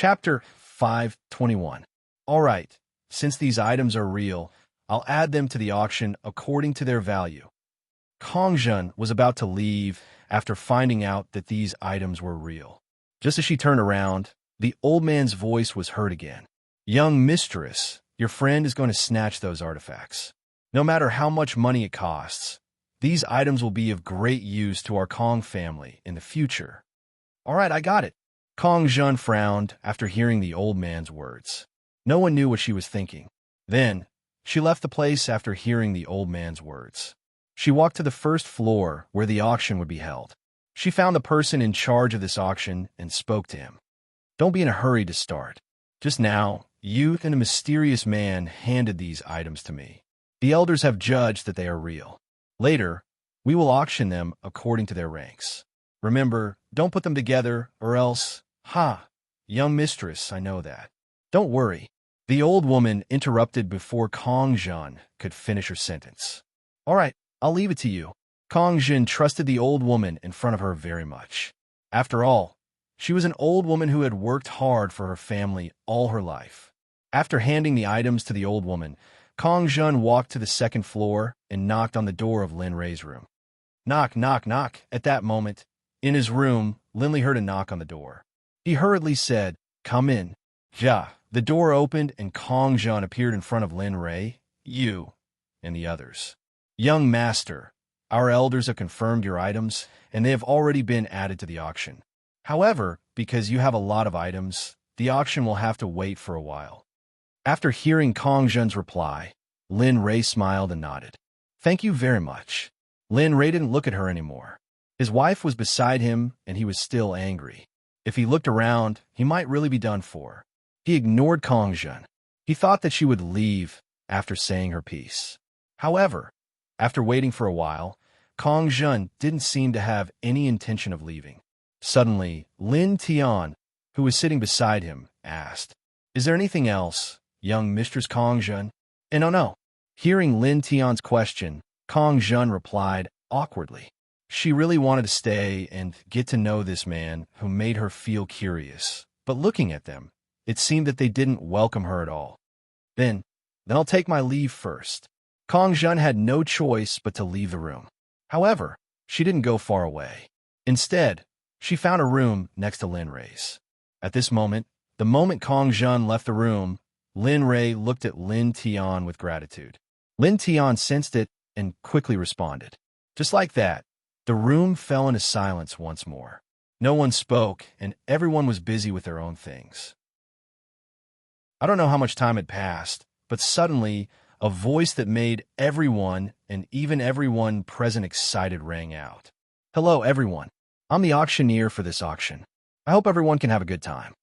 Chapter 521. All right, since these items are real, I'll add them to the auction according to their value. Kongjun was about to leave after finding out that these items were real. Just as she turned around, the old man's voice was heard again. Young mistress, your friend is going to snatch those artifacts. No matter how much money it costs, these items will be of great use to our Kong family in the future. All right, I got it. Kongjun frowned after hearing the old man's words. No one knew what she was thinking. Then, she left the place after hearing the old man's words. She walked to the first floor where the auction would be held. She found the person in charge of this auction and spoke to him. Don't be in a hurry to start. Just now, you and a mysterious man handed these items to me. The elders have judged that they are real. Later, we will auction them according to their ranks. Remember, don't put them together, or else... young mistress, I know that. Don't worry. The old woman interrupted before Kongjun could finish her sentence. All right, I'll leave it to you. Kongjun trusted the old woman in front of her very much. After all, she was an old woman who had worked hard for her family all her life. After handing the items to the old woman, Kongjun walked to the second floor and knocked on the door of Lin Rei's room. Knock, knock, knock. At that moment, in his room, Linley heard a knock on the door. He hurriedly said, "Come in." Ja. The door opened and Kongjun appeared in front of Lin Rei, you, and the others. Young master, our elders have confirmed your items, and they have already been added to the auction. However, because you have a lot of items, the auction will have to wait for a while. After hearing Kongjun's reply, Lin Rei smiled and nodded. Thank you very much. Lin Rei didn't look at her anymore. His wife was beside him, and he was still angry. If he looked around, he might really be done for. He ignored Kongjun. He thought that she would leave after saying her piece. However, after waiting for a while, Kongjun didn't seem to have any intention of leaving. Suddenly, Lin Tian, who was sitting beside him, asked, "Is there anything else, young Mistress Kongjun?" And oh no. Hearing Lin Tian's question, Kongjun replied awkwardly. She really wanted to stay and get to know this man who made her feel curious, but looking at them, it seemed that they didn't welcome her at all. Then I'll take my leave first. Kongjun had no choice but to leave the room. However, she didn't go far away. Instead, she found a room next to Lin Rei's. At this moment, the moment Kongjun left the room, Lin Rei looked at Lin Tian with gratitude. Lin Tian sensed it and quickly responded. Just like that, the room fell into silence once more. No one spoke, and everyone was busy with their own things. I don't know how much time had passed, but suddenly, a voice that made everyone, and even everyone present excited, rang out. Hello, everyone. I'm the auctioneer for this auction. I hope everyone can have a good time.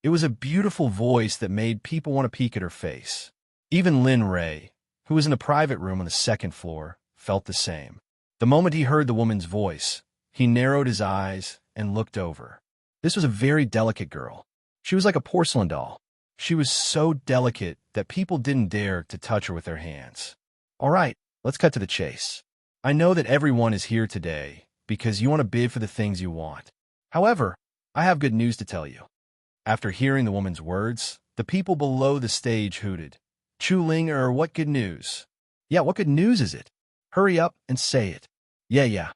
It was a beautiful voice that made people want to peek at her face. Even Lin Rei, who was in the private room on the second floor, felt the same. The moment he heard the woman's voice, he narrowed his eyes and looked over. This was a very delicate girl. She was like a porcelain doll. She was so delicate that people didn't dare to touch her with their hands. All right, let's cut to the chase. I know that everyone is here today because you want to bid for the things you want. However, I have good news to tell you. After hearing the woman's words, the people below the stage hooted. Chu Ling, what good news? Yeah, what good news is it? Hurry up and say it. Yeah.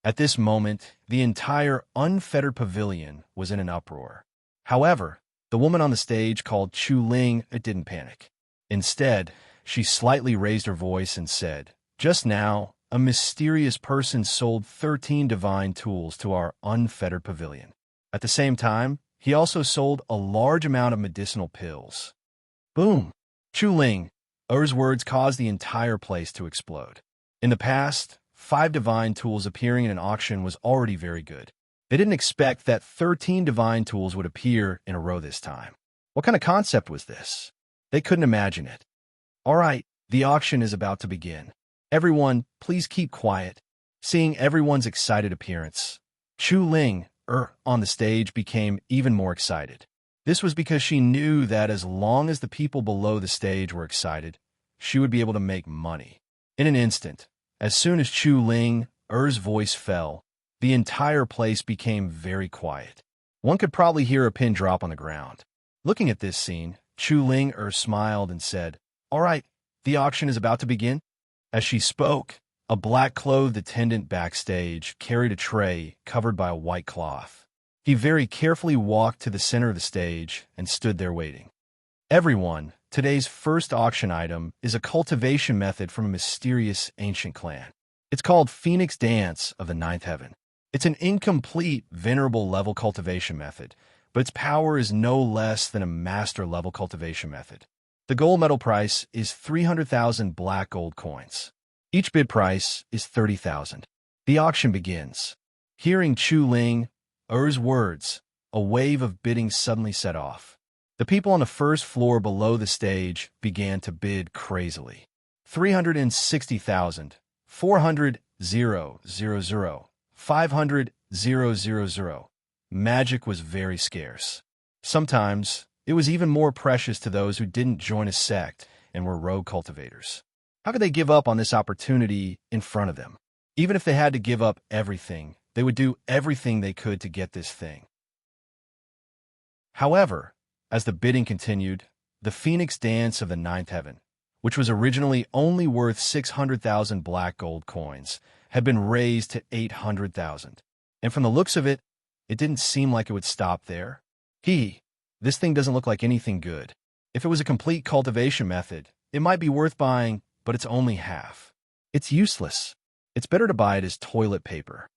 At this moment, the entire unfettered pavilion was in an uproar. However, the woman on the stage called Chu Ling didn't panic. Instead, she slightly raised her voice and said, "Just now, a mysterious person sold 13 divine tools to our unfettered pavilion. At the same time, he also sold a large amount of medicinal pills." Boom! Chu Ling, Er's words caused the entire place to explode. In the past, 5 divine tools appearing in an auction was already very good. They didn't expect that 13 divine tools would appear in a row this time. What kind of concept was this? They couldn't imagine it. All right, the auction is about to begin. Everyone, please keep quiet. Seeing everyone's excited appearance, Chu Ling, on the stage became even more excited. This was because she knew that as long as the people below the stage were excited, she would be able to make money. In an instant, as soon as Chu Ling, Er's voice fell, the entire place became very quiet. One could probably hear a pin drop on the ground. Looking at this scene, Chu Ling smiled and said, "All right, the auction is about to begin." As she spoke, a black-clothed attendant backstage carried a tray covered by a white cloth. He very carefully walked to the center of the stage and stood there waiting. Everyone, today's first auction item is a cultivation method from a mysterious ancient clan. It's called Phoenix Dance of the Ninth Heaven. It's an incomplete, venerable level cultivation method, but its power is no less than a master level cultivation method. The gold medal price is 300,000 black gold coins. Each bid price is 30,000. The auction begins. Hearing Chu Ling Er's words, a wave of bidding suddenly set off. The people on the first floor below the stage began to bid crazily. 360,000, 400, 000, 500, 000. Magic was very scarce. Sometimes, it was even more precious to those who didn't join a sect and were rogue cultivators. How could they give up on this opportunity in front of them? Even if they had to give up everything, they would do everything they could to get this thing. However, as the bidding continued, the Phoenix Dance of the Ninth Heaven, which was originally only worth 600,000 black gold coins, had been raised to 800,000. And from the looks of it, it didn't seem like it would stop there. This thing doesn't look like anything good. If it was a complete cultivation method, it might be worth buying, but it's only half. It's useless. It's better to buy it as toilet paper.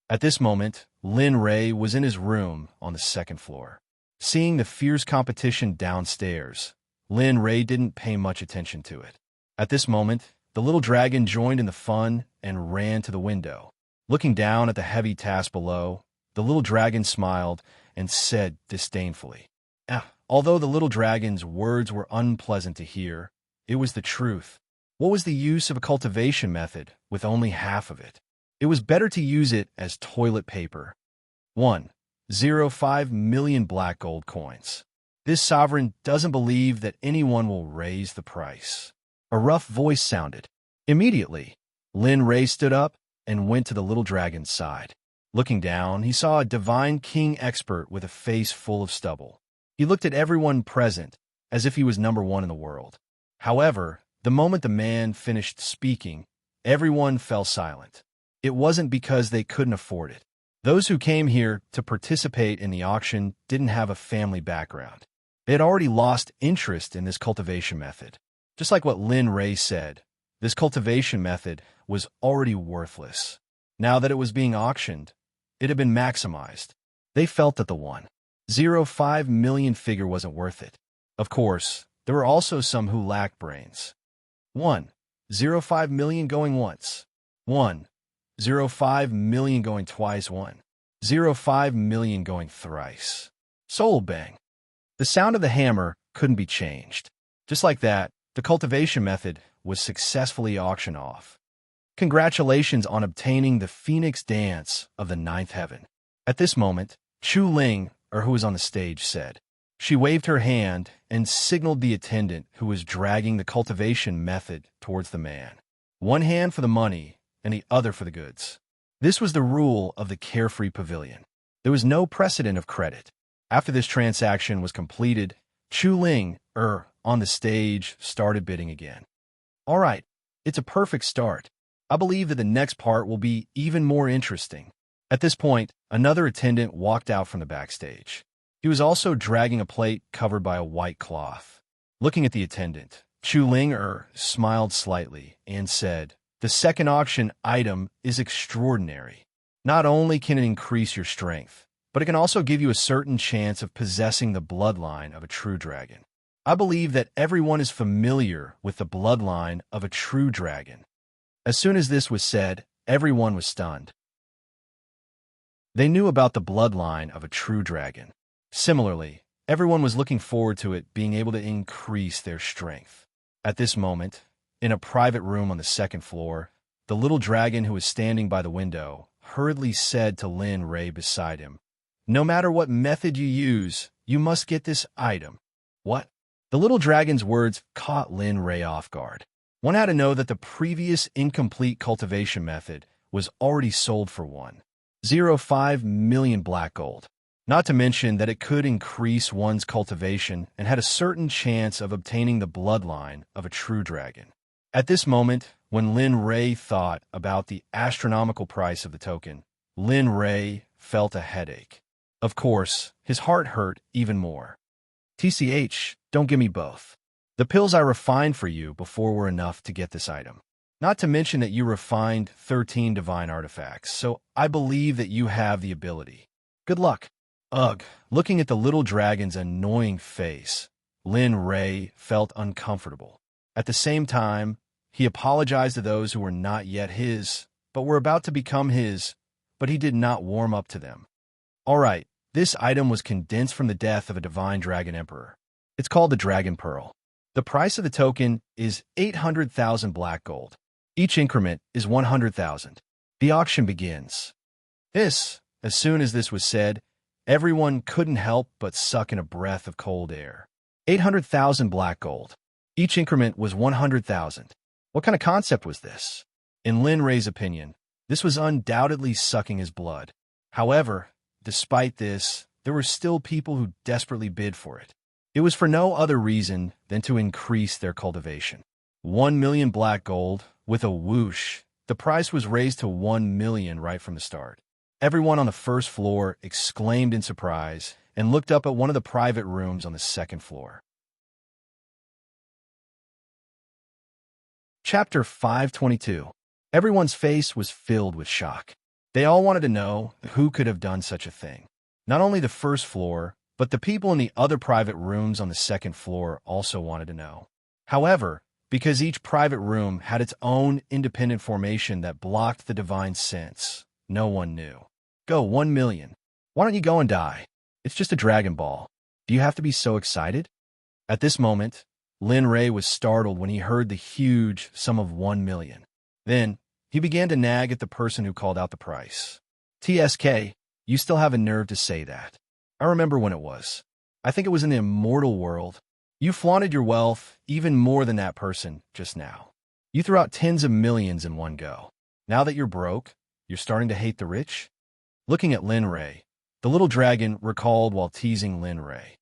At this moment, Lin Ray was in his room on the second floor. Seeing the fierce competition downstairs, Lin Ray didn't pay much attention to it. At this moment, the little dragon joined in the fun and ran to the window. Looking down at the heavy task below, the little dragon smiled and said disdainfully, although the little dragon's words were unpleasant to hear, it was the truth. What was the use of a cultivation method with only half of it? It was better to use it as toilet paper. 1.05 million black gold coins. This sovereign doesn't believe that anyone will raise the price. A rough voice sounded. Immediately, Lin Ray stood up and went to the little dragon's side. Looking down, he saw a divine king expert with a face full of stubble. He looked at everyone present as if he was number one in the world. However, the moment the man finished speaking, everyone fell silent. It wasn't because they couldn't afford it. Those who came here to participate in the auction didn't have a family background. They had already lost interest in this cultivation method. Just like what Lin Ray said, this cultivation method was already worthless. Now that it was being auctioned, it had been maximized. They felt that the 1.05 million figure wasn't worth it. Of course, there were also some who lacked brains. 1.05 million going once. 1.05 million going twice. 1.05 million going thrice. Soul bang. The sound of the hammer couldn't be changed. Just like that, the cultivation method was successfully auctioned off. Congratulations on obtaining the Phoenix Dance of the Ninth Heaven. At this moment, Chu Ling, who was on the stage, said. She waved her hand and signaled the attendant who was dragging the cultivation method towards the man. One hand for the money and the other for the goods. This was the rule of the Carefree Pavilion. There was no precedent of credit. After this transaction was completed, Chu Ling, on the stage, started bidding again. All right, it's a perfect start. I believe that the next part will be even more interesting. At this point, another attendant walked out from the backstage. He was also dragging a plate covered by a white cloth. Looking at the attendant, Chu Ling smiled slightly and said, "The second auction item is extraordinary. Not only can it increase your strength, but it can also give you a certain chance of possessing the bloodline of a true dragon. I believe that everyone is familiar with the bloodline of a true dragon." As soon as this was said, everyone was stunned. They knew about the bloodline of a true dragon. Similarly, everyone was looking forward to it being able to increase their strength. At this moment, in a private room on the second floor, the little dragon who was standing by the window hurriedly said to Lin Ray beside him, "No matter what method you use, you must get this item." What? The little dragon's words caught Lin Ray off guard. One had to know that the previous incomplete cultivation method was already sold for 1.05 million black gold. Not to mention that it could increase one's cultivation and had a certain chance of obtaining the bloodline of a true dragon. At this moment, when Lin Ray thought about the astronomical price of the token, Lin Ray felt a headache. Of course, his heart hurt even more. TCH, don't give me both. The pills I refined for you before were enough to get this item. Not to mention that you refined 13 divine artifacts, so I believe that you have the ability. Good luck. Ugh, looking at the little dragon's annoying face, Lin Ray felt uncomfortable. At the same time, he apologized to those who were not yet his, but were about to become his, but he did not warm up to them. All right, this item was condensed from the death of a divine dragon emperor. It's called the Dragon Pearl. The price of the token is 800,000 black gold. Each increment is 100,000. The auction begins. As soon as this was said, everyone couldn't help but suck in a breath of cold air. 800,000 black gold. Each increment was 100,000. What kind of concept was this? In Lin Ray's opinion, this was undoubtedly sucking his blood. However, despite this, there were still people who desperately bid for it. It was for no other reason than to increase their cultivation. 1 million black gold, with a whoosh, the price was raised to 1 million right from the start. Everyone on the first floor exclaimed in surprise and looked up at one of the private rooms on the second floor. Chapter 522. Everyone's face was filled with shock. They all wanted to know who could have done such a thing. Not only the first floor, but the people in the other private rooms on the second floor also wanted to know. However, because each private room had its own independent formation that blocked the divine sense, no one knew. Go, 1 million. Why don't you go and die? It's just a Dragon Ball. Do you have to be so excited? At this moment, Lin Ray was startled when he heard the huge sum of 1 million. Then, he began to nag at the person who called out the price. TSK, you still have a nerve to say that. I remember when it was. I think it was in the immortal world. You flaunted your wealth even more than that person just now. You threw out tens of millions in one go. Now that you're broke, you're starting to hate the rich? Looking at Lin Ray, the little dragon recalled while teasing Lin Ray.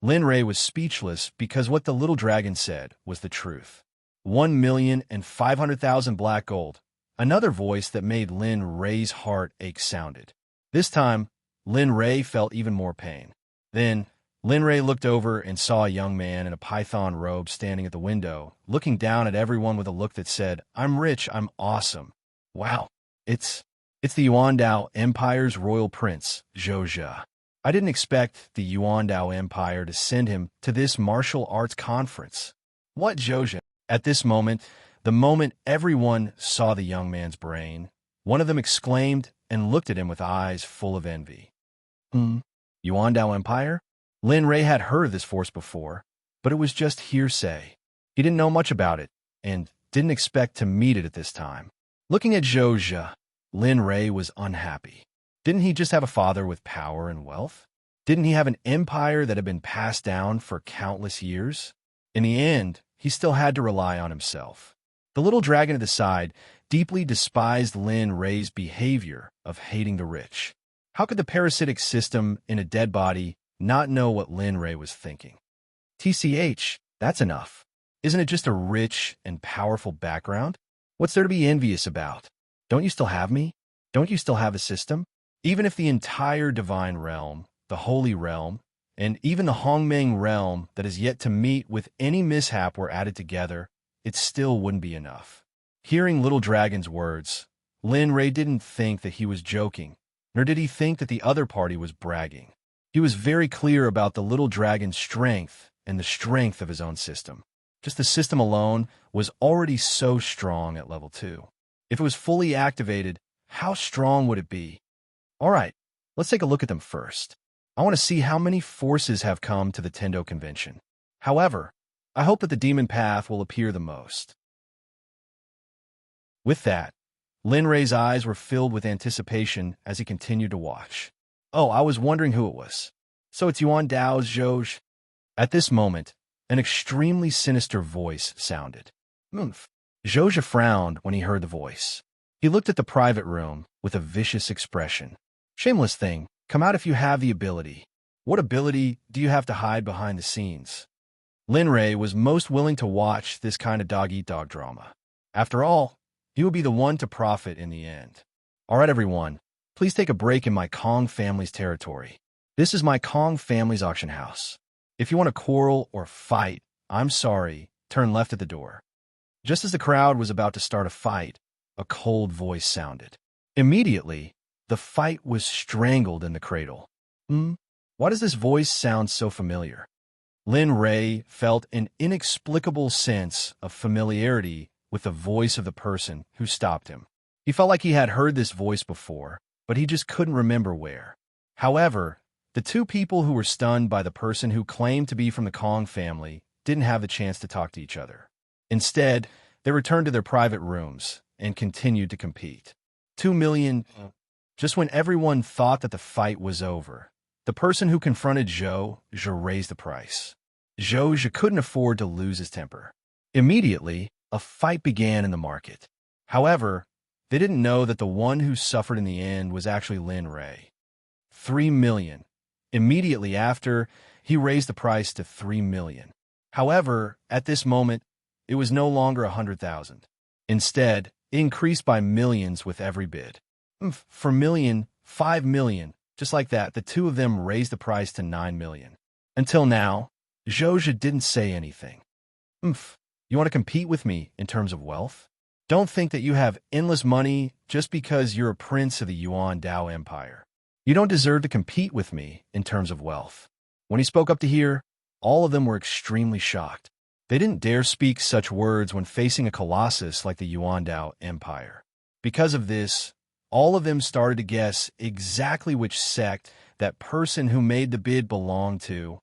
Lin Ray was speechless because what the little dragon said was the truth. 1,500,000 black gold. Another voice that made Lin Ray's heart ache sounded. This time, Lin Ray felt even more pain. Then, Lin Ray looked over and saw a young man in a python robe standing at the window, looking down at everyone with a look that said, "I'm rich, I'm awesome." Wow, it's the Yuandao Empire's royal prince, Zhou Zhe. I didn't expect the Yuandao Empire to send him to this martial arts conference. What, Zhou Zhe? At this moment, the moment everyone saw the young man's brain, one of them exclaimed and looked at him with eyes full of envy. Yuandao Empire? Lin Ray had heard of this force before, but it was just hearsay. He didn't know much about it, and didn't expect to meet it at this time. Looking at Zhou Zhe, Lin Ray was unhappy. Didn't he just have a father with power and wealth? Didn't he have an empire that had been passed down for countless years? In the end, he still had to rely on himself. The little dragon at the side deeply despised Lin Ray's behavior of hating the rich. How could the parasitic system in a dead body not know what Lin Ray was thinking? TCH, that's enough. Isn't it just a rich and powerful background? What's there to be envious about? Don't you still have me? Don't you still have a system? Even if the entire divine realm, the holy realm, and even the Hongmeng realm that is yet to meet with any mishap were added together, it still wouldn't be enough. Hearing Little Dragon's words, Lin Ray didn't think that he was joking, nor did he think that the other party was bragging. He was very clear about the Little Dragon's strength and the strength of his own system. Just the system alone was already so strong at level 2. If it was fully activated, how strong would it be? All right, let's take a look at them first. I want to see how many forces have come to the Tendo Convention. However, I hope that the Demon Path will appear the most. With that, Lin Ray's eyes were filled with anticipation as he continued to watch. Oh, I was wondering who it was. So it's Yuandao's Zhou Zhe. At this moment, an extremely sinister voice sounded. Zhou Zhe frowned when he heard the voice. He looked at the private room with a vicious expression. Shameless thing, Come out if you have the ability. What ability do you have to hide behind the scenes? Lin Ray was most willing to watch this kind of dog-eat-dog drama. After all, he would be the one to profit in the end. All right, everyone, please take a break in my Kong family's territory. This is my Kong family's auction house. If you want to quarrel or fight, I'm sorry, turn left at the door. Just as the crowd was about to start a fight, a cold voice sounded. Immediately, the fight was strangled in the cradle. Why does this voice sound so familiar? Lin Ray felt an inexplicable sense of familiarity with the voice of the person who stopped him. He felt like he had heard this voice before, but he just couldn't remember where. However, the two people who were stunned by the person who claimed to be from the Kong family didn't have the chance to talk to each other. Instead, they returned to their private rooms and continued to compete. 2 million. Just when everyone thought that the fight was over, the person who confronted Zhou raised the price. Zhou couldn't afford to lose his temper. Immediately, a fight began in the market. However, they didn't know that the one who suffered in the end was actually Lin Ray. 3 million. Immediately after, he raised the price to 3 million. However, at this moment, it was no longer 100,000. Instead, it increased by millions with every bid. For million, 5 million, just like that, the two of them raised the price to 9 million. Until now, Zhou didn't say anything. You want to compete with me in terms of wealth? Don't think that you have endless money just because you're a prince of the Yuan Dao Empire. You don't deserve to compete with me in terms of wealth. When he spoke up to here, all of them were extremely shocked. They didn't dare speak such words when facing a colossus like the Yuan Dao Empire. Because of this, all of them started to guess exactly which sect that person who made the bid belonged to.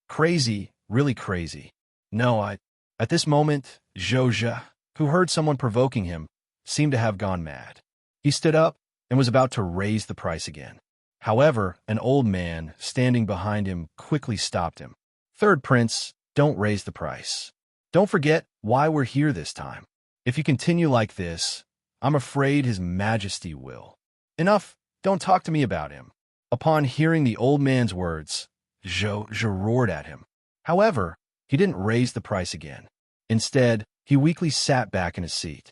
Crazy, really crazy. At this moment, Zhou, who heard someone provoking him, seemed to have gone mad. He stood up and was about to raise the price again. However, an old man standing behind him quickly stopped him. Third prince, don't raise the price. Don't forget why we're here this time. If you continue like this, I'm afraid His Majesty will. Enough, don't talk to me about him. Upon hearing the old man's words, Zhou roared at him. However, he didn't raise the price again. Instead, he weakly sat back in his seat.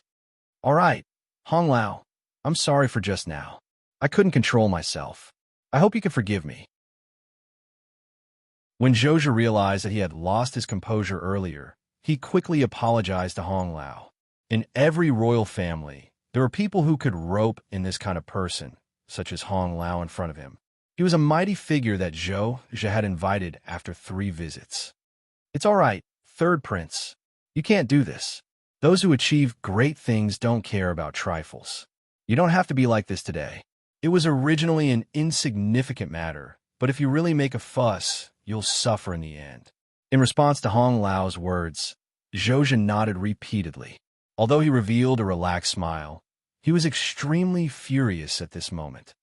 All right, Hong Lao, I'm sorry for just now. I couldn't control myself. I hope you can forgive me. When Zhou realized that he had lost his composure earlier, he quickly apologized to Hong Lao. In every royal family, there were people who could rope in this kind of person, such as Hong Lao in front of him. He was a mighty figure that Zhou had invited after 3 visits. It's all right, third prince. You can't do this. Those who achieve great things don't care about trifles. You don't have to be like this today. It was originally an insignificant matter, but if you really make a fuss, you'll suffer in the end. In response to Hong Lao's words, Zhou nodded repeatedly. Although he revealed a relaxed smile, he was extremely furious at this moment.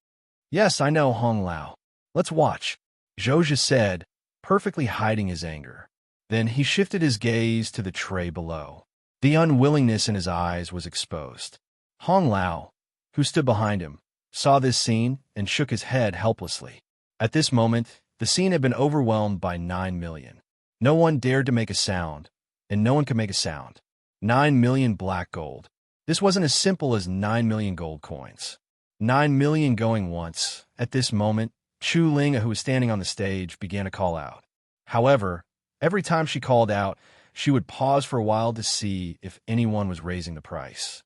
Yes, I know, Hong Lao. Let's watch, Zhou said, perfectly hiding his anger. Then he shifted his gaze to the tray below. The unwillingness in his eyes was exposed. Hong Lao, who stood behind him, saw this scene and shook his head helplessly. At this moment, the scene had been overwhelmed by 9 million. No one dared to make a sound, and no one could make a sound. 9 million black gold. This wasn't as simple as 9 million gold coins. 9 million going once. At this moment, Chu Ling, who was standing on the stage, began to call out. However, every time she called out, she would pause for a while to see if anyone was raising the price.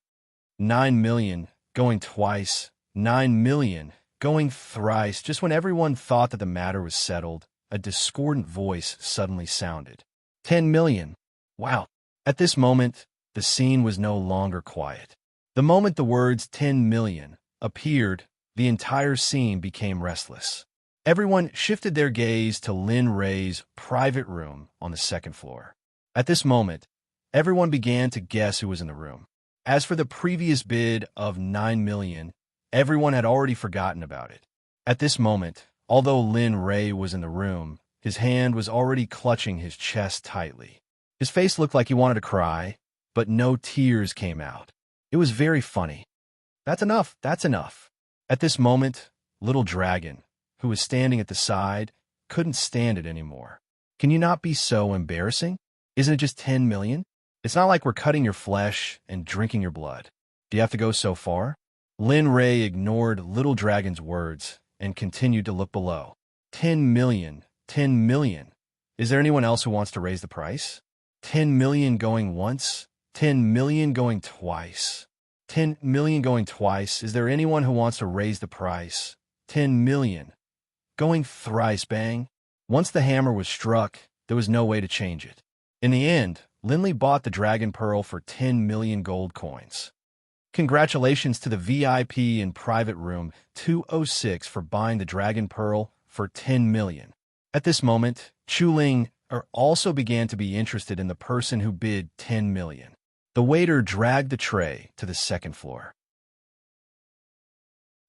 9 million going twice. 9 million going thrice. Just when everyone thought that the matter was settled, a discordant voice suddenly sounded. 10 million. Wow. At this moment, the scene was no longer quiet. The moment the words 10 million appeared, the entire scene became restless. Everyone shifted their gaze to Lin Ray's private room on the 2nd floor. At this moment, everyone began to guess who was in the room. As for the previous bid of 9 million, everyone had already forgotten about it. At this moment, although Lin Ray was in the room, his hand was already clutching his chest tightly. His face looked like he wanted to cry, but no tears came out. It was very funny. That's enough, that's enough. At this moment, little dragon, who was standing at the side, couldn't stand it anymore. Can you not be so embarrassing? Isn't it just 10 million? It's not like we're cutting your flesh and drinking your blood. Do you have to go so far? Lin Ray ignored Little Dragon's words and continued to look below. 10 million, 10 million. Is there anyone else who wants to raise the price? 10 million going once, 10 million going twice. 10 million going twice. Is there anyone who wants to raise the price? 10 million. Going thrice, bang. Once the hammer was struck, there was no way to change it. In the end, Linley bought the Dragon Pearl for 10 million gold coins. Congratulations to the VIP in Private Room 206 for buying the Dragon Pearl for 10 million. At this moment, Chuling also began to be interested in the person who bid 10 million. The waiter dragged the tray to the second floor.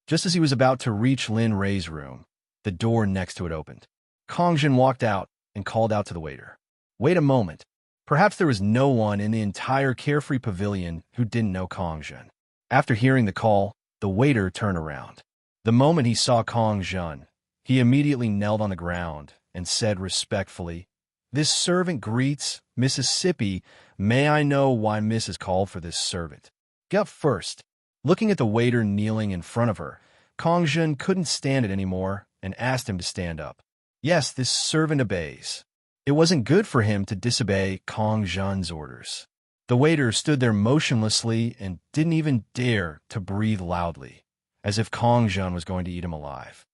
Just as he was about to reach Lin Ray's room, the door next to it opened. Kongjin walked out and called out to the waiter. Wait a moment. Perhaps there was no one in the entire Carefree Pavilion who didn't know Kongjin. After hearing the call, the waiter turned around. The moment he saw Kongjin, he immediately knelt on the ground and said respectfully, "This servant greets Mississippi. May I know why Mrs. called for this servant?" Get up first. Looking at the waiter kneeling in front of her, Kongjin couldn't stand it anymore and asked him to stand up. Yes, this servant obeys. It wasn't good for him to disobey Kongjin's orders. The waiter stood there motionlessly and didn't even dare to breathe loudly, as if Kongjin was going to eat him alive.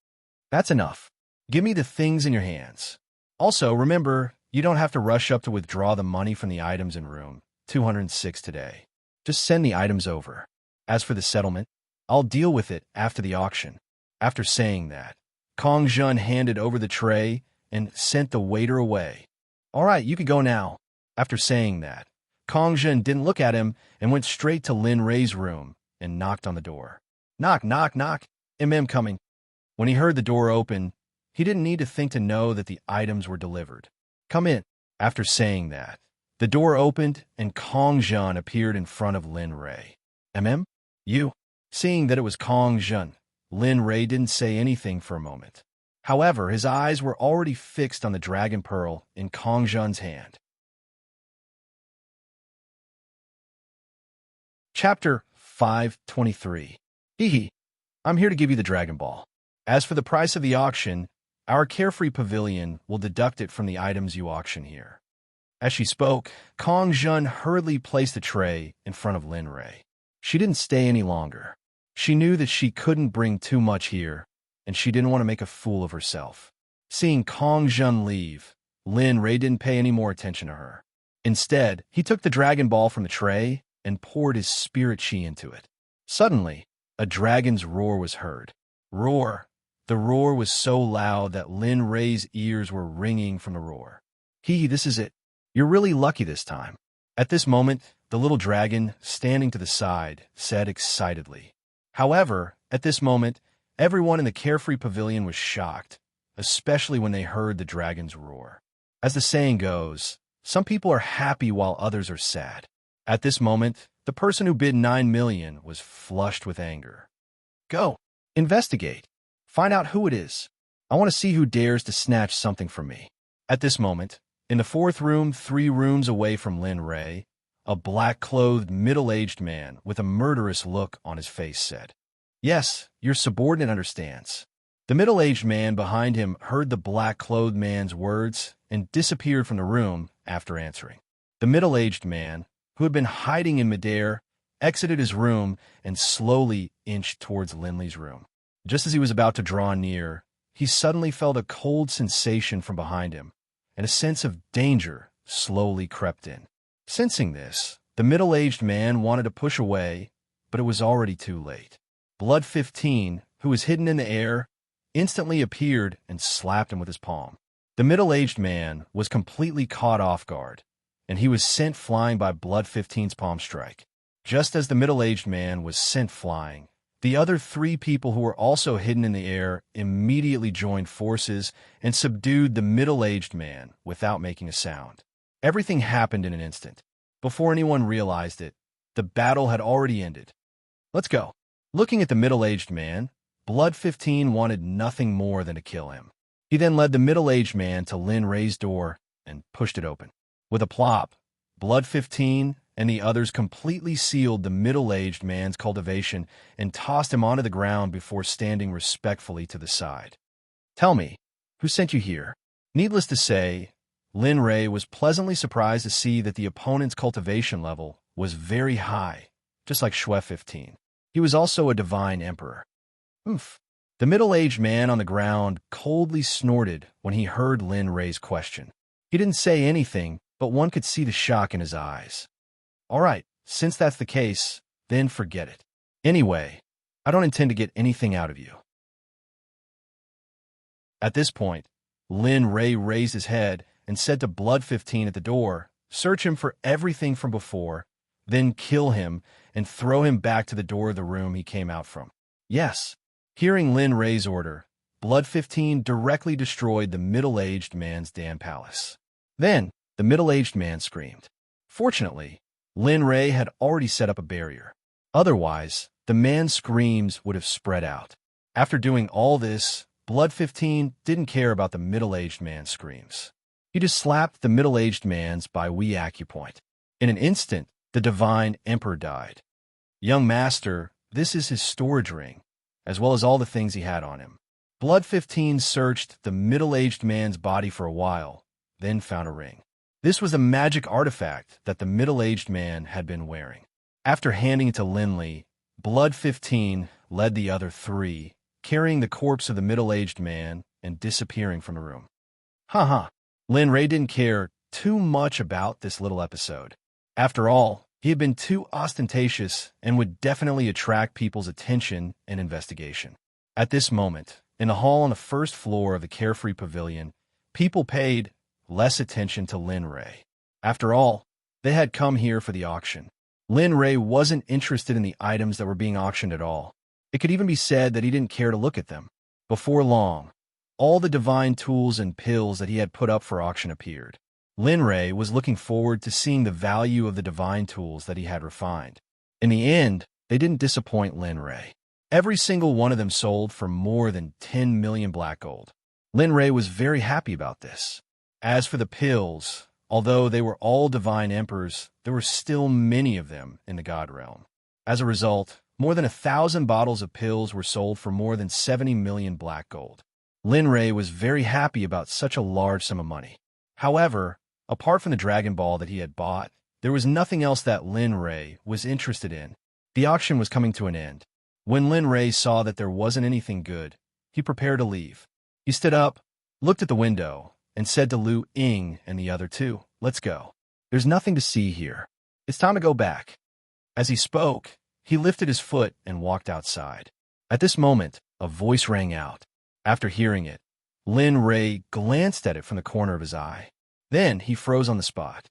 That's enough. Give me the things in your hands. Also, remember, you don't have to rush up to withdraw the money from the items in room 206 today. Just send the items over. As for the settlement, I'll deal with it after the auction. After saying that, Kongjin handed over the tray and sent the waiter away. All right, you can go now. After saying that, Kongjin didn't look at him and went straight to Lin Ray's room and knocked on the door. Knock, knock, knock. Coming. When he heard the door open, he didn't need to think to know that the items were delivered. Come in. After saying that, the door opened and Kongjin appeared in front of Lin Ray. You? Seeing that it was Kongjin, Lin Ray didn't say anything for a moment. However, his eyes were already fixed on the Dragon Pearl in Kongjin's hand. Chapter 523. Hee. I'm here to give you the Dragon Ball. As for the price of the auction, our Carefree Pavilion will deduct it from the items you auction here. As she spoke, Kongjin hurriedly placed the tray in front of Lin Ray. She didn't stay any longer. She knew that she couldn't bring too much here, and she didn't want to make a fool of herself. Seeing Kongjin leave, Lin Ray didn't pay any more attention to her. Instead, he took the Dragon Ball from the tray and poured his spirit chi into it. Suddenly, a dragon's roar was heard. Roar! The roar was so loud that Lin Ray's ears were ringing from the roar. This is it. You're really lucky this time. At this moment, the little dragon, standing to the side, said excitedly. However, at this moment, everyone in the Carefree Pavilion was shocked, especially when they heard the dragon's roar. As the saying goes, some people are happy while others are sad. At this moment, the person who bid 9 million was flushed with anger. Go. Investigate. Find out who it is. I want to see who dares to snatch something from me. At this moment, in the fourth room, 3 rooms away from Lin Ray, a black-clothed, middle-aged man with a murderous look on his face said, "Yes, your subordinate understands." The middle-aged man behind him heard the black-clothed man's words and disappeared from the room after answering. The middle-aged man, who had been hiding in midair, exited his room and slowly inched towards Linley's room. Just as he was about to draw near, he suddenly felt a cold sensation from behind him, and a sense of danger slowly crept in. Sensing this, the middle-aged man wanted to push away, but it was already too late. Blood 15, who was hidden in the air, instantly appeared and slapped him with his palm. The middle-aged man was completely caught off guard, and he was sent flying by Blood 15's palm strike. Just as the middle-aged man was sent flying, the other 3 people who were also hidden in the air immediately joined forces and subdued the middle-aged man without making a sound. Everything happened in an instant. Before anyone realized it, the battle had already ended. Let's go. Looking at the middle-aged man, Blood 15 wanted nothing more than to kill him. He then led the middle-aged man to Lin Ray's door and pushed it open. With a plop, Blood 15 and the others completely sealed the middle-aged man's cultivation and tossed him onto the ground before standing respectfully to the side. "Tell me, who sent you here?" Needless to say, Lin Ray was pleasantly surprised to see that the opponent's cultivation level was very high, just like Shui 15. He was also a divine emperor. Oof. The middle-aged man on the ground coldly snorted when he heard Lin Ray's question. He didn't say anything, but one could see the shock in his eyes. "All right, since that's the case, then forget it. Anyway, I don't intend to get anything out of you." At this point, Lin Ray raised his head and said to Blood 15 at the door, "Search him for everything from before, then kill him and throw him back to the door of the room he came out from." Yes. Hearing Lin Ray's order, Blood 15 directly destroyed the middle-aged man's damn palace. Then, the middle-aged man screamed. Fortunately, Lin Ray had already set up a barrier. Otherwise, the man's screams would have spread out. After doing all this, Blood 15 didn't care about the middle-aged man's screams. He just slapped the middle-aged man's bi-wee acupoint. In an instant, the divine emperor died. "Young master, this is his storage ring, as well as all the things he had on him." Blood 15 searched the middle-aged man's body for a while, then found a ring. This was a magic artifact that the middle-aged man had been wearing. After handing it to Linley, Blood 15 led the other three, carrying the corpse of the middle-aged man and disappearing from the room. Haha, Lin Ray didn't care too much about this little episode. After all, he had been too ostentatious and would definitely attract people's attention and investigation. At this moment, in the hall on the first floor of the Carefree Pavilion, people paid less attention to Lin Ray. After all, they had come here for the auction. Lin Ray wasn't interested in the items that were being auctioned at all. It could even be said that he didn't care to look at them. Before long, all the divine tools and pills that he had put up for auction appeared. Lin Ray was looking forward to seeing the value of the divine tools that he had refined. In the end, they didn't disappoint Lin Ray. Every single one of them sold for more than 10 million black gold. Lin Ray was very happy about this. As for the pills, although they were all divine emperors, there were still many of them in the God realm. As a result, more than 1,000 bottles of pills were sold for more than 70 million black gold. Lin Ray was very happy about such a large sum of money. However, apart from the Dragon Ball that he had bought, there was nothing else that Lin Ray was interested in. The auction was coming to an end. When Lin Ray saw that there wasn't anything good, he prepared to leave. He stood up, looked at the window, and said to Lu Ying and the other two, "Let's go. There's nothing to see here. It's time to go back." As he spoke, he lifted his foot and walked outside. At this moment, a voice rang out. After hearing it, Lin Ray glanced at it from the corner of his eye. Then he froze on the spot.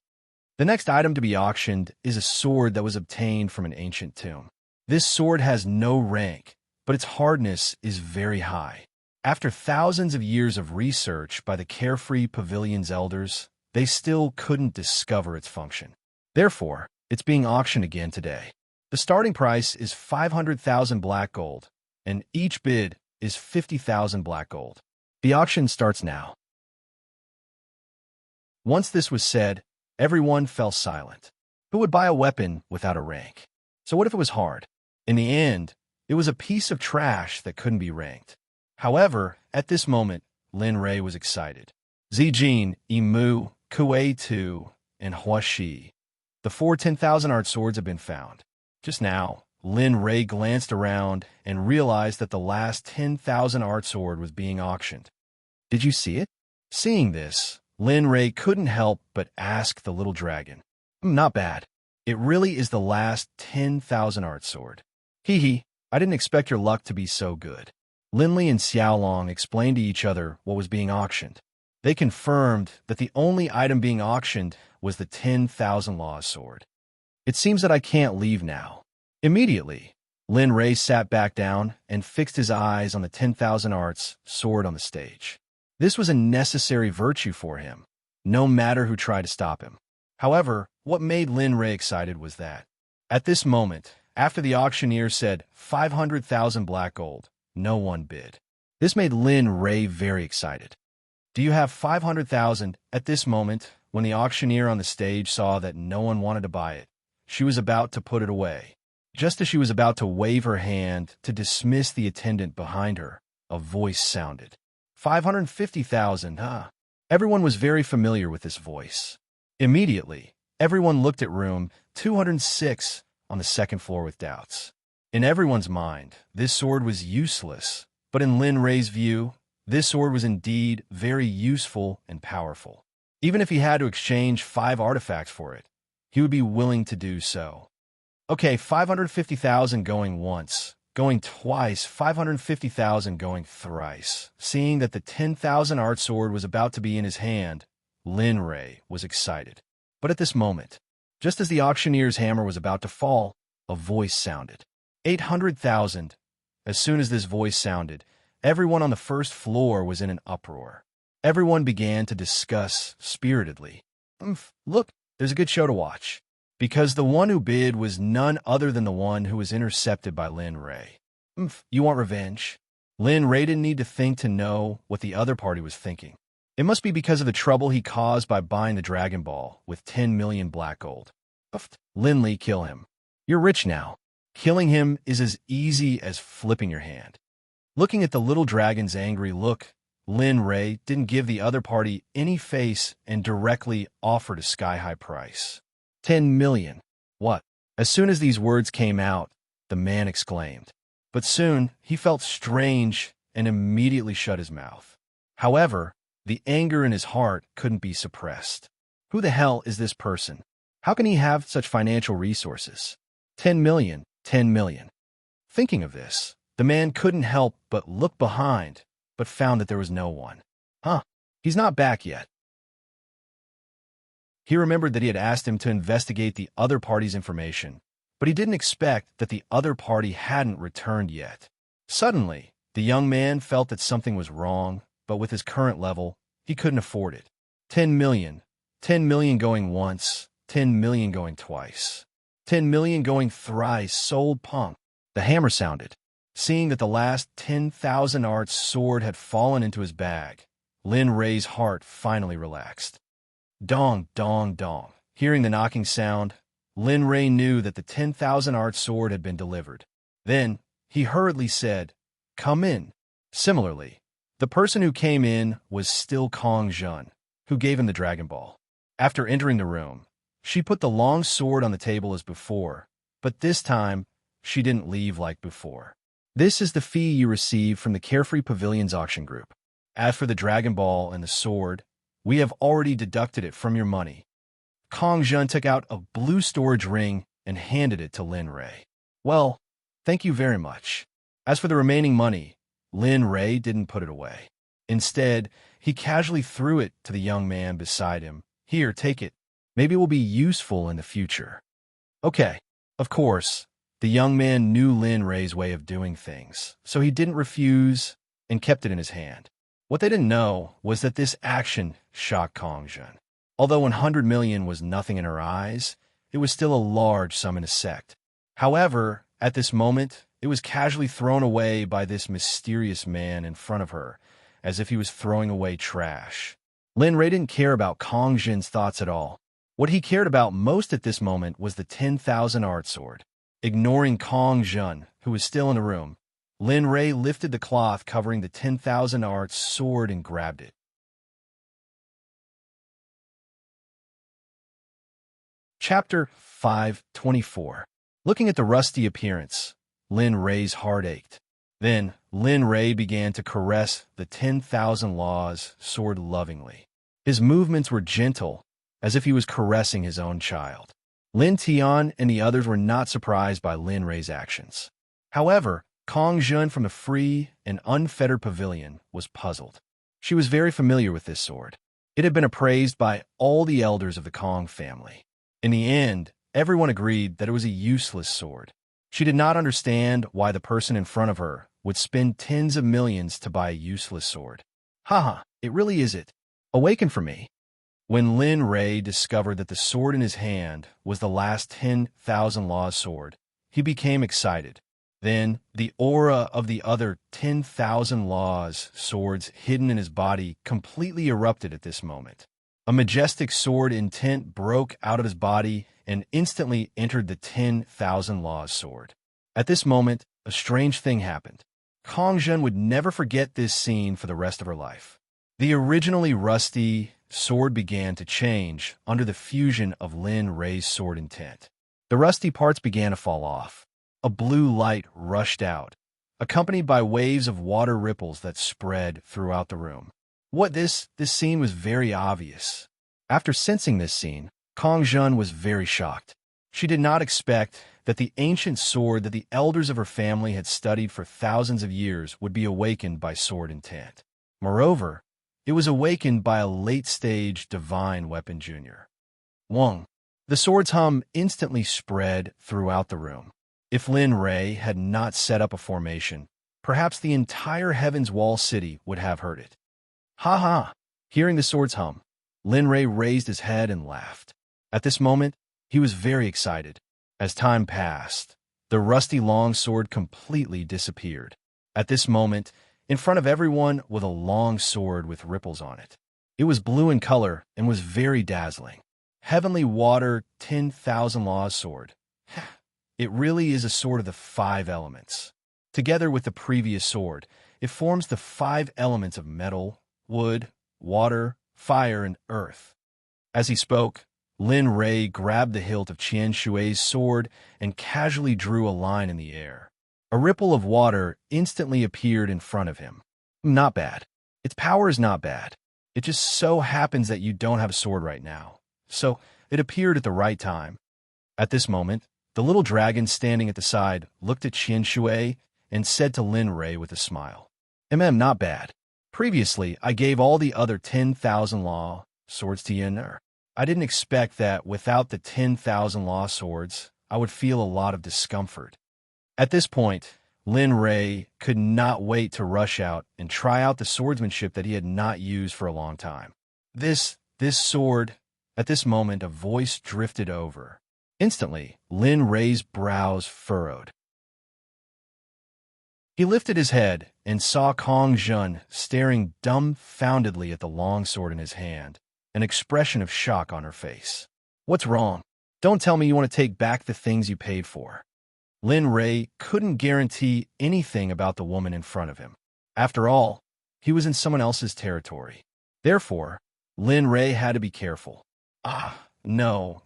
The next item to be auctioned is a sword that was obtained from an ancient tomb. This sword has no rank, but its hardness is very high. After thousands of years of research by the Carefree Pavilion's elders, they still couldn't discover its function. Therefore, it's being auctioned again today. The starting price is 500,000 black gold, and each bid is 50,000 black gold. The auction starts now. Once this was said, everyone fell silent. Who would buy a weapon without a rank? So what if it was hard? In the end, it was a piece of trash that couldn't be ranked. However, at this moment, Lin Ray was excited. Zijin, Imu, Kuei Tu, and Huashi. The 4 10,000 art swords have been found. Just now, Lin Ray glanced around and realized that the last 10,000 art sword was being auctioned. Did you see it? Seeing this, Lin Ray couldn't help but ask the little dragon. Not bad. It really is the last 10,000 art sword. Hee hee, I didn't expect your luck to be so good. Linley and Xiaolong explained to each other what was being auctioned. They confirmed that the only item being auctioned was the 10,000 laws sword. It seems that I can't leave now. Immediately, Lin Ray sat back down and fixed his eyes on the 10,000 arts sword on the stage. This was a necessary virtue for him, no matter who tried to stop him. However, what made Lin Ray excited was that, at this moment, after the auctioneer said 500,000 black gold, no one bid. This made Lin Ray very excited. Do you have 500,000? At this moment, when the auctioneer on the stage saw that no one wanted to buy it, she was about to put it away. Just as she was about to wave her hand to dismiss the attendant behind her, a voice sounded. 550,000, huh? Everyone was very familiar with this voice. Immediately, everyone looked at room 206 on the second floor with doubts. In everyone's mind, this sword was useless, but in Lin Ray's view, this sword was indeed very useful and powerful. Even if he had to exchange 5 artifacts for it, he would be willing to do so. Okay, 550,000 going once, going twice, 550,000 going thrice. Seeing that the 10,000 art sword was about to be in his hand, Lin Ray was excited. But at this moment, just as the auctioneer's hammer was about to fall, a voice sounded. 800,000. As soon as this voice sounded, everyone on the first floor was in an uproar. Everyone began to discuss spiritedly. Look, there's a good show to watch. Because the one who bid was none other than the one who was intercepted by Lin Ray. You want revenge? Lin Ray didn't need to think to know what the other party was thinking. It must be because of the trouble he caused by buying the Dragon Ball with 10 million black gold. Lin Lee, kill him. You're rich now. Killing him is as easy as flipping your hand. Looking at the little dragon's angry look, Lin Ray didn't give the other party any face and directly offered a sky-high price. 10 million. What? As soon as these words came out, the man exclaimed. But soon he felt strange and immediately shut his mouth. However, the anger in his heart couldn't be suppressed. Who the hell is this person? How can he have such financial resources? 10 million, 10 million. Thinking of this, the man couldn't help but look behind, but found that there was no one. He's not back yet. He remembered that he had asked him to investigate the other party's information, but he didn't expect that the other party hadn't returned yet. Suddenly, the young man felt that something was wrong, but with his current level, he couldn't afford it. 10 million. 10 million going once, 10 million going twice. 10 million going thrice, sold punk. The hammer sounded. Seeing that the last 10,000 art sword had fallen into his bag, Lin Ray's heart finally relaxed. Dong, dong, dong. Hearing the knocking sound, Lin Ray knew that the 10,000 art sword had been delivered. Then, he hurriedly said, "Come in." Similarly, the person who came in was still Kong Jun, who gave him the Dragon Ball. After entering the room, she put the long sword on the table as before, but this time, she didn't leave like before. This is the fee you receive from the Carefree Pavilions auction group. As for the Dragon Ball and the sword, we have already deducted it from your money. Kong Jun took out a blue storage ring and handed it to Lin Ray. Well, thank you very much. As for the remaining money, Lin Ray didn't put it away. Instead, he casually threw it to the young man beside him. Here, take it. Maybe it will be useful in the future. Okay, of course, the young man knew Lin Ray's way of doing things, so he didn't refuse and kept it in his hand. What they didn't know was that this action shocked Kong Jun. Although 100 million was nothing in her eyes, it was still a large sum in a sect. However, at this moment, it was casually thrown away by this mysterious man in front of her, as if he was throwing away trash. Lin Ray didn't care about Kong Jun's thoughts at all. What he cared about most at this moment was the 10,000 art sword. Ignoring Kong Jun, who was still in the room, Lin Ray lifted the cloth covering the 10,000 art sword and grabbed it. Chapter 524. Looking at the rusty appearance, Lin Ray's heart ached. Then, Lin Ray began to caress the 10,000 laws sword lovingly. His movements were gentle, as if he was caressing his own child. Lin Tian and the others were not surprised by Lin Ray's actions. However, Kong Jun from the free and unfettered pavilion was puzzled. She was very familiar with this sword. It had been appraised by all the elders of the Kong family. In the end, everyone agreed that it was a useless sword. She did not understand why the person in front of her would spend tens of millions to buy a useless sword. Haha, it really is it. Awaken for me. When Lin Ray discovered that the sword in his hand was the last 10,000 laws sword, he became excited. Then, the aura of the other 10,000 laws swords hidden in his body completely erupted at this moment. A majestic sword intent broke out of his body and instantly entered the 10,000 laws sword. At this moment, a strange thing happened. Kong Zhen would never forget this scene for the rest of her life. The originally rusty sword began to change under the fusion of Lin Rei's sword intent. The rusty parts began to fall off. A blue light rushed out, accompanied by waves of water ripples that spread throughout the room. This scene was very obvious. After sensing this scene, Kong Zhen was very shocked. She did not expect that the ancient sword that the elders of her family had studied for thousands of years would be awakened by sword intent. Moreover, it was awakened by a late-stage divine weapon junior. Wong. The sword's hum instantly spread throughout the room. If Lin Rei had not set up a formation, perhaps the entire Heaven's Wall city would have heard it. Ha ha! Hearing the sword's hum, Lin Rei raised his head and laughed. At this moment, he was very excited. As time passed, the rusty long sword completely disappeared. At this moment, in front of everyone was a long sword with ripples on it. It was blue in color and was very dazzling. Heavenly Water 10,000 Laws sword. It really is a sword of the 5 elements. Together with the previous sword, it forms the 5 elements of metal, wood, water, fire, and earth. As he spoke, Lin Rei grabbed the hilt of Qian Shui's sword and casually drew a line in the air. A ripple of water instantly appeared in front of him. Not bad. Its power is not bad. It just so happens that you don't have a sword right now. So, it appeared at the right time. At this moment, the little dragon standing at the side looked at Qian Shui and said to Lin Rei with a smile, Not bad. Previously, I gave all the other 10,000 law swords to Yin. I didn't expect that without the 10,000 law swords, I would feel a lot of discomfort. At this point, Lin Rei could not wait to rush out and try out the swordsmanship that he had not used for a long time. This sword. At this moment, a voice drifted over. Instantly, Lin Rei's brows furrowed. He lifted his head and saw Kong Zhen staring dumbfoundedly at the long sword in his hand, an expression of shock on her face. What's wrong? Don't tell me you want to take back the things you paid for. Lin Rei couldn't guarantee anything about the woman in front of him. After all, he was in someone else's territory. Therefore, Lin Rei had to be careful. No.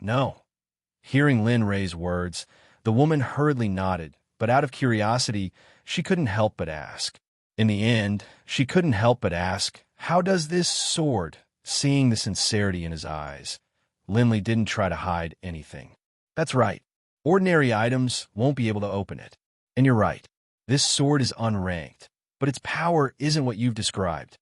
Hearing Lin Rei's words, the woman hurriedly nodded, but out of curiosity, she couldn't help but ask. In the end, she couldn't help but ask, how does this sword? Seeing the sincerity in his eyes, Lin Li didn't try to hide anything. That's right. Ordinary items won't be able to open it. And you're right. This sword is unranked, but its power isn't what you've described.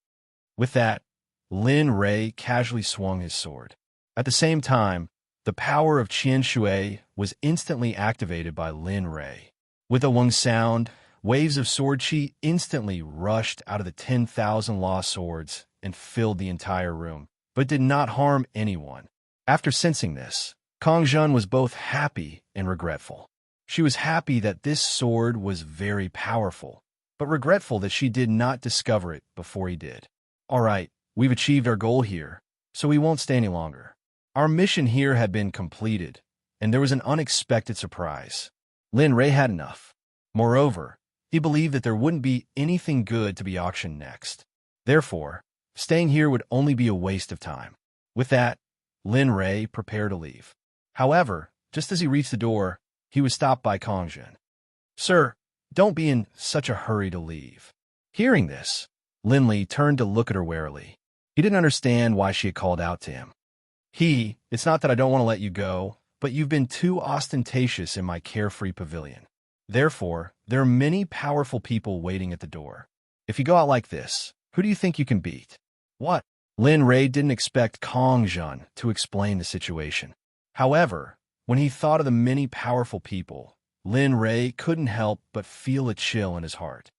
With that, Lin Rei casually swung his sword. At the same time, the power of Qian Shui was instantly activated by Lin Rei. With a wung sound, waves of sword qi instantly rushed out of the 10,000 law swords and filled the entire room, but did not harm anyone. After sensing this, Kong Zhen was both happy and regretful. She was happy that this sword was very powerful, but regretful that she did not discover it before he did. All right, we've achieved our goal here, so we won't stay any longer. Our mission here had been completed, and there was an unexpected surprise. Lin Rei had enough. Moreover, he believed that there wouldn't be anything good to be auctioned next. Therefore, staying here would only be a waste of time. With that, Lin Rei prepared to leave. However, just as he reached the door, he was stopped by Kong Zhen. Sir, don't be in such a hurry to leave. Hearing this, Lin Li turned to look at her warily. He didn't understand why she had called out to him. It's not that I don't want to let you go, but you've been too ostentatious in my carefree pavilion. Therefore, there are many powerful people waiting at the door. If you go out like this, who do you think you can beat? What? Lin Rei didn't expect Kong Zhen to explain the situation. However, when he thought of the many powerful people, Lin Rei couldn't help but feel a chill in his heart.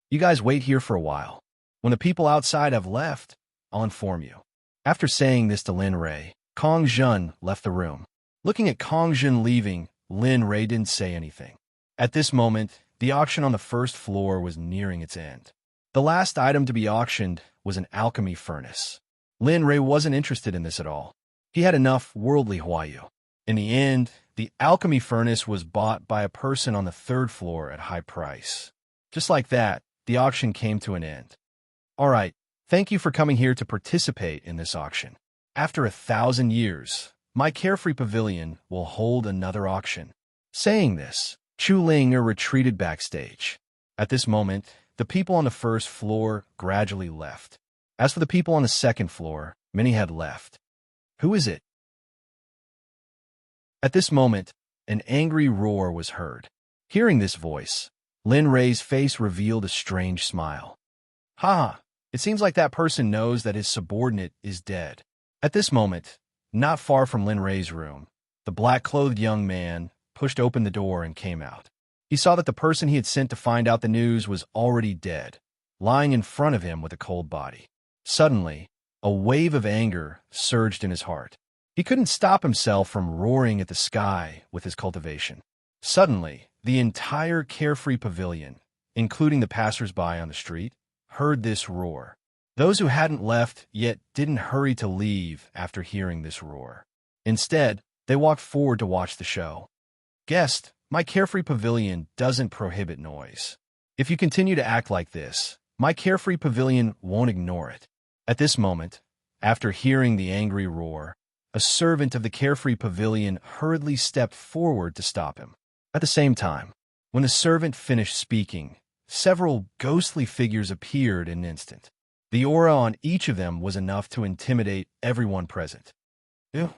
You guys wait here for a while. When the people outside have left, I'll inform you. After saying this to Lin Rei, Kong Zhen left the room. Looking at Kong Zhen leaving, Lin Rei didn't say anything. At this moment, The auction on the first floor was nearing its end. The last item to be auctioned was an alchemy furnace. Lin Ray wasn't interested in this at all. He had enough worldly Huayu. In the end, the alchemy furnace was bought by a person on the third floor at high price. Just like that, the auction came to an end. All right, thank you for coming here to participate in this auction. After 1,000 years, my carefree pavilion will hold another auction. Saying this, Chu Linger retreated backstage. At this moment, the people on the first floor gradually left. As for the people on the second floor, many had left. Who is it? At this moment, an angry roar was heard. Hearing this voice, Lin Ray's face revealed a strange smile. Ha! It seems like that person knows that his subordinate is dead. At this moment, not far from Lin Ray's room, the black-clothed young man pushed open the door and came out. He saw that the person he had sent to find out the news was already dead, lying in front of him with a cold body. Suddenly, a wave of anger surged in his heart. He couldn't stop himself from roaring at the sky with his cultivation. Suddenly, the entire carefree pavilion, including the passers-by on the street, heard this roar. Those who hadn't left yet didn't hurry to leave after hearing this roar. Instead, they walked forward to watch the show. Guest, my carefree pavilion doesn't prohibit noise. If you continue to act like this, my carefree pavilion won't ignore it. At this moment, after hearing the angry roar, a servant of the carefree pavilion hurriedly stepped forward to stop him. At the same time, when the servant finished speaking, several ghostly figures appeared in an instant. The aura on each of them was enough to intimidate everyone present. Ew.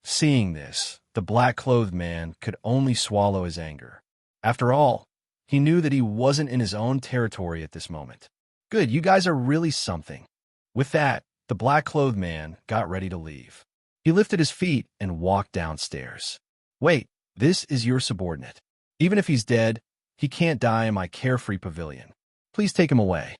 Seeing this, the black-clothed man could only swallow his anger. After all, he knew that he wasn't in his own territory at this moment. Good, you guys are really something. With that, the black-clothed man got ready to leave. He lifted his feet and walked downstairs. Wait, this is your subordinate. Even if he's dead, he can't die in my carefree pavilion. Please take him away.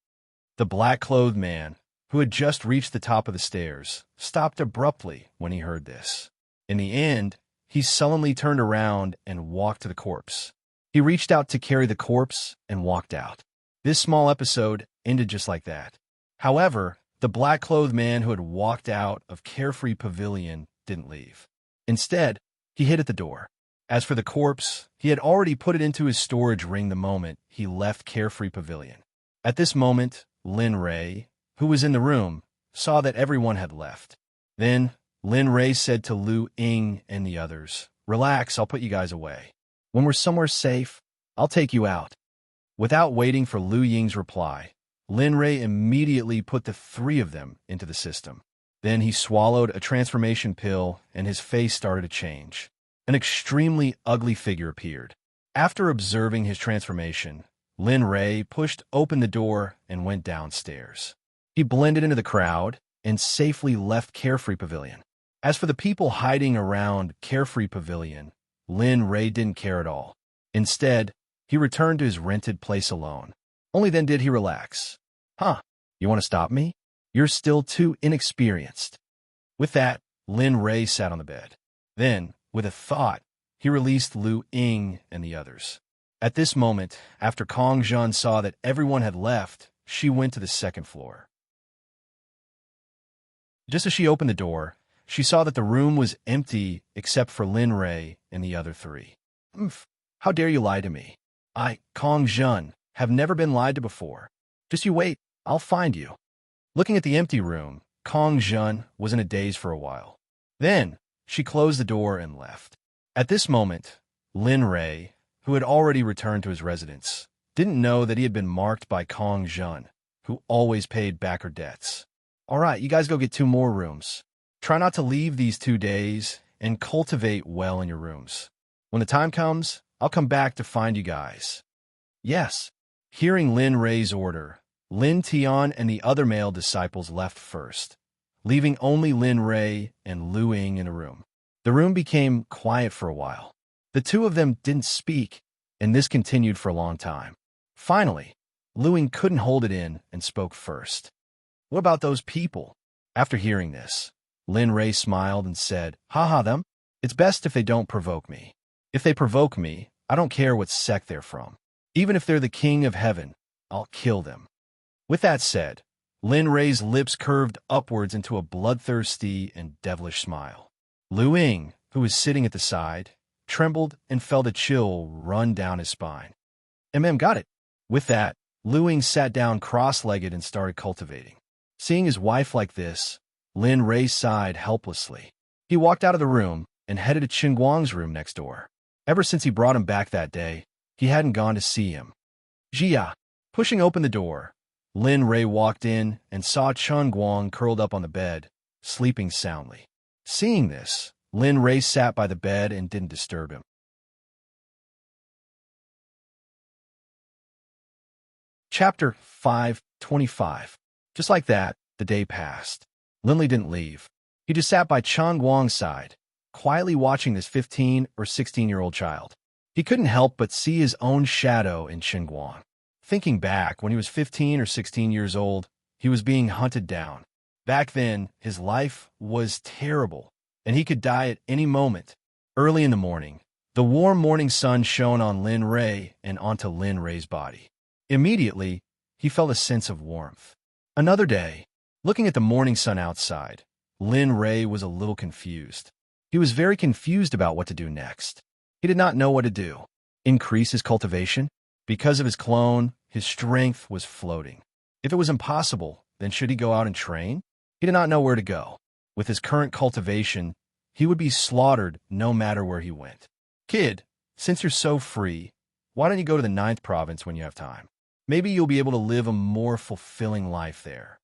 The black-clothed man, who had just reached the top of the stairs, stopped abruptly when he heard this. In the end, he sullenly turned around and walked to the corpse. He reached out to carry the corpse and walked out. This small episode ended just like that. However, the black-clothed man who had walked out of Carefree Pavilion didn't leave. Instead, he hid at the door. As for the corpse, he had already put it into his storage ring the moment he left Carefree Pavilion. At this moment, Lin Ray, who was in the room, saw that everyone had left. Then, Lin Ray said to Lu Ying and the others, "Relax, I'll put you guys away. When we're somewhere safe, I'll take you out." Without waiting for Lu Ying's reply, Lin Ray immediately put the three of them into the system. Then he swallowed a transformation pill and his face started to change. An extremely ugly figure appeared. After observing his transformation, Lin Ray pushed open the door and went downstairs. He blended into the crowd and safely left Carefree Pavilion. As for the people hiding around Carefree Pavilion, Lin Ray didn't care at all. Instead, he returned to his rented place alone. Only then did he relax. Huh, you want to stop me? You're still too inexperienced. With that, Lin Ray sat on the bed. Then, with a thought, he released Lu Ying and the others. At this moment, after Kong Zhan saw that everyone had left, she went to the second floor. Just as she opened the door, she saw that the room was empty except for Lin Ray and the other three. How dare you lie to me? I, Kong Zhan, have never been lied to before. Just you wait, I'll find you. Looking at the empty room, Kong Zhan was in a daze for a while. Then, she closed the door and left. At this moment, Lin Ray, who had already returned to his residence, didn't know that he had been marked by Kong Zhan, who always paid back her debts. All right, you guys go get 2 more rooms. Try not to leave these 2 days and cultivate well in your rooms. When the time comes, I'll come back to find you guys. Yes. Hearing Lin Ray's order, Lin Tian and the other male disciples left first, leaving only Lin Ray and Lu Ying in the room. The room became quiet for a while. The 2 of them didn't speak, and this continued for a long time. Finally, Lu Ying couldn't hold it in and spoke first. What about those people? After hearing this, Lin Ray smiled and said, "Haha them. It's best if they don't provoke me. If they provoke me, I don't care what sect they're from. Even if they're the king of heaven, I'll kill them. With that said, Lin Rei's lips curved upwards into a bloodthirsty and devilish smile. Lu Ying, who was sitting at the side, trembled and felt a chill run down his spine. Got it. With that, Lu Ying sat down cross-legged and started cultivating. Seeing his wife like this, Lin Rei sighed helplessly. He walked out of the room and headed to Qin Guang's room next door. Ever since he brought him back that day, he hadn't gone to see him. Jia. Pushing open the door, Lin Rei walked in and saw Qin Guang curled up on the bed, sleeping soundly. Seeing this, Lin Rei sat by the bed and didn't disturb him. Chapter 5:25. Just like that, the day passed. Linley didn't leave. He just sat by Qin Guang's side, quietly watching this 15 or 16-year-old child. He couldn't help but see his own shadow in Qin Guang. Thinking back, when he was 15 or 16 years old, he was being hunted down. Back then, his life was terrible, and he could die at any moment. Early in the morning, the warm morning sun shone on Lin Rei and onto Lin Rei's body. Immediately, he felt a sense of warmth. Another day, looking at the morning sun outside, Lin Rei was a little confused. He was very confused about what to do next. He did not know what to do. Increase his cultivation? Because of his clone, his strength was floating. If it was impossible, then should he go out and train? He did not know where to go. With his current cultivation, he would be slaughtered no matter where he went. Kid, since you're so free, why don't you go to the 9th province when you have time? Maybe you'll be able to live a more fulfilling life there.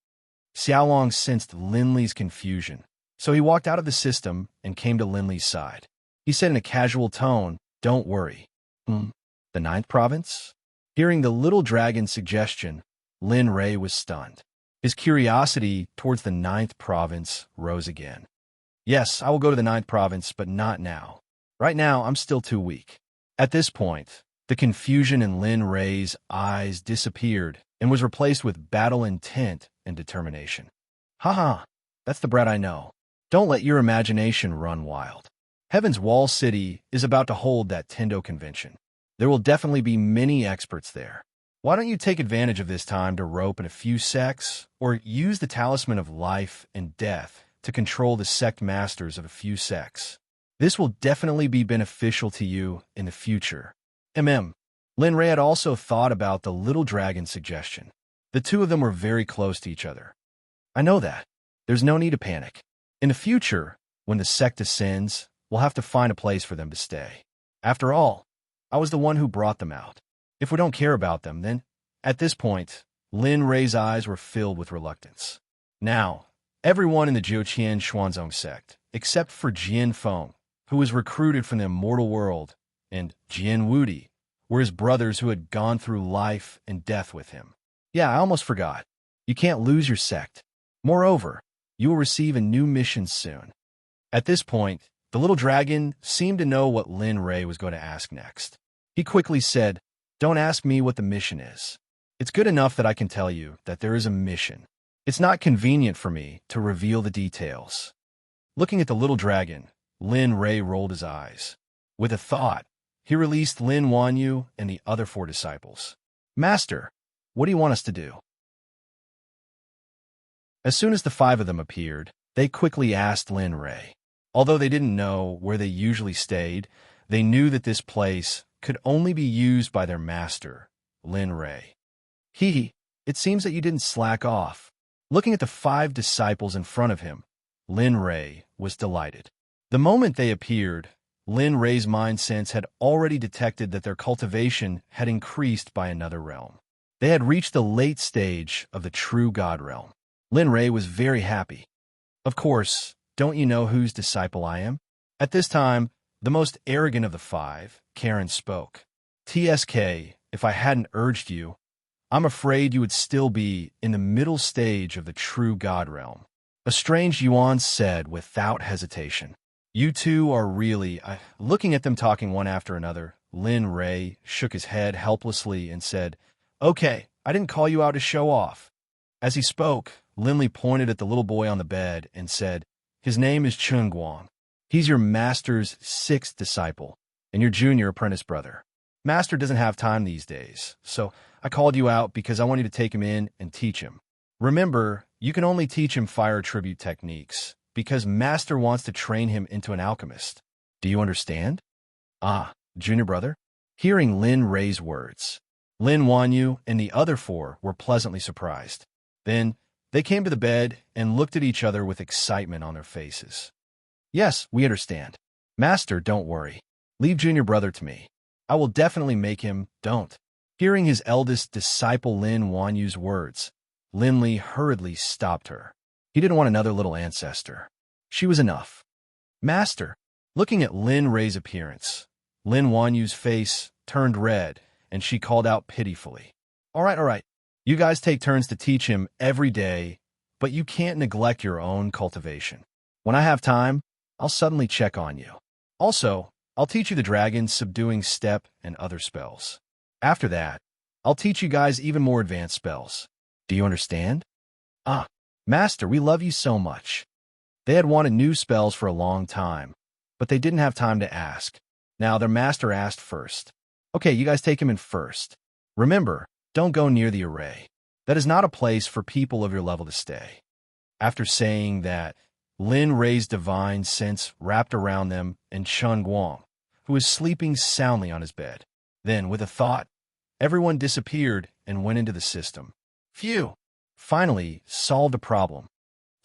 Xiaolong sensed Linley's confusion, so he walked out of the system and came to Linley's side. He said in a casual tone, "Don't worry." The 9th province? Hearing the little dragon's suggestion, Lin Rei was stunned. His curiosity towards the 9th province rose again. Yes, I will go to the 9th province, but not now. Right now, I'm still too weak. At this point, the confusion in Lin Rei's eyes disappeared and was replaced with battle intent and determination. Haha, that's the brat I know. Don't let your imagination run wild. Heaven's Wall City is about to hold that Tendo convention. There will definitely be many experts there. Why don't you take advantage of this time to rope in a few sects, or use the talisman of life and death to control the sect masters of a few sects? This will definitely be beneficial to you in the future. Lin Rei had also thought about the little dragon's suggestion. The two of them were very close to each other. I know that. There's no need to panic. In the future, when the sect ascends, we'll have to find a place for them to stay. After all, I was the one who brought them out. If we don't care about them, then, at this point, Lin Rei's eyes were filled with reluctance. Now, everyone in the Jiuqian Xuanzong sect, except for Jian Feng, who was recruited from the immortal world, and Jian Wudi, were his brothers who had gone through life and death with him. Yeah, I almost forgot. You can't lose your sect. Moreover, you will receive a new mission soon. At this point, the little dragon seemed to know what Lin Rei was going to ask next. He quickly said, "Don't ask me what the mission is. It's good enough that I can tell you that there is a mission. It's not convenient for me to reveal the details." Looking at the little dragon, Lin Rei rolled his eyes. With a thought, he released Lin Wanyu and the other 4 disciples. "Master, what do you want us to do?" As soon as the 5 of them appeared, they quickly asked Lin Rei. Although they didn't know where they usually stayed, they knew that this place could only be used by their master, Lin Rei. It seems that you didn't slack off." Looking at the 5 disciples in front of him, Lin Rei was delighted. The moment they appeared, Lin Rei's mind sense had already detected that their cultivation had increased by another realm. They had reached the late stage of the true God realm. Lin Rei was very happy. "Of course, don't you know whose disciple I am?" At this time, the most arrogant of the 5, Karen, spoke. "TSK, if I hadn't urged you, I'm afraid you would still be in the middle stage of the true God realm." A strange Yuan said without hesitation. "You two are really..." Looking at them talking one after another, Lin Rei shook his head helplessly and said, "Okay, I didn't call you out to show off." As he spoke, Linley pointed at the little boy on the bed and said, "His name is Qin Guang. He's your master's 6th disciple and your junior apprentice brother." Master doesn't have time these days, so I called you out because I want you to take him in and teach him. Remember, you can only teach him fire tribute techniques, because Master wants to train him into an alchemist. Do you understand? Ah, junior brother? Hearing Lin Rei's words, Lin Wanyu and the other four were pleasantly surprised. Then, they came to the bed and looked at each other with excitement on their faces. Yes, we understand. Master, don't worry. Leave junior brother to me. I will definitely make him, don't. Hearing his eldest disciple Lin Wanyu's words, Lin Li hurriedly stopped her. He didn't want another little ancestor. She was enough. Master, looking at Lin Rei's appearance, Lin Wanyu's face turned red, and she called out pitifully. All right. You guys take turns to teach him every day, but you can't neglect your own cultivation. When I have time, I'll suddenly check on you. Also, I'll teach you the dragon's subduing step and other spells. After that, I'll teach you guys even more advanced spells. Do you understand? Ah, Master, we love you so much. They had wanted new spells for a long time, but they didn't have time to ask. Now their master asked first. Okay, you guys take him in first. Remember, don't go near the array. That is not a place for people of your level to stay. After saying that, Lin Rei's divine sense wrapped around them and Chun Guang, who was sleeping soundly on his bed. Then, with a thought, everyone disappeared and went into the system. Phew! Finally, solved a problem.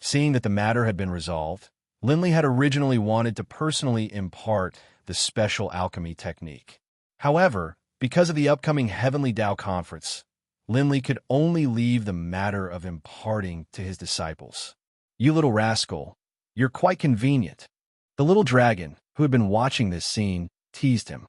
Seeing that the matter had been resolved, Lin Li had originally wanted to personally impart the special alchemy technique. However, because of the upcoming Heavenly Tao Conference, Lin Li could only leave the matter of imparting to his disciples. You little rascal, you're quite convenient. The little dragon, who had been watching this scene, teased him.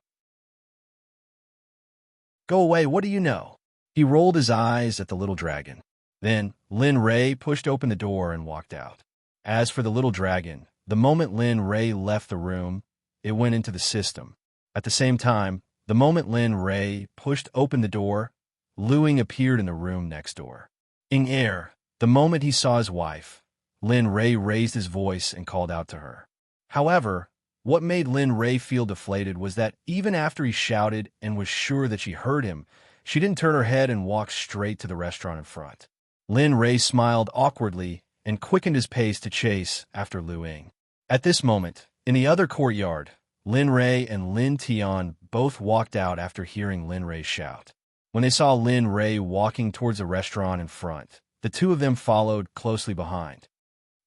Go away, what do you know? He rolled his eyes at the little dragon. Then Lin Rei pushed open the door and walked out. As for the little dragon, the moment Lin Rei left the room, it went into the system. At the same time, the moment Lin Rei pushed open the door, Lu Ying appeared in the room next door. In air, the moment he saw his wife, Lin Rei raised his voice and called out to her. However, what made Lin Rei feel deflated was that even after he shouted and was sure that she heard him, she didn't turn her head and walk straight to the restaurant in front. Lin Rei smiled awkwardly and quickened his pace to chase after Lu Ying. At this moment, in the other courtyard, Lin Rei and Lin Tian both walked out after hearing Lin Rei's shout. When they saw Lin Rei walking towards the restaurant in front, the two of them followed closely behind.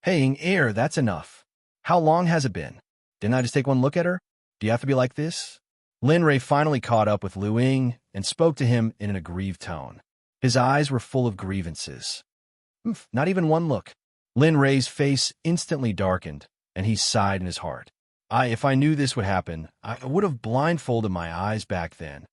Hey, Ying Er, that's enough. How long has it been? Didn't I just take one look at her? Do you have to be like this? Lin Rei finally caught up with Lu Ying and spoke to him in an aggrieved tone. His eyes were full of grievances. Not even one look. Lin Rei's face instantly darkened, and he sighed in his heart. If I knew this would happen, I would have blindfolded my eyes back then.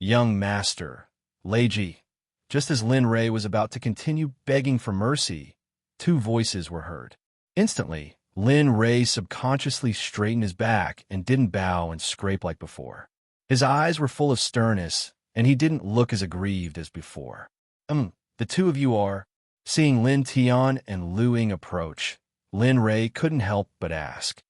Young master, Lei Ji. Just as Lin Rei was about to continue begging for mercy, two voices were heard. Instantly, Lin Rei subconsciously straightened his back and didn't bow and scrape like before. His eyes were full of sternness, and he didn't look as aggrieved as before. The two of you are... Seeing Lin Tian and Lu Ying approach, Lin Rei couldn't help but ask.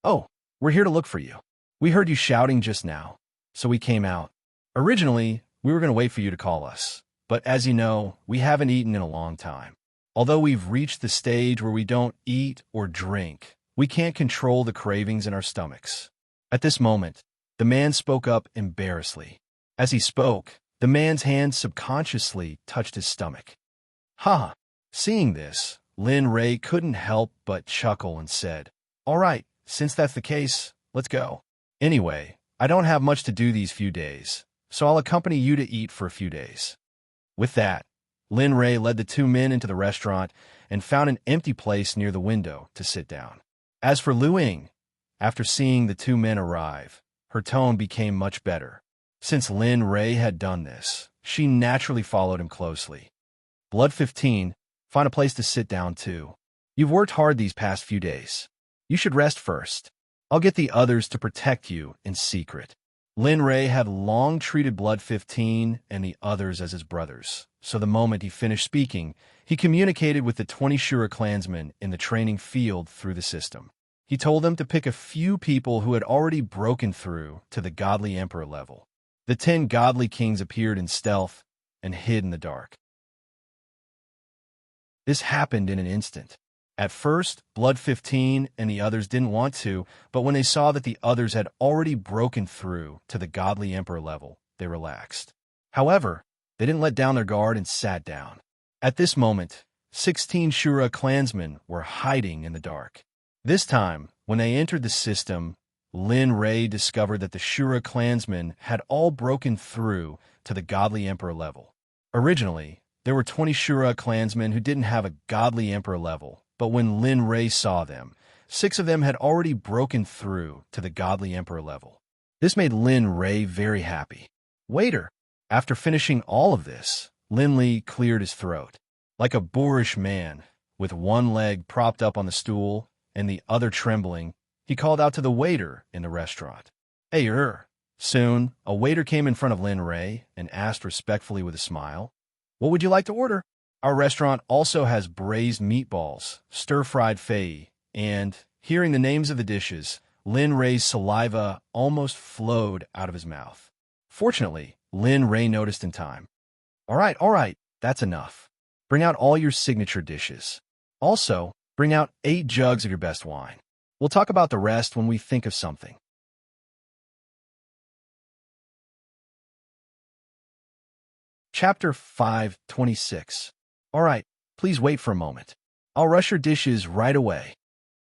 Oh, we're here to look for you. We heard you shouting just now, so we came out. Originally, we were going to wait for you to call us, but as you know, we haven't eaten in a long time. Although we've reached the stage where we don't eat or drink, we can't control the cravings in our stomachs. At this moment, the man spoke up embarrassedly. As he spoke, the man's hand subconsciously touched his stomach. Ha! Seeing this, Lin Rei couldn't help but chuckle and said, All right, since that's the case, let's go. Anyway, I don't have much to do these few days, so I'll accompany you to eat for a few days. With that, Lin Rei led the two men into the restaurant and found an empty place near the window to sit down. As for Lu Ying, after seeing the two men arrive, her tone became much better. Since Lin Rei had done this, she naturally followed him closely. Blood 15, find a place to sit down too. You've worked hard these past few days. You should rest first. I'll get the others to protect you in secret. Lin Rei had long treated Blood 15 and the others as his brothers, so the moment he finished speaking, he communicated with the 20 Shura clansmen in the training field through the system. He told them to pick a few people who had already broken through to the Godly Emperor level. The 10 godly kings appeared in stealth and hid in the dark. This happened in an instant. At first, Blood 15 and the others didn't want to, but when they saw that the others had already broken through to the godly emperor level, they relaxed. However, they didn't let down their guard and sat down. At this moment, 16 Shura clansmen were hiding in the dark. This time, when they entered the system, Lin Ray discovered that the Shura clansmen had all broken through to the godly emperor level. Originally, there were 20 Shura clansmen who didn't have a godly emperor level, but when Lin Ray saw them, 6 of them had already broken through to the godly emperor level. This made Lin Ray very happy. Waiter! After finishing all of this, Lin Li cleared his throat. Like a boorish man, with one leg propped up on the stool and the other trembling, he called out to the waiter in the restaurant. Hey, Soon, a waiter came in front of Lin Ray and asked respectfully with a smile, What would you like to order? Our restaurant also has braised meatballs, stir-fried fei, and, hearing the names of the dishes, Lin Ray's saliva almost flowed out of his mouth. Fortunately, Lin Ray noticed in time. All right, that's enough. Bring out all your signature dishes. Also, bring out 8 jugs of your best wine. We'll talk about the rest when we think of something. Chapter 5:26. All right, please wait for a moment. I'll rush your dishes right away.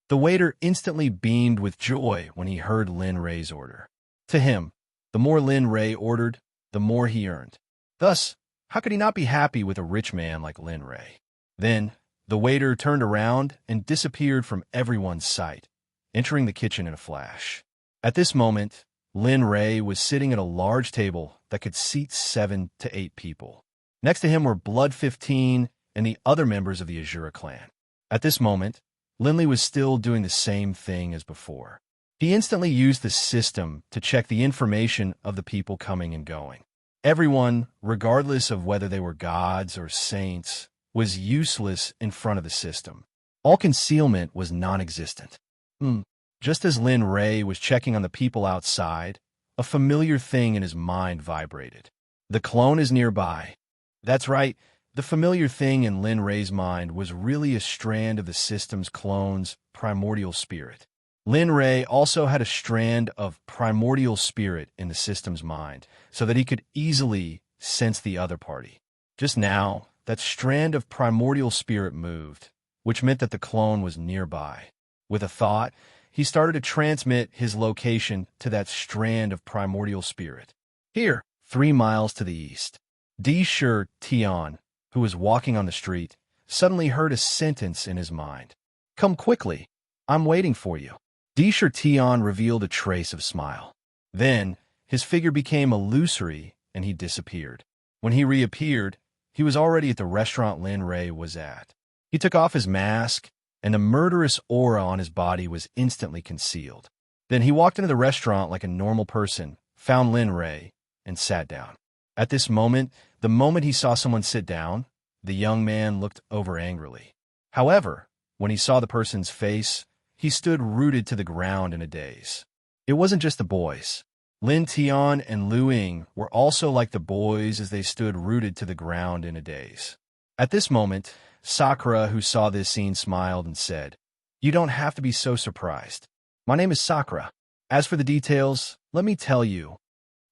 The waiter instantly beamed with joy when he heard Lin Ray's order. To him, the more Lin Ray ordered, the more he earned. Thus, how could he not be happy with a rich man like Lin Ray? Then, the waiter turned around and disappeared from everyone's sight, entering the kitchen in a flash. At this moment, Lin Ray was sitting at a large table that could seat 7 to 8 people. Next to him were Blood 15 and the other members of the Azura clan. At this moment, Lin Li was still doing the same thing as before. He instantly used the system to check the information of the people coming and going. Everyone, regardless of whether they were gods or saints, was useless in front of the system. All concealment was non-existent. Just as Lin Ray was checking on the people outside, a familiar thing in his mind vibrated. The clone is nearby. That's right, the familiar thing in Lin Ray's mind was really a strand of the system's clone's primordial spirit. Lin Ray also had a strand of primordial spirit in the system's mind, so that he could easily sense the other party. Just now, that strand of primordial spirit moved, which meant that the clone was nearby. With a thought, he started to transmit his location to that strand of primordial spirit. Here, 3 miles to the east. Shur Tian, who was walking on the street, suddenly heard a sentence in his mind. Come quickly. I'm waiting for you. Shur Tian revealed a trace of smile. Then, his figure became illusory and he disappeared. When he reappeared, he was already at the restaurant Lin Ray was at. He took off his mask, and the murderous aura on his body was instantly concealed. Then he walked into the restaurant like a normal person, found Lin Ray, and sat down. At this moment, the moment he saw someone sit down, the young man looked over angrily. However, when he saw the person's face, he stood rooted to the ground in a daze. It wasn't just the boys. Lin Tian and Lu Ying were also like the boys as they stood rooted to the ground in a daze. At this moment, Sakura, who saw this scene, smiled and said, You don't have to be so surprised. My name is Sakura. As for the details, let me tell you.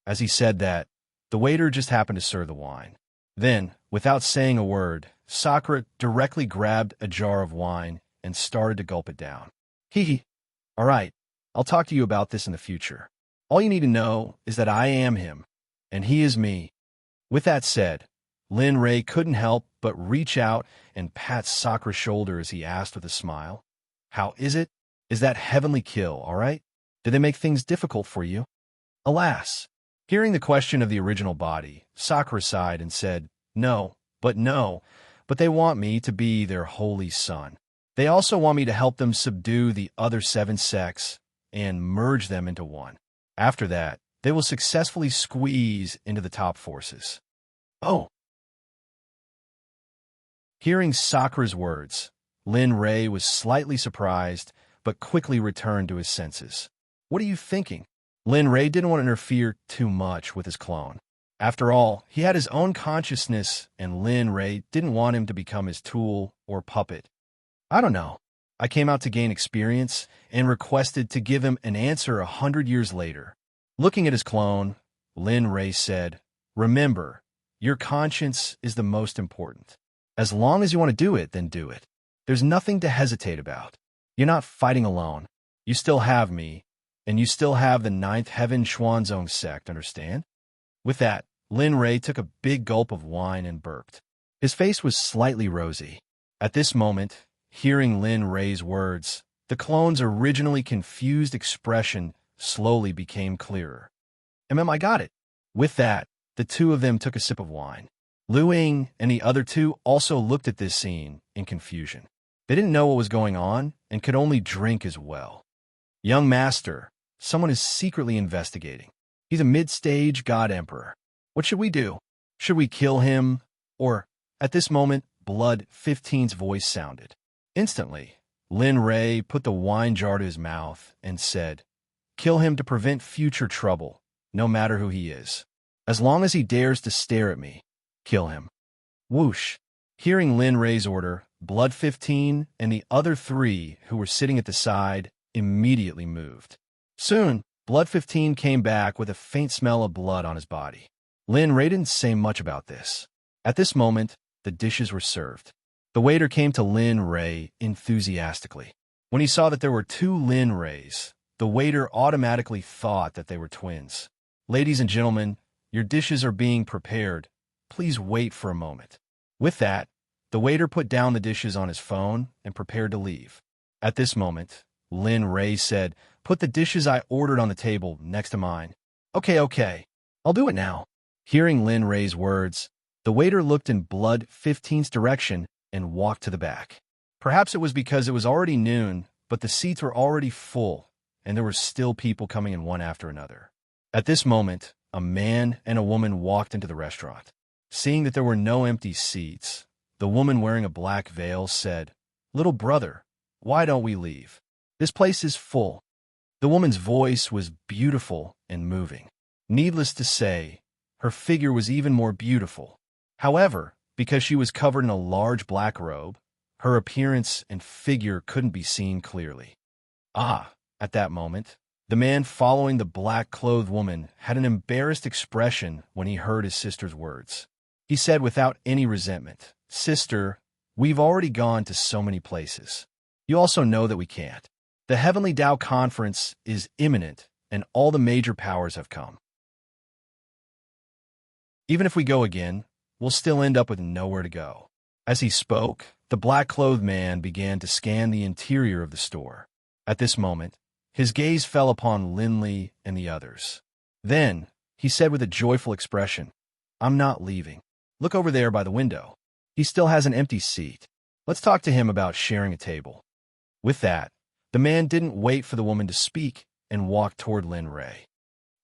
As he said that, the waiter just happened to serve the wine. Then, without saying a word, Sakura directly grabbed a jar of wine and started to gulp it down. All right, I'll talk to you about this in the future. All you need to know is that I am him, and he is me. With that said, Lin Ray couldn't help but reach out and pat Sakura's shoulder as he asked with a smile, How is it? Is that heavenly kill, all right? Did they make things difficult for you? Alas, hearing the question of the original body, Sakura sighed and said, No, but they want me to be their holy son. They also want me to help them subdue the other 7 sects and merge them into one. After that, they will successfully squeeze into the top forces. Oh! Hearing Sakura's words, Lin Ray was slightly surprised, but quickly returned to his senses. What are you thinking? Lin Ray didn't want to interfere too much with his clone. After all, he had his own consciousness, and Lin Ray didn't want him to become his tool or puppet. I don't know. I came out to gain experience and requested to give him an answer 100 years later. Looking at his clone, Lin Ray said, "Remember, your conscience is the most important. As long as you want to do it, then do it. There's nothing to hesitate about. You're not fighting alone. You still have me, and you still have the Ninth Heaven Xuanzong Sect, understand?" With that, Lin Ray took a big gulp of wine and burped. His face was slightly rosy. At this moment, hearing Lin Ray's words, the clone's originally confused expression slowly became clearer. I got it." With that, the two of them took a sip of wine. Lu Ying and the other two also looked at this scene in confusion. They didn't know what was going on and could only drink as well. "Young master, someone is secretly investigating. He's a mid-stage god emperor. What should we do? Should we kill him? Or..." At this moment, Blood 15's voice sounded. Instantly, Lin Ray put the wine jar to his mouth and said, "Kill him to prevent future trouble, no matter who he is. As long as he dares to stare at me, kill him." Whoosh! Hearing Lin Ray's order, Blood 15 and the other three who were sitting at the side immediately moved. Soon, Blood 15 came back with a faint smell of blood on his body. Lin Ray didn't say much about this. At this moment, the dishes were served. The waiter came to Lin Ray enthusiastically. When he saw that there were two Lin Rays, the waiter automatically thought that they were twins. "Ladies and gentlemen, your dishes are being prepared. Please wait for a moment." With that, the waiter put down the dishes on his phone and prepared to leave. At this moment, Lin Ray said, "Put the dishes I ordered on the table next to mine." Okay, I'll do it now." Hearing Lin Ray's words, the waiter looked in Blood 15's direction and walked to the back. Perhaps it was because it was already noon, but the seats were already full, and there were still people coming in one after another. At this moment, a man and a woman walked into the restaurant. Seeing that there were no empty seats, the woman wearing a black veil said, "Little brother, why don't we leave? This place is full." The woman's voice was beautiful and moving. Needless to say, her figure was even more beautiful. However, because she was covered in a large black robe, her appearance and figure couldn't be seen clearly. At that moment, the man following the black-clothed woman had an embarrassed expression when he heard his sister's words. He said without any resentment, "Sister, we've already gone to so many places. You also know that we can't. The Heavenly Tao Conference is imminent, and all the major powers have come. Even if we go again, we'll still end up with nowhere to go." As he spoke, the black-clothed man began to scan the interior of the store. At this moment, his gaze fell upon Linley and the others. Then, he said with a joyful expression, "I'm not leaving. Look over there by the window. He still has an empty seat. Let's talk to him about sharing a table." With that, the man didn't wait for the woman to speak and walked toward Lin Ray.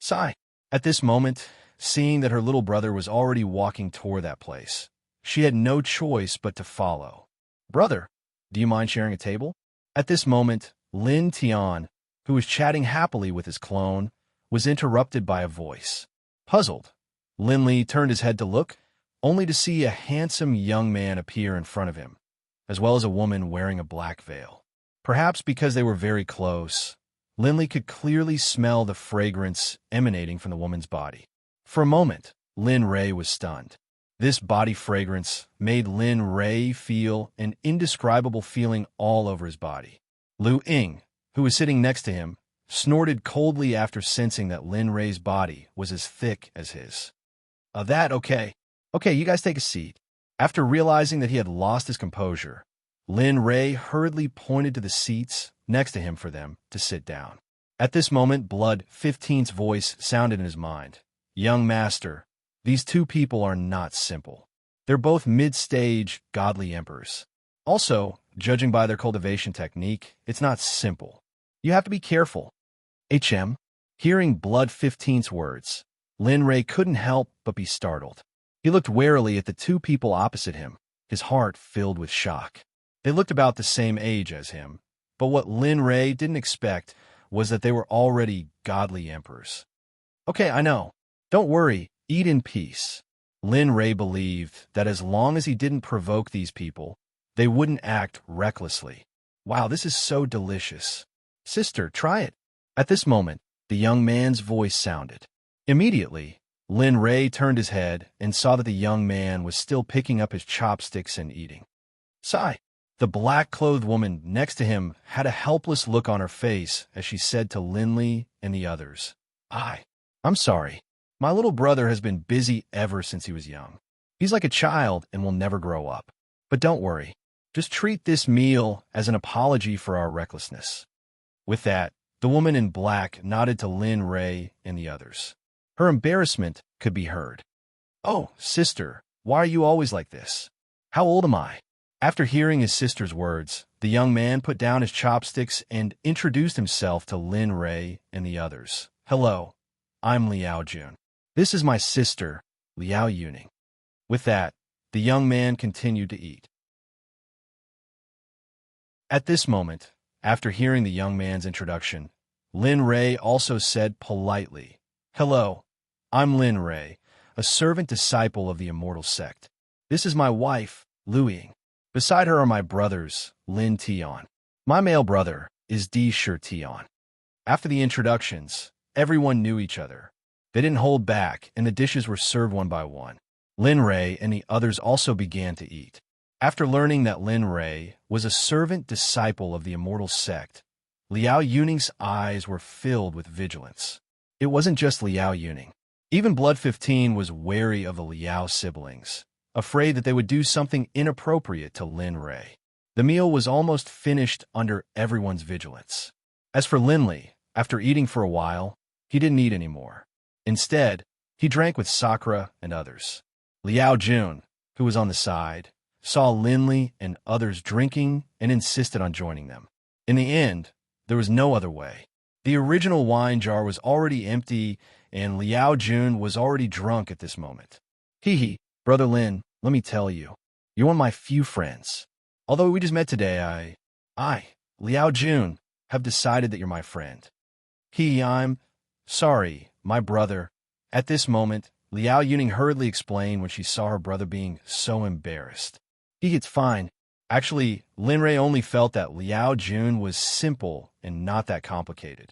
Sigh. At this moment, seeing that her little brother was already walking toward that place, she had no choice but to follow. "Brother, do you mind sharing a table?" At this moment, Lin Tian, who was chatting happily with his clone, was interrupted by a voice. Puzzled, Lin Li turned his head to look, only to see a handsome young man appear in front of him, as well as a woman wearing a black veil. Perhaps because they were very close, Lin Li could clearly smell the fragrance emanating from the woman's body. For a moment, Lin Ray was stunned. This body fragrance made Lin Ray feel an indescribable feeling all over his body. Lu Ying, who was sitting next to him, snorted coldly after sensing that Lin Ray's body was as thick as his. Okay, you guys take a seat." After realizing that he had lost his composure, Lin Ray hurriedly pointed to the seats next to him for them to sit down. At this moment, Blood 15's voice sounded in his mind. "Young master, these two people are not simple. They're both mid-stage, godly emperors. Also, judging by their cultivation technique, it's not simple. You have to be careful." Hearing Blood 15's words, Lin Ray couldn't help but be startled. He looked warily at the two people opposite him, his heart filled with shock. They looked about the same age as him, but what Lin Ray didn't expect was that they were already godly emperors. Okay, I know. Don't worry, eat in peace. Lin Rei believed that as long as he didn't provoke these people, they wouldn't act recklessly. Wow, this is so delicious. Sister, try it. At this moment, the young man's voice sounded. Immediately, Lin Rei turned his head and saw that the young man was still picking up his chopsticks and eating. Sigh. The black-clothed woman next to him had a helpless look on her face as she said to Linley and the others, I'm sorry. My little brother has been busy ever since he was young. He's like a child and will never grow up. But don't worry. Just treat this meal as an apology for our recklessness. With that, the woman in black nodded to Lin Rei and the others. Her embarrassment could be heard. Oh, sister, why are you always like this? How old am I? After hearing his sister's words, the young man put down his chopsticks and introduced himself to Lin Rei and the others. Hello, I'm Liao Jun. This is my sister, Liao Yuning. With that, the young man continued to eat. At this moment, after hearing the young man's introduction, Lin Rei also said politely, Hello, I'm Lin Rei, a servant disciple of the immortal Sect. This is my wife, Lu Ying. Beside her are my brothers, Lin Tian. My male brother is Di Shi Tian. After the introductions, everyone knew each other. They didn't hold back, and the dishes were served one by one. Lin Rei and the others also began to eat. After learning that Lin Rei was a servant disciple of the immortal Sect, Liao Yuning's eyes were filled with vigilance. It wasn't just Liao Yuning. Even Blood 15 was wary of the Liao siblings, afraid that they would do something inappropriate to Lin Rei. The meal was almost finished under everyone's vigilance. As for Linley, after eating for a while, he didn't eat anymore. Instead, he drank with Sakura and others. Liao Jun, who was on the side, saw Linley and others drinking and insisted on joining them. In the end, there was no other way. The original wine jar was already empty, and Liao Jun was already drunk at this moment. Hee, Brother Lin, let me tell you, you're one of my few friends. Although we just met today, Liao Jun, have decided that you're my friend. I'm sorry, my brother. At this moment, Liao Yuning hurriedly explained when she saw her brother being so embarrassed. It's fine. Actually, Lin Rei only felt that Liao Jun was simple and not that complicated.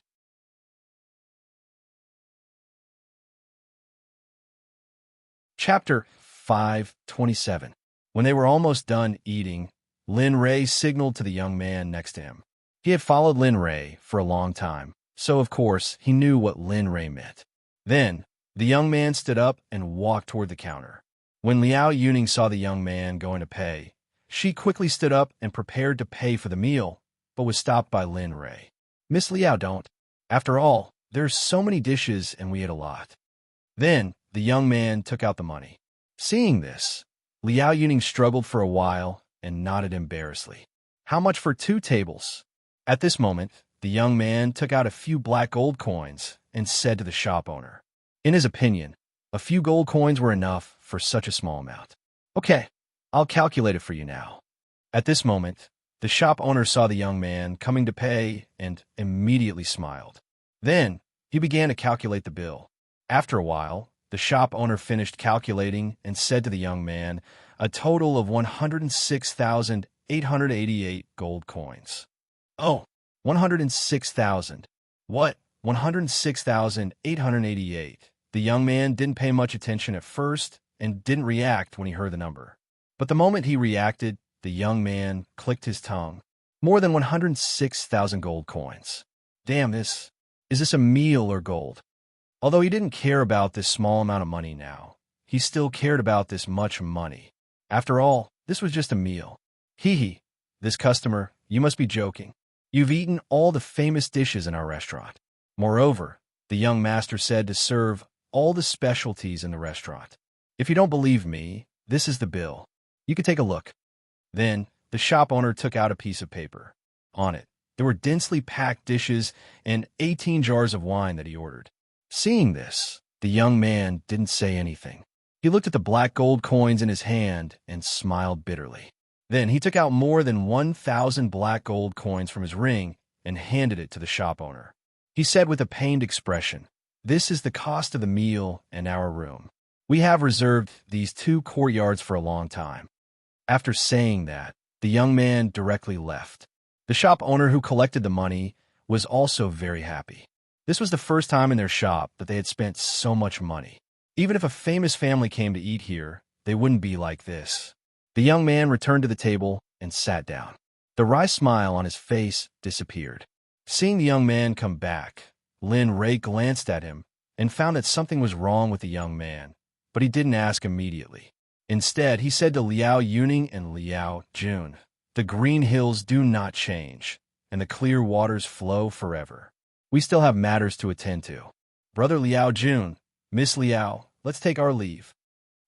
Chapter 5:27. When they were almost done eating, Lin Rei signaled to the young man next to him. He had followed Lin Rei for a long time, so of course he knew what Lin Rei meant. Then, the young man stood up and walked toward the counter. When Liao Yuning saw the young man going to pay, she quickly stood up and prepared to pay for the meal, but was stopped by Lin Rei. Miss Liao, don't. After all, there's so many dishes and we ate a lot. Then, the young man took out the money. Seeing this, Liao Yuning struggled for a while and nodded embarrassedly. How much for 2 tables? At this moment, the young man took out a few black gold coins and said to the shop owner. In his opinion, a few gold coins were enough for such a small amount. Okay, I'll calculate it for you now. At this moment, the shop owner saw the young man coming to pay and immediately smiled. Then, he began to calculate the bill. After a while, the shop owner finished calculating and said to the young man, a total of 106,888 gold coins. Oh, 106,000. What? 106,888. The young man didn't pay much attention at first and didn't react when he heard the number. But the moment he reacted, the young man clicked his tongue. More than 106,000 gold coins. Damn, is this a meal or gold? Although he didn't care about this small amount of money now, he still cared about this much money. After all, this was just a meal. This customer, you must be joking. You've eaten all the famous dishes in our restaurant. Moreover, the young master said to serve all the specialties in the restaurant. If you don't believe me, this is the bill. You can take a look. Then, the shop owner took out a piece of paper. On it, there were densely packed dishes and 18 jars of wine that he ordered. Seeing this, the young man didn't say anything. He looked at the black gold coins in his hand and smiled bitterly. Then he took out more than 1,000 black gold coins from his ring and handed it to the shop owner. He said with a pained expression, "This is the cost of the meal and our room. We have reserved these 2 courtyards for a long time." After saying that, the young man directly left. The shop owner who collected the money was also very happy. This was the first time in their shop that they had spent so much money. Even if a famous family came to eat here, they wouldn't be like this. The young man returned to the table and sat down. The wry smile on his face disappeared. Seeing the young man come back, Lin Ray glanced at him and found that something was wrong with the young man, but he didn't ask immediately. Instead, he said to Liao Yuning and Liao Jun, "The green hills do not change, and the clear waters flow forever. We still have matters to attend to. Brother Liao Jun, Miss Liao, let's take our leave."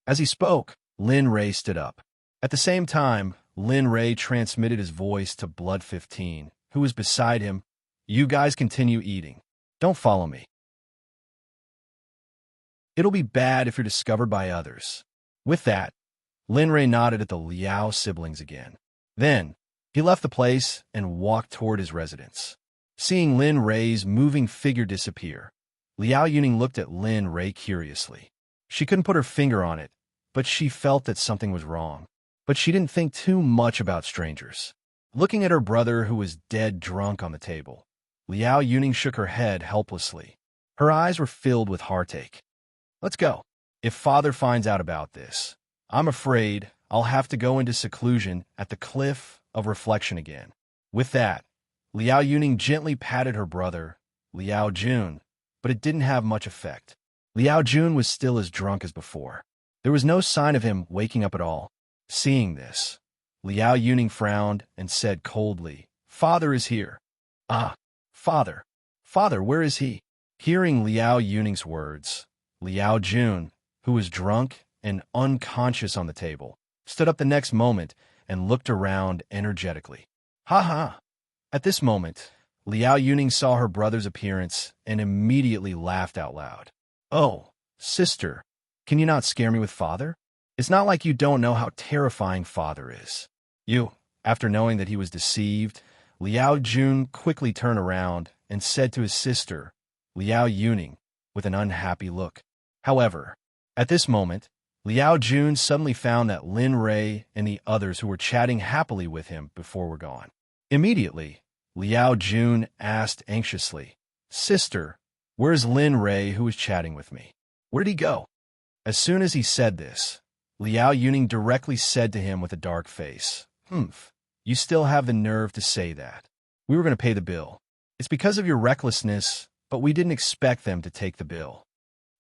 As he spoke, Lin Ray stood up. At the same time, Lin Ray transmitted his voice to Blood 15, who was beside him. "You guys continue eating. Don't follow me. It'll be bad if you're discovered by others." With that, Lin Ray nodded at the Liao siblings again. Then, he left the place and walked toward his residence. Seeing Lin Ray's moving figure disappear, Liao Yuning looked at Lin Ray curiously. She couldn't put her finger on it, but she felt that something was wrong. But she didn't think too much about strangers. Looking at her brother who was dead drunk on the table, Liao Yuning shook her head helplessly. Her eyes were filled with heartache. "Let's go. If father finds out about this, I'm afraid I'll have to go into seclusion at the Cliff of Reflection again." With that, Liao Yuning gently patted her brother, Liao Jun, but it didn't have much effect. Liao Jun was still as drunk as before. There was no sign of him waking up at all. Seeing this, Liao Yuning frowned and said coldly, "Father is here." "Ah, father. Father, where is he?" Hearing Liao Yuning's words, Liao Jun, who was drunk and unconscious on the table, stood up the next moment and looked around energetically. "Ha ha!" At this moment, Liao Yuning saw her brother's appearance and immediately laughed out loud. "Oh, sister, can you not scare me with father? It's not like you don't know how terrifying father is." After knowing that he was deceived, Liao Jun quickly turned around and said to his sister, Liao Yuning, with an unhappy look. However, at this moment, Liao Jun suddenly found that Lin Ray and the others who were chatting happily with him before were gone. Immediately, Liao Jun asked anxiously, "Sister, where's Lin Ray who was chatting with me? Where did he go?" As soon as he said this, Liao Yuning directly said to him with a dark face, "Humph, you still have the nerve to say that. We were going to pay the bill. It's because of your recklessness, but we didn't expect them to take the bill."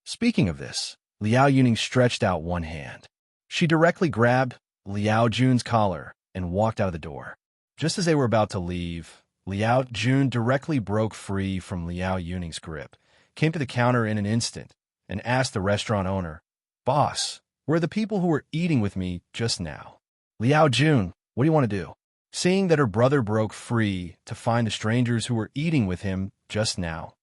Speaking of this, Liao Yuning stretched out one hand. She directly grabbed Liao Jun's collar and walked out of the door. Just as they were about to leave, Liao Jun directly broke free from Liao Yuning's grip, came to the counter in an instant, and asked the restaurant owner, "Boss, where are the people who were eating with me just now?" "Liao Jun, what do you want to do?" Seeing that her brother broke free to find the strangers who were eating with him just now,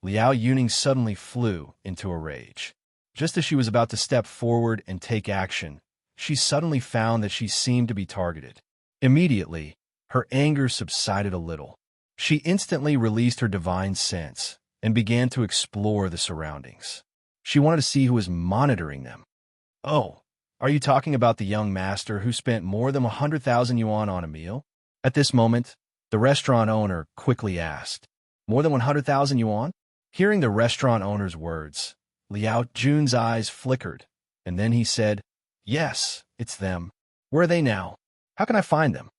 Liao Yuning suddenly flew into a rage. Just as she was about to step forward and take action, she suddenly found that she seemed to be targeted. Immediately, her anger subsided a little. She instantly released her divine sense and began to explore the surroundings. She wanted to see who was monitoring them. "Oh, are you talking about the young master who spent more than 100,000 yuan on a meal?" At this moment, the restaurant owner quickly asked, "More than 100,000 yuan?" Hearing the restaurant owner's words, Liao Jun's eyes flickered, and then he said, "Yes, it's them. Where are they now? How can I find them?"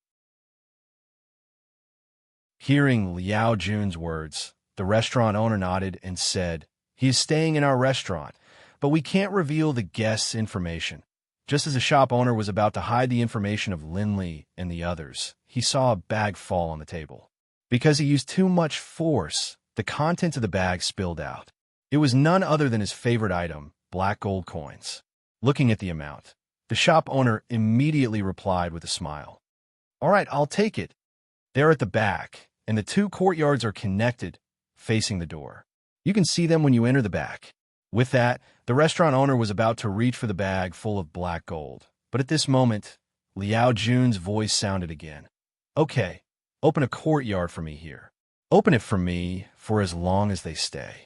Hearing Liao Jun's words, the restaurant owner nodded and said, "He is staying in our restaurant, but we can't reveal the guest's information." Just as the shop owner was about to hide the information of Lin Li and the others, he saw a bag fall on the table. Because he used too much force, the contents of the bag spilled out. It was none other than his favorite item, black gold coins. Looking at the amount, the shop owner immediately replied with a smile, "All right, I'll take it. They're at the back, and the 2 courtyards are connected, facing the door. You can see them when you enter the back." With that, the restaurant owner was about to reach for the bag full of black gold. But at this moment, Liao Jun's voice sounded again. "Okay, open a courtyard for me here." Open it for me for as long as they stay.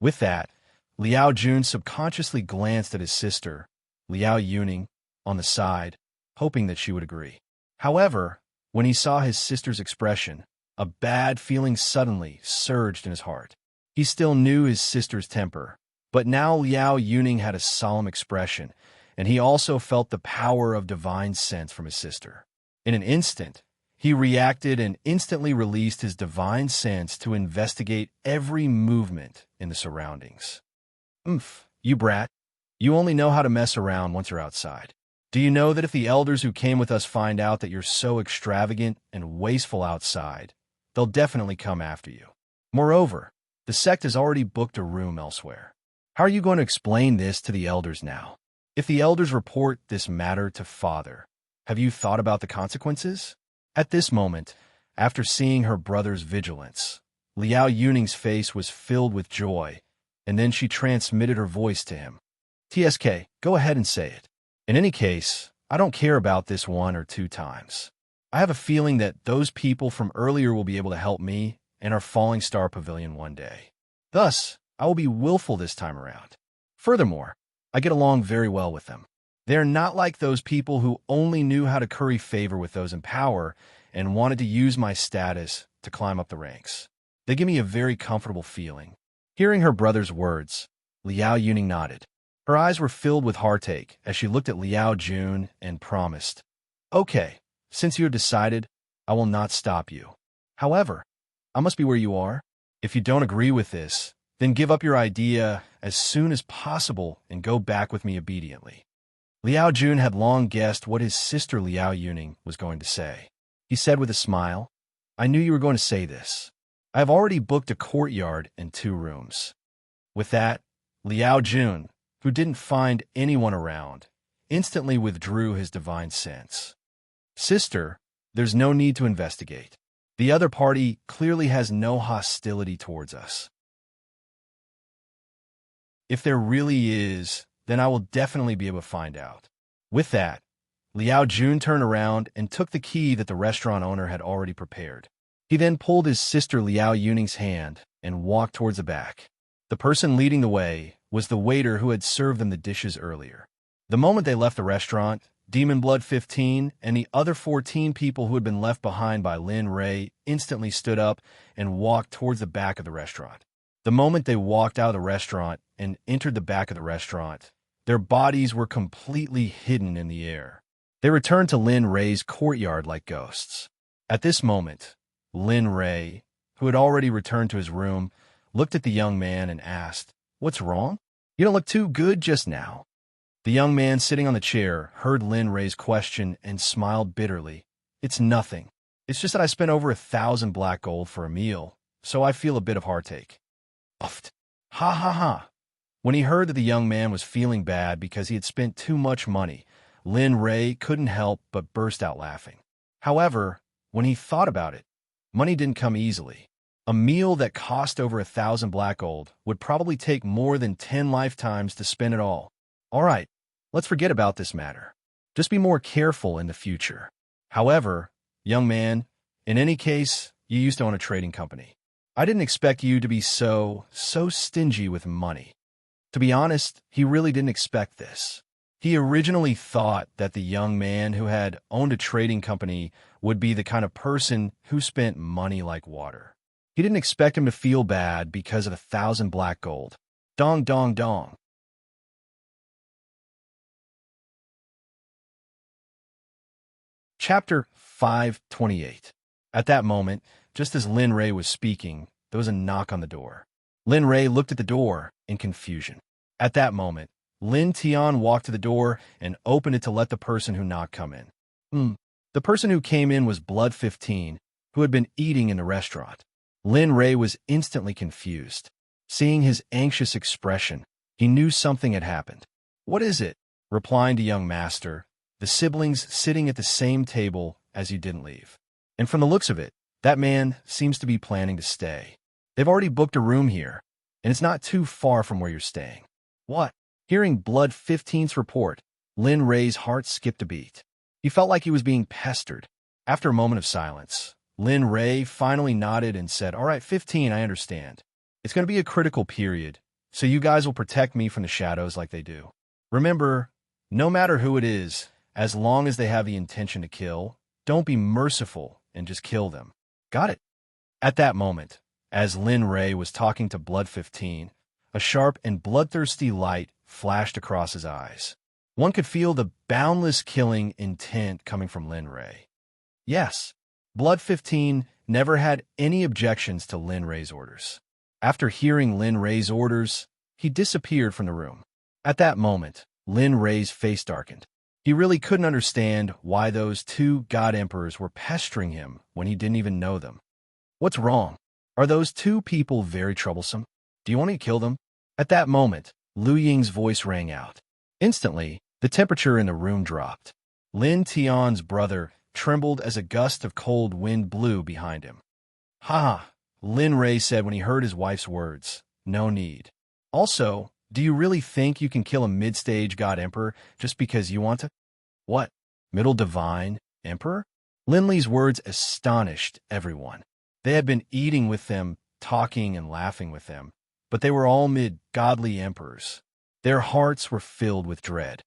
With that, Liao Jun subconsciously glanced at his sister, Liao Yuning, on the side, hoping that she would agree. However, when he saw his sister's expression, a bad feeling suddenly surged in his heart. He still knew his sister's temper, but now Liao Yuning had a solemn expression, and he also felt the power of divine sense from his sister. In an instant, he reacted and instantly released his divine sense to investigate every movement in the surroundings. You brat. You only know how to mess around once you're outside. Do you know that if the elders who came with us find out that you're so extravagant and wasteful outside, they'll definitely come after you? Moreover, the sect has already booked a room elsewhere. How are you going to explain this to the elders now? If the elders report this matter to Father, have you thought about the consequences? At this moment, after seeing her brother's vigilance, Liao Yuning's face was filled with joy, and then she transmitted her voice to him. TSK, go ahead and say it. In any case, I don't care about this 1 or 2 times. I have a feeling that those people from earlier will be able to help me in our Falling Star Pavilion one day. Thus, I will be willful this time around. Furthermore, I get along very well with them. They're not like those people who only knew how to curry favor with those in power and wanted to use my status to climb up the ranks. They give me a very comfortable feeling. Hearing her brother's words, Liao Yuning nodded. Her eyes were filled with heartache as she looked at Liao Jun and promised, "Okay, since you have decided, I will not stop you. However, I must be where you are. If you don't agree with this, then give up your idea as soon as possible and go back with me obediently." Liao Jun had long guessed what his sister Liao Yuning was going to say. He said with a smile, "I knew you were going to say this. I have already booked a courtyard and 2 rooms." With that, Liao Jun, who didn't find anyone around, instantly withdrew his divine sense. "Sister, there's no need to investigate. The other party clearly has no hostility towards us. If there really is, then I will definitely be able to find out." With that, Liao Jun turned around and took the key that the restaurant owner had already prepared. He then pulled his sister Liao Yuning's hand and walked towards the back. The person leading the way was the waiter who had served them the dishes earlier. The moment they left the restaurant, Demon Blood 15 and the other 14 people who had been left behind by Lin Ray instantly stood up and walked towards the back of the restaurant. The moment they walked out of the restaurant and entered the back of the restaurant, their bodies were completely hidden in the air. They returned to Lin Ray's courtyard like ghosts. At this moment, Lin Ray, who had already returned to his room, looked at the young man and asked, "What's wrong? You don't look too good just now." The young man sitting on the chair heard Lin Ray's question and smiled bitterly. "It's nothing. It's just that I spent over 1,000 black gold for a meal, so I feel a bit of heartache." Uffed. Ha ha ha. When he heard that the young man was feeling bad because he had spent too much money, Lin Ray couldn't help but burst out laughing. However, when he thought about it, money didn't come easily. A meal that cost over 1,000 black gold would probably take more than 10 lifetimes to spend it all. All right, let's forget about this matter. Just be more careful in the future. However, young man, in any case, you used to own a trading company. I didn't expect you to be so stingy with money. To be honest, he really didn't expect this. He originally thought that the young man who had owned a trading company would be the kind of person who spent money like water. He didn't expect him to feel bad because of 1,000 black gold. Dong dong dong. Chapter 528. At that moment, just as Lin Ray was speaking, there was a knock on the door. Lin Ray looked at the door in confusion. At that moment, Lin Tian walked to the door and opened it to let the person who knocked come in. The person who came in was Blood 15, who had been eating in the restaurant. Lin Ray was instantly confused. Seeing his anxious expression, he knew something had happened. "What is it?" replied the young master, "the siblings sitting at the same table as you didn't leave. And from the looks of it, that man seems to be planning to stay. They've already booked a room here, and it's not too far from where you're staying." "What?" Hearing Blood 15's report, Lin Ray's heart skipped a beat. He felt like he was being pestered. After a moment of silence, Lin Ray finally nodded and said, "All right, 15, I understand. It's going to be a critical period, so you guys will protect me from the shadows like they do. Remember, no matter who it is, as long as they have the intention to kill, don't be merciful and just kill them. Got it?" At that moment, as Lin Ray was talking to Blood 15, a sharp and bloodthirsty light flashed across his eyes. One could feel the boundless killing intent coming from Lin Ray. Yes, Blood 15 never had any objections to Lin Ray's orders. After hearing Lin Ray's orders, he disappeared from the room. At that moment, Lin Ray's face darkened. He really couldn't understand why those two God Emperors were pestering him when he didn't even know them. What's wrong? Are those two people very troublesome? Do you want me to kill them? At that moment, Lu Ying's voice rang out. Instantly, the temperature in the room dropped. Lin Tian's brother trembled as a gust of cold wind blew behind him. "Ha!" Lin Ray said when he heard his wife's words. "No need. Also, do you really think you can kill a mid-stage God Emperor just because you want to?" "What? Middle Divine Emperor?" Lin Li's words astonished everyone. They had been eating with them, talking and laughing with them, but they were all mid-godly emperors. Their hearts were filled with dread.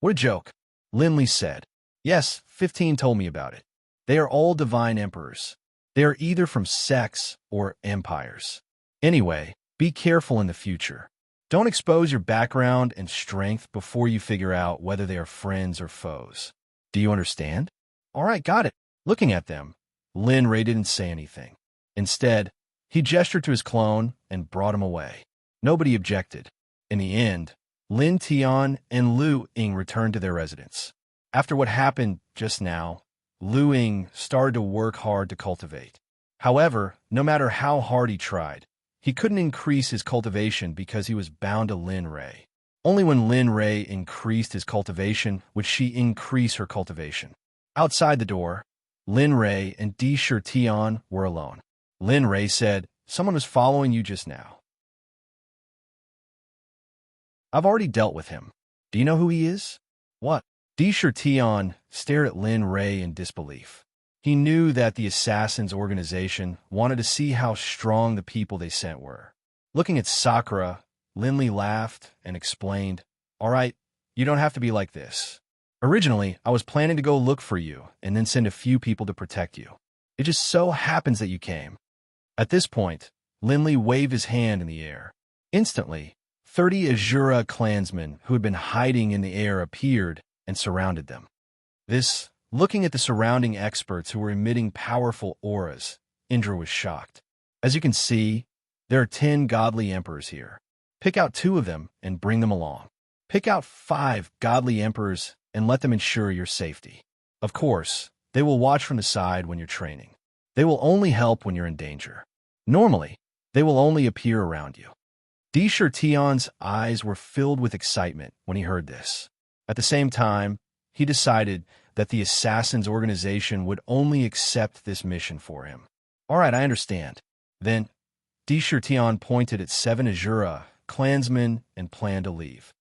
"What a joke," Lin Li said. "Yes, 15 told me about it. They are all divine emperors. They are either from sects or empires. Anyway, be careful in the future. Don't expose your background and strength before you figure out whether they are friends or foes. Do you understand?" "All right, got it." Looking at them, Lin Ray didn't say anything. Instead, he gestured to his clone and brought him away. Nobody objected. In the end, Lin Tian and Lu Ying returned to their residence. After what happened just now, Lu Ying started to work hard to cultivate. However, no matter how hard he tried, he couldn't increase his cultivation because he was bound to Lin Ray. Only when Lin Ray increased his cultivation would she increase her cultivation. Outside the door, Lin Ray and Di Tian were alone. Lin Ray said, "Someone was following you just now." "I've already dealt with him. Do you know who he is?" "What?" Di Tian stared at Lin Ray in disbelief. He knew that the Assassin's organization wanted to see how strong the people they sent were. Looking at Sakura, Lin Li laughed and explained, "All right, you don't have to be like this. Originally, I was planning to go look for you and then send a few people to protect you. It just so happens that you came." At this point, Lin Li waved his hand in the air. Instantly, 30 Azura clansmen who had been hiding in the air appeared and surrounded them. Looking at the surrounding experts who were emitting powerful auras, Indra was shocked. "As you can see, there are 10 godly emperors here. Pick out 2 of them and bring them along. Pick out 5 godly emperors and let them ensure your safety. Of course, they will watch from the side when you're training. They will only help when you're in danger. Normally, they will only appear around you." Di Tian's eyes were filled with excitement when he heard this. At the same time, he decided that the Assassin's organization would only accept this mission for him. "All right, I understand." Then, Di Tian pointed at 7 Azura clansmen and planned to leave.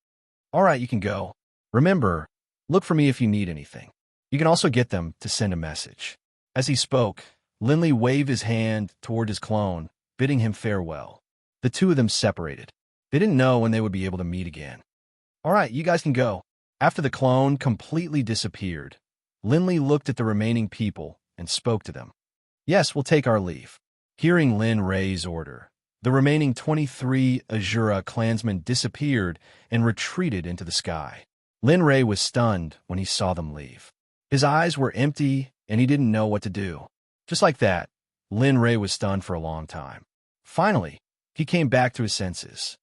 "All right, you can go. Remember, look for me if you need anything. You can also get them to send a message." As he spoke, Lin Li waved his hand toward his clone, bidding him farewell. The two of them separated. They didn't know when they would be able to meet again. "All right, you guys can go." After the clone completely disappeared, Lin Li looked at the remaining people and spoke to them. "Yes, we'll take our leave." Hearing Lin Ray's order, the remaining 23 Azura clansmen disappeared and retreated into the sky. Lin Ray was stunned when he saw them leave. His eyes were empty and he didn't know what to do. Just like that, Lin Ray was stunned for a long time. Finally, he came back to his senses.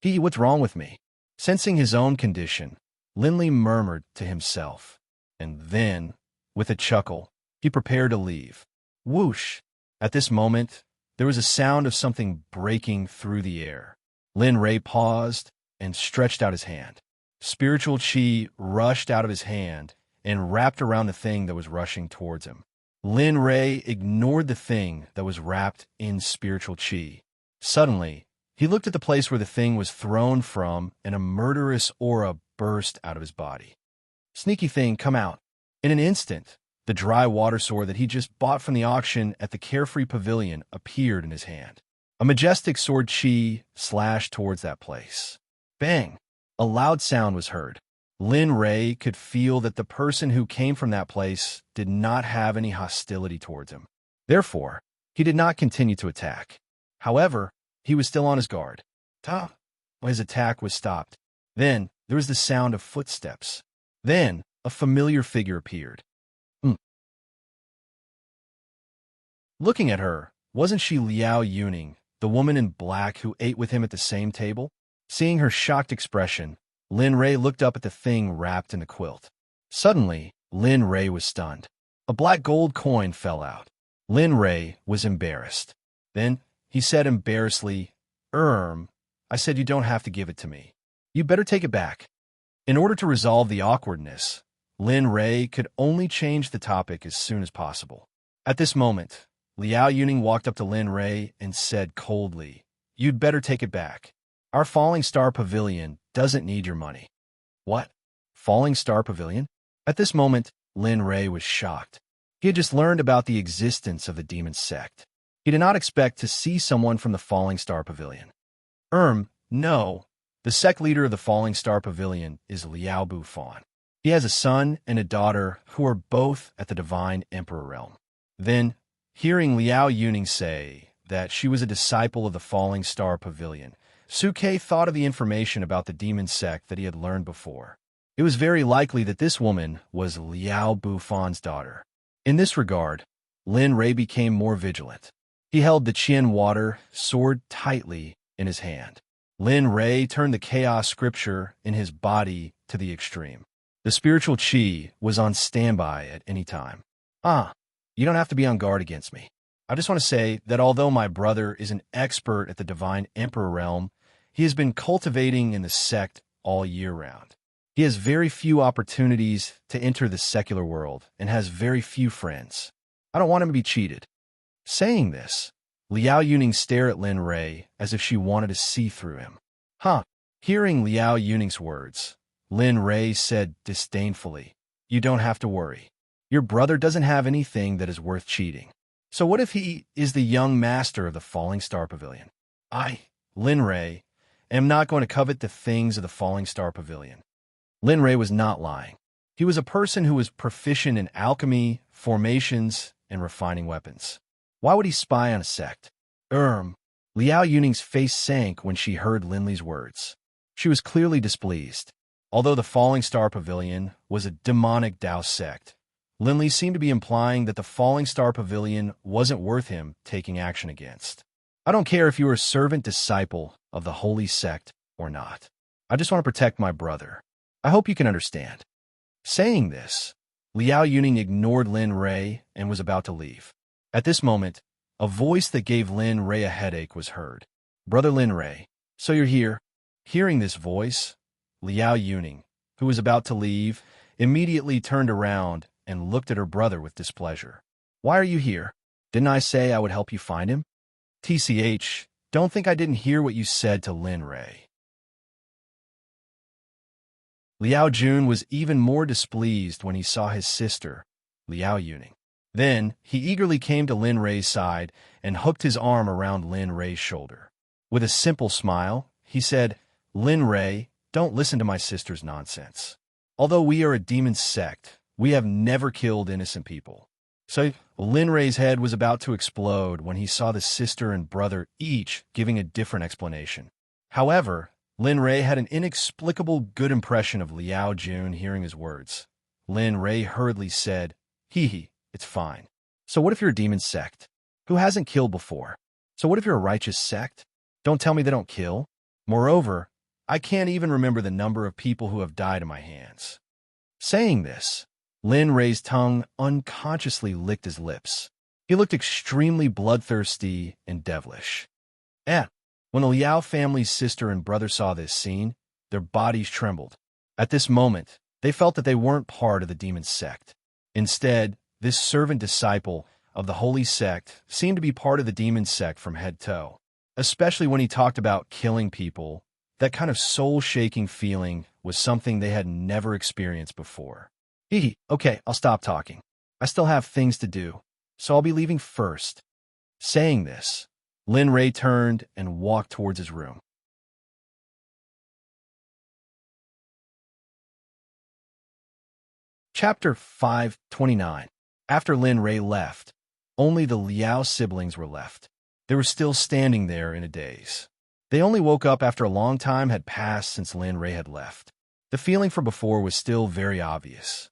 What's wrong with me?" Sensing his own condition, Lin Li murmured to himself. And then, with a chuckle, he prepared to leave. Whoosh! At this moment, there was a sound of something breaking through the air. Lin Ray paused and stretched out his hand. Spiritual chi rushed out of his hand and wrapped around the thing that was rushing towards him. Lin Ray ignored the thing that was wrapped in spiritual chi. Suddenly, he looked at the place where the thing was thrown from, and a murderous aura burst out of his body. "Sneaky thing, come out." In an instant, The dry water sword that he just bought from the auction at the Carefree Pavilion appeared in his hand. A majestic sword chi slashed towards that place. Bang! A loud sound was heard. Lin Ray could feel that the person who came from that place did not have any hostility towards him. Therefore, he did not continue to attack. However, he was still on his guard. His attack was stopped. Then, there was the sound of footsteps. Then, a familiar figure appeared. Looking at her, wasn't she Liao Yuning, the woman in black who ate with him at the same table? Seeing her shocked expression, Lin Ray looked up at the thing wrapped in the quilt. Suddenly, Lin Ray was stunned. A black gold coin fell out. Lin Ray was embarrassed. Then, he said embarrassedly, I said you don't have to give it to me. You better take it back. In order to resolve the awkwardness, Lin Ray could only change the topic as soon as possible. At this moment, Liao Yuning walked up to Lin Ray and said coldly, "You'd better take it back. Our Falling Star Pavilion doesn't need your money." What? Falling Star Pavilion? At this moment, Lin Ray was shocked. He had just learned about the existence of the demon sect. He did not expect to see someone from the Falling Star Pavilion. No. The sect leader of the Falling Star Pavilion is Liao Bufan. He has a son and a daughter who are both at the Divine Emperor realm. Then, hearing Liao Yuning say that she was a disciple of the Falling Star Pavilion, Suke thought of the information about the demon sect that he had learned before. It was very likely that this woman was Liao Bufan's daughter. In this regard, Lin Ray became more vigilant. He held the Qian water sword tightly in his hand. Lin Ray turned the chaos scripture in his body to the extreme. The spiritual chi was on standby at any time. You don't have to be on guard against me. I just want to say that although my brother is an expert at the Divine Emperor realm, he has been cultivating in the sect all year round. He has very few opportunities to enter the secular world and has very few friends. I don't want him to be cheated. Saying this, Liao Yuning stared at Lin Ray as if she wanted to see through him. Hearing Liao Yuning's words, Lin Ray said disdainfully, "You don't have to worry. Your brother doesn't have anything that is worth cheating. So what if he is the young master of the Falling Star Pavilion? I, Lin Ray, am not going to covet the things of the Falling Star Pavilion." Lin Ray was not lying. He was a person who was proficient in alchemy, formations, and refining weapons. Why would he spy on a sect? Liao Yuning's face sank when she heard Lin Li's words. She was clearly displeased. Although the Falling Star Pavilion was a demonic Tao sect, Lin Li seemed to be implying that the Falling Star Pavilion wasn't worth him taking action against. I don't care if you are a servant disciple of the Holy Sect or not. I just want to protect my brother. I hope you can understand. Saying this, Liao Yuning ignored Lin Ray and was about to leave. At this moment, a voice that gave Lin Ray a headache was heard. "Brother Lin Ray, so you're here?" Hearing this voice, Liao Yuning, who was about to leave, immediately turned around and looked at her brother with displeasure. "Why are you here? Didn't I say I would help you find him?" "TCH, don't think I didn't hear what you said to Lin Ray." Liao Jun was even more displeased when he saw his sister, Liao Yuning. Then, he eagerly came to Lin Ray's side and hooked his arm around Lin Ray's shoulder. With a simple smile, he said, "Lin Ray, don't listen to my sister's nonsense. Although we are a demon sect, we have never killed innocent people." So, Lin Ray's head was about to explode when he saw the sister and brother each giving a different explanation. However, Lin Ray had an inexplicable good impression of Liao Jun hearing his words. Lin Ray hurriedly said, It's fine. So what if you're a demon sect? Who hasn't killed before? So what if you're a righteous sect? Don't tell me they don't kill. Moreover, I can't even remember the number of people who have died in my hands." Saying this, Lin Ray's tongue unconsciously licked his lips. He looked extremely bloodthirsty and devilish. When the Liao family's sister and brother saw this scene, their bodies trembled. At this moment, they felt that they weren't part of the demon sect. Instead, this servant disciple of the holy sect seemed to be part of the demon sect from head to toe. Especially when he talked about killing people, that kind of soul-shaking feeling was something they had never experienced before. Okay, I'll stop talking. I still have things to do, so I'll be leaving first. Saying this, Lin Rei turned and walked towards his room. Chapter 529. After Lin Rei left, only the Liao siblings were left. They were still standing there in a daze. They only woke up after a long time had passed since Lin Rei had left. The feeling from before was still very obvious.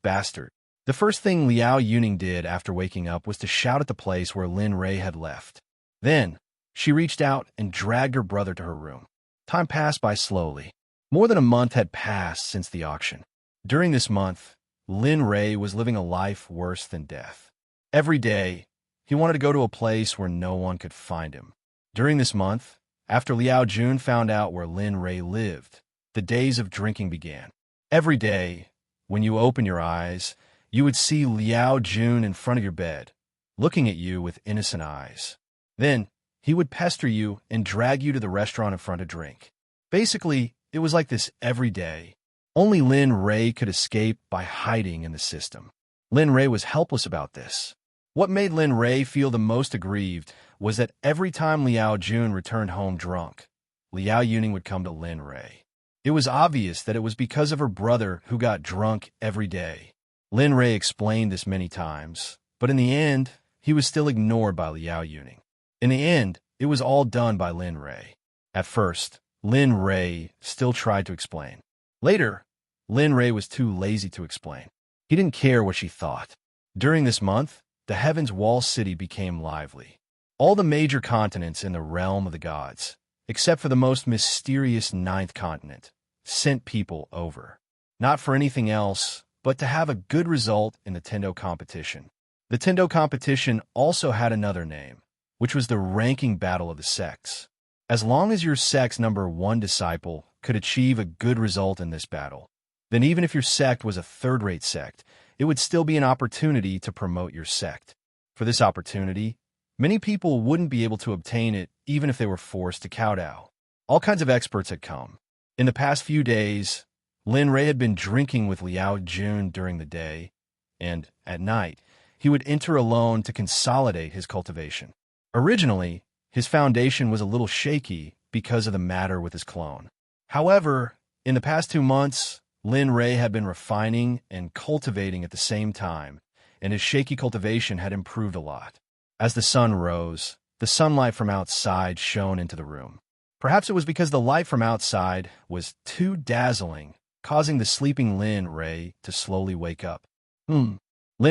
Bastard. The first thing Liao Yuning did after waking up was to shout at the place where Lin Rei had left. Then, she reached out and dragged her brother to her room. Time passed by slowly. More than a month had passed since the auction. During this month, Lin Rei was living a life worse than death. Every day, he wanted to go to a place where no one could find him. During this month, after Liao Jun found out where Lin Rei lived, the days of drinking began. Every day, when you open your eyes, you would see Liao Jun in front of your bed, looking at you with innocent eyes. Then, he would pester you and drag you to the restaurant in front to drink. Basically, it was like this every day. Only Lin Rei could escape by hiding in the system. Lin Rei was helpless about this. What made Lin Rei feel the most aggrieved was that every time Liao Jun returned home drunk, Liao Yuning would come to Lin Rei. It was obvious that it was because of her brother who got drunk every day. Lin Rei explained this many times, but in the end, he was still ignored by Liao Yuning. In the end, it was all done by Lin Rei. At first, Lin Rei still tried to explain. Later, Lin Rei was too lazy to explain. He didn't care what she thought. During this month, the Heaven's Wall City became lively. All the major continents in the realm of the gods, except for the most mysterious ninth continent, sent people over. Not for anything else, but to have a good result in the Tendo competition. The Tendo competition also had another name, which was the ranking battle of the sects. As long as your sect's number 1 disciple could achieve a good result in this battle, then even if your sect was a third-rate sect, it would still be an opportunity to promote your sect. For this opportunity, many people wouldn't be able to obtain it even if they were forced to kowtow. All kinds of experts had come. In the past few days, Lin Rei had been drinking with Liao Jun during the day, and, at night, he would enter alone to consolidate his cultivation. Originally, his foundation was a little shaky because of the matter with his clone. However, in the past 2 months, Lin Rei had been refining and cultivating at the same time, and his shaky cultivation had improved a lot. As the sun rose, the sunlight from outside shone into the room. Perhaps it was because the light from outside was too dazzling, causing the sleeping Lin Rei to slowly wake up. Lin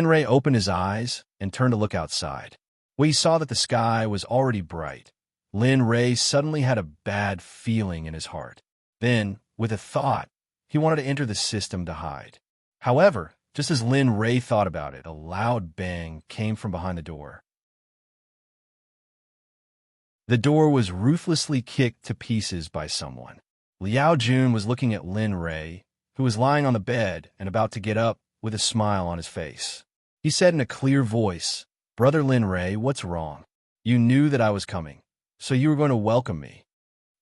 Rei opened his eyes and turned to look outside. When he saw that the sky was already bright, Lin Rei suddenly had a bad feeling in his heart. Then, with a thought, he wanted to enter the system to hide. However, just as Lin Rei thought about it, a loud bang came from behind the door. The door was ruthlessly kicked to pieces by someone. Liao Jun was looking at Lin Rei, who was lying on the bed and about to get up with a smile on his face. He said in a clear voice, "Brother Lin Rei, what's wrong? You knew that I was coming, so you were going to welcome me."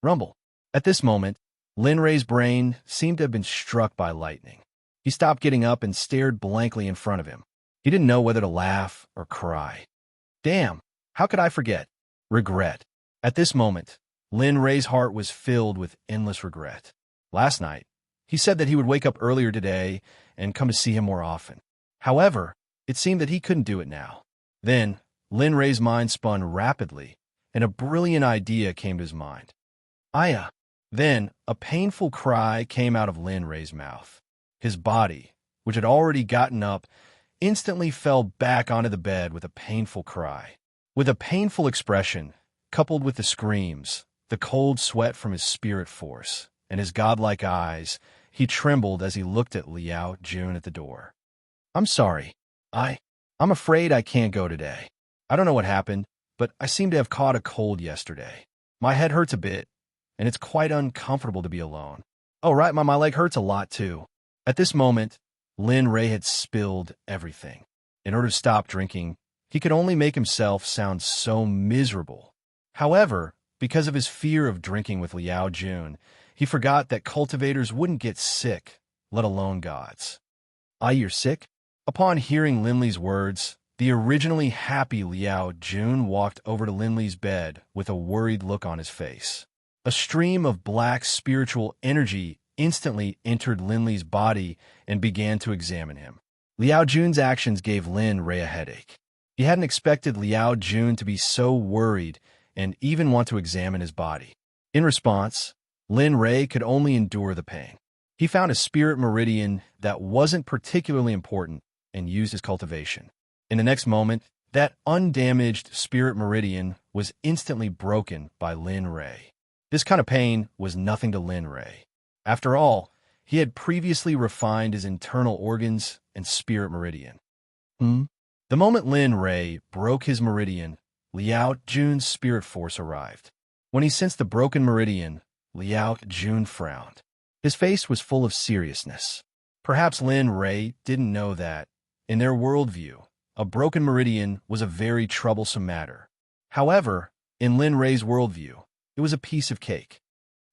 Rumble. At this moment, Lin Rei's brain seemed to have been struck by lightning. He stopped getting up and stared blankly in front of him. He didn't know whether to laugh or cry. Damn, how could I forget? Regret. At this moment, Lin Rei's heart was filled with endless regret. Last night, he said that he would wake up earlier today and come to see him more often. However, it seemed that he couldn't do it now. Then, Lin Rei's mind spun rapidly, and a brilliant idea came to his mind. Aya! Then, a painful cry came out of Lin Rei's mouth. His body, which had already gotten up, instantly fell back onto the bed with a painful cry. With a painful expression, coupled with the screams, the cold sweat from his spirit force, and his godlike eyes, he trembled as he looked at Liao Jun at the door. "I'm sorry. I'm afraid I can't go today. I don't know what happened, but I seem to have caught a cold yesterday. My head hurts a bit, and it's quite uncomfortable to be alone. Oh, right, my leg hurts a lot, too." At this moment, Lin Rei had spilled everything. In order to stop drinking, he could only make himself sound so miserable. However, because of his fear of drinking with Liao Jun, he forgot that cultivators wouldn't get sick, let alone gods. "You're sick? Upon hearing Linley's words, the originally happy Liao Jun walked over to Linley's bed with a worried look on his face. A stream of black spiritual energy instantly entered Linley's body and began to examine him. Liao Jun's actions gave Lin Rei a headache. He hadn't expected Liao Jun to be so worried and even want to examine his body. In response, Lin Rei could only endure the pain. He found a spirit meridian that wasn't particularly important and used his cultivation. In the next moment, that undamaged spirit meridian was instantly broken by Lin Rei. This kind of pain was nothing to Lin Rei. After all, he had previously refined his internal organs and spirit meridian. The moment Lin Rei broke his meridian, Liao Jun's spirit force arrived. When he sensed the broken meridian, Liao Jun frowned. His face was full of seriousness. Perhaps Lin Rei didn't know that, in their worldview, a broken meridian was a very troublesome matter. However, in Lin Rei's worldview, it was a piece of cake.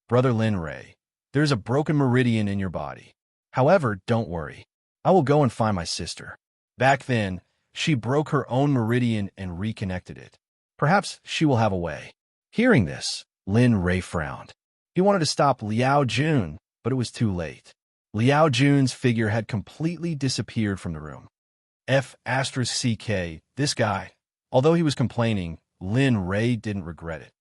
Brother Lin Rei, there's a broken meridian in your body. However, don't worry. I will go and find my sister. Back then, she broke her own meridian and reconnected it. Perhaps she will have a way. Hearing this, Lin Rei frowned. He wanted to stop Liao Jun, but it was too late. Liao Jun's figure had completely disappeared from the room. F***CK, this guy. Although he was complaining, Lin Rei didn't regret it.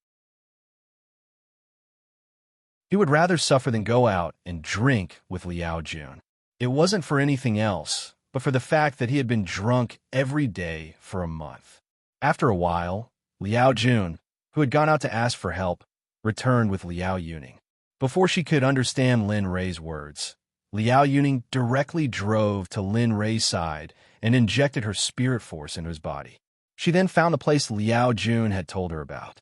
He would rather suffer than go out and drink with Liao Jun. It wasn't for anything else, but for the fact that he had been drunk every day for a month. After a while, Liao Jun, who had gone out to ask for help, returned with Liao Yuning. Before she could understand Lin Rei's words, Liao Yuning directly drove to Lin Rei's side and injected her spirit force into his body. She then found the place Liao Jun had told her about.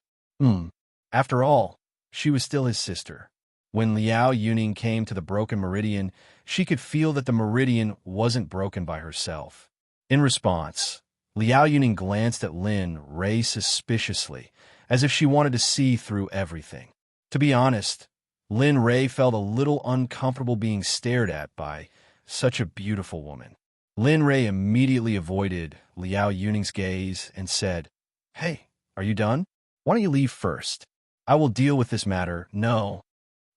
After all, she was still his sister. When Liao Yuning came to the broken meridian, she could feel that the meridian wasn't broken by herself. In response, Liao Yuning glanced at Lin Rei suspiciously, as if she wanted to see through everything. To be honest, Lin Rei felt a little uncomfortable being stared at by such a beautiful woman. Lin Rei immediately avoided Liao Yuning's gaze and said, "Hey, are you done? Why don't you leave first? I will deal with this matter." "No."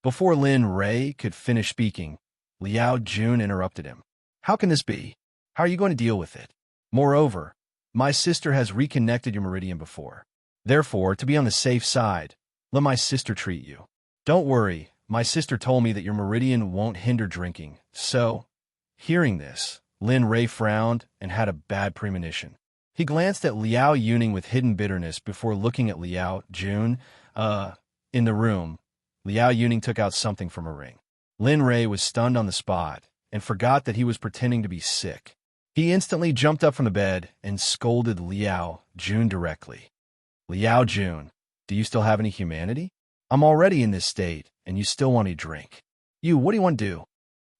Before Lin Rei could finish speaking, Liao Jun interrupted him. "How can this be? How are you going to deal with it? Moreover, my sister has reconnected your meridian before. Therefore, to be on the safe side, let my sister treat you. Don't worry, my sister told me that your meridian won't hinder drinking, so..." Hearing this, Lin Rei frowned and had a bad premonition. He glanced at Liao Yuning with hidden bitterness before looking at Liao Jun. In the room, Liao Yuning took out something from a ring. Lin Rei was stunned on the spot and forgot that he was pretending to be sick. He instantly jumped up from the bed and scolded Liao Jun directly. "Liao Jun, do you still have any humanity? I'm already in this state, and you still want to drink. What do you want to do?"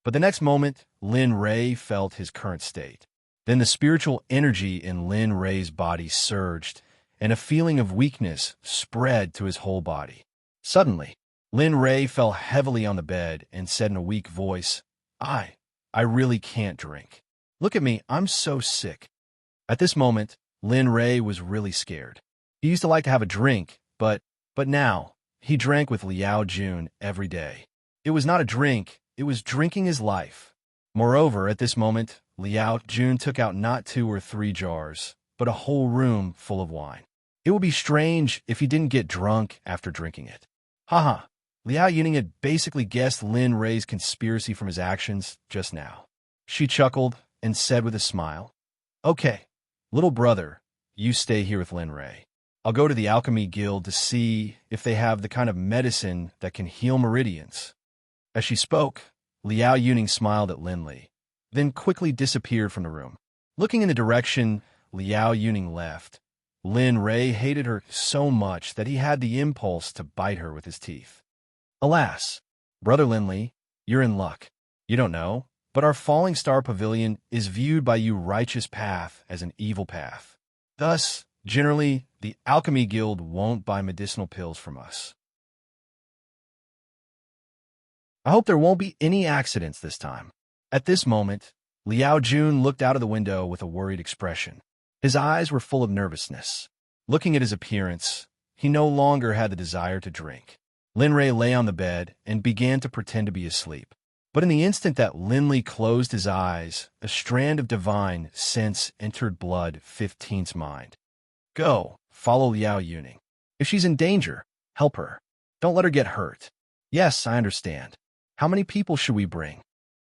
But the next moment, Lin Rei felt his current state. Then the spiritual energy in Lin Rei's body surged, and a feeling of weakness spread to his whole body. Suddenly, Lin Rei fell heavily on the bed and said in a weak voice, I really can't drink. Look at me, I'm so sick." At this moment, Lin Rei was really scared. He used to like to have a drink, but now, he drank with Liao Jun every day. It was not a drink, it was drinking his life. Moreover, at this moment, Liao Jun took out not 2 or 3 jars, but a whole room full of wine. It would be strange if he didn't get drunk after drinking it. Haha, Liao Yuning had basically guessed Lin Rei's conspiracy from his actions just now. She chuckled and said with a smile, "Okay, little brother, you stay here with Lin Rei. I'll go to the Alchemy Guild to see if they have the kind of medicine that can heal meridians." As she spoke, Liao Yuning smiled at Lin Li, then quickly disappeared from the room. Looking in the direction Liao Yuning left, Lin Rei hated her so much that he had the impulse to bite her with his teeth. Alas, Brother Lin Li, you're in luck. You don't know, but our Falling Star Pavilion is viewed by you righteous path as an evil path. Thus, generally, the Alchemy Guild won't buy medicinal pills from us. I hope there won't be any accidents this time. At this moment, Liao Jun looked out of the window with a worried expression. His eyes were full of nervousness. Looking at his appearance, he no longer had the desire to drink. Lin Rei lay on the bed and began to pretend to be asleep. But in the instant that Lin Li closed his eyes, a strand of divine sense entered Blood 15's mind. Go, follow Liao Yuning. If she's in danger, help her. Don't let her get hurt. Yes, I understand. How many people should we bring?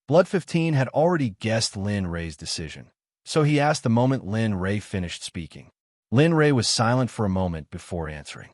Blood 15 had already guessed Lin Rei's decision, so he asked the moment Lin Rei finished speaking. Lin Rei was silent for a moment before answering.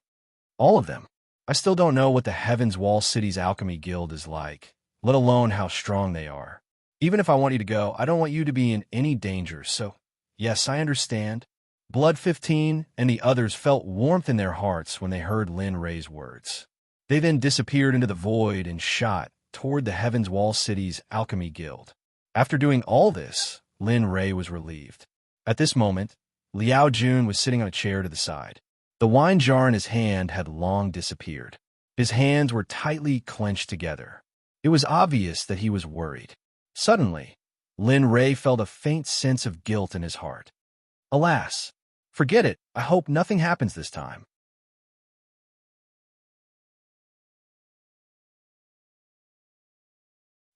All of them. I still don't know what the Heaven's Wall City's Alchemy Guild is like, let alone how strong they are. Even if I want you to go, I don't want you to be in any danger, so yes, I understand. Blood 15 and the others felt warmth in their hearts when they heard Lin Rei's words. They then disappeared into the void and shot toward the Heaven's Wall City's Alchemy Guild. After doing all this, Lin Rei was relieved. At this moment, Liao Jun was sitting on a chair to the side. The wine jar in his hand had long disappeared. His hands were tightly clenched together. It was obvious that he was worried. Suddenly, Lin Rei felt a faint sense of guilt in his heart. Alas, forget it. I hope nothing happens this time.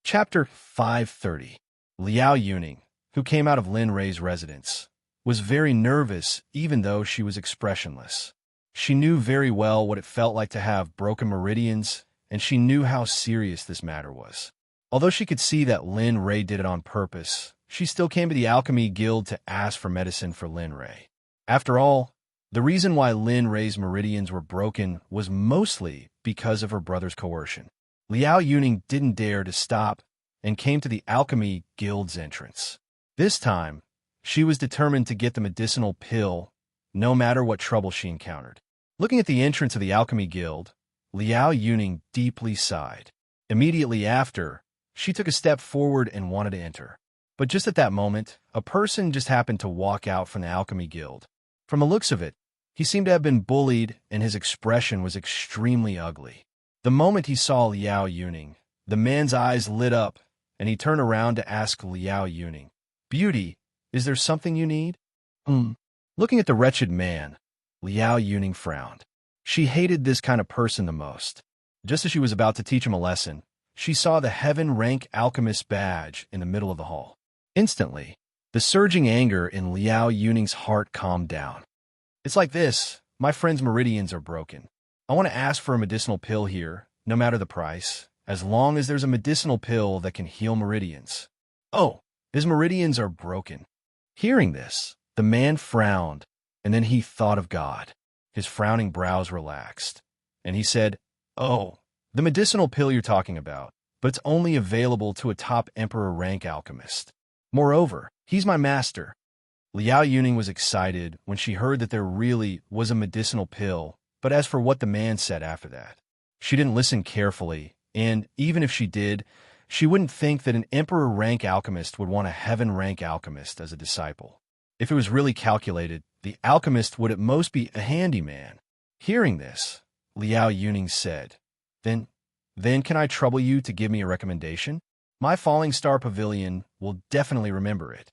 Chapter 530. Liao Yuning, who came out of Lin Rei's residence, was very nervous even though she was expressionless. She knew very well what it felt like to have broken meridians, and she knew how serious this matter was. Although she could see that Lin Rei did it on purpose, she still came to the Alchemy Guild to ask for medicine for Lin Rei. After all, the reason why Lin Rei's meridians were broken was mostly because of her brother's coercion. Liao Yuning didn't dare to stop and came to the Alchemy Guild's entrance. This time, she was determined to get the medicinal pill, no matter what trouble she encountered. Looking at the entrance of the Alchemy Guild, Liao Yuning deeply sighed. Immediately after, she took a step forward and wanted to enter. But just at that moment, a person just happened to walk out from the Alchemy Guild. From the looks of it, he seemed to have been bullied and his expression was extremely ugly. The moment he saw Liao Yuning, the man's eyes lit up and he turned around to ask Liao Yuning, "Beauty, is there something you need?" Looking at the wretched man, Liao Yuning frowned. She hated this kind of person the most. Just as she was about to teach him a lesson, she saw the Heaven Rank Alchemist badge in the middle of the hall. Instantly, the surging anger in Liao Yuning's heart calmed down. It's like this, my friend's meridians are broken. I want to ask for a medicinal pill here, no matter the price, as long as there's a medicinal pill that can heal meridians. Oh, his meridians are broken. Hearing this, the man frowned, and then he thought of God. His frowning brows relaxed, and he said, "Oh, the medicinal pill you're talking about, but it's only available to a top emperor rank alchemist. Moreover, he's my master." Liao Yuning was excited when she heard that there really was a medicinal pill, but as for what the man said after that, she didn't listen carefully, and even if she did, she wouldn't think that an emperor rank alchemist would want a heaven rank alchemist as a disciple. If it was really calculated, the alchemist would at most be a handyman. Hearing this, Liao Yuning said, Then can I trouble you to give me a recommendation? My Falling Star Pavilion will definitely remember it."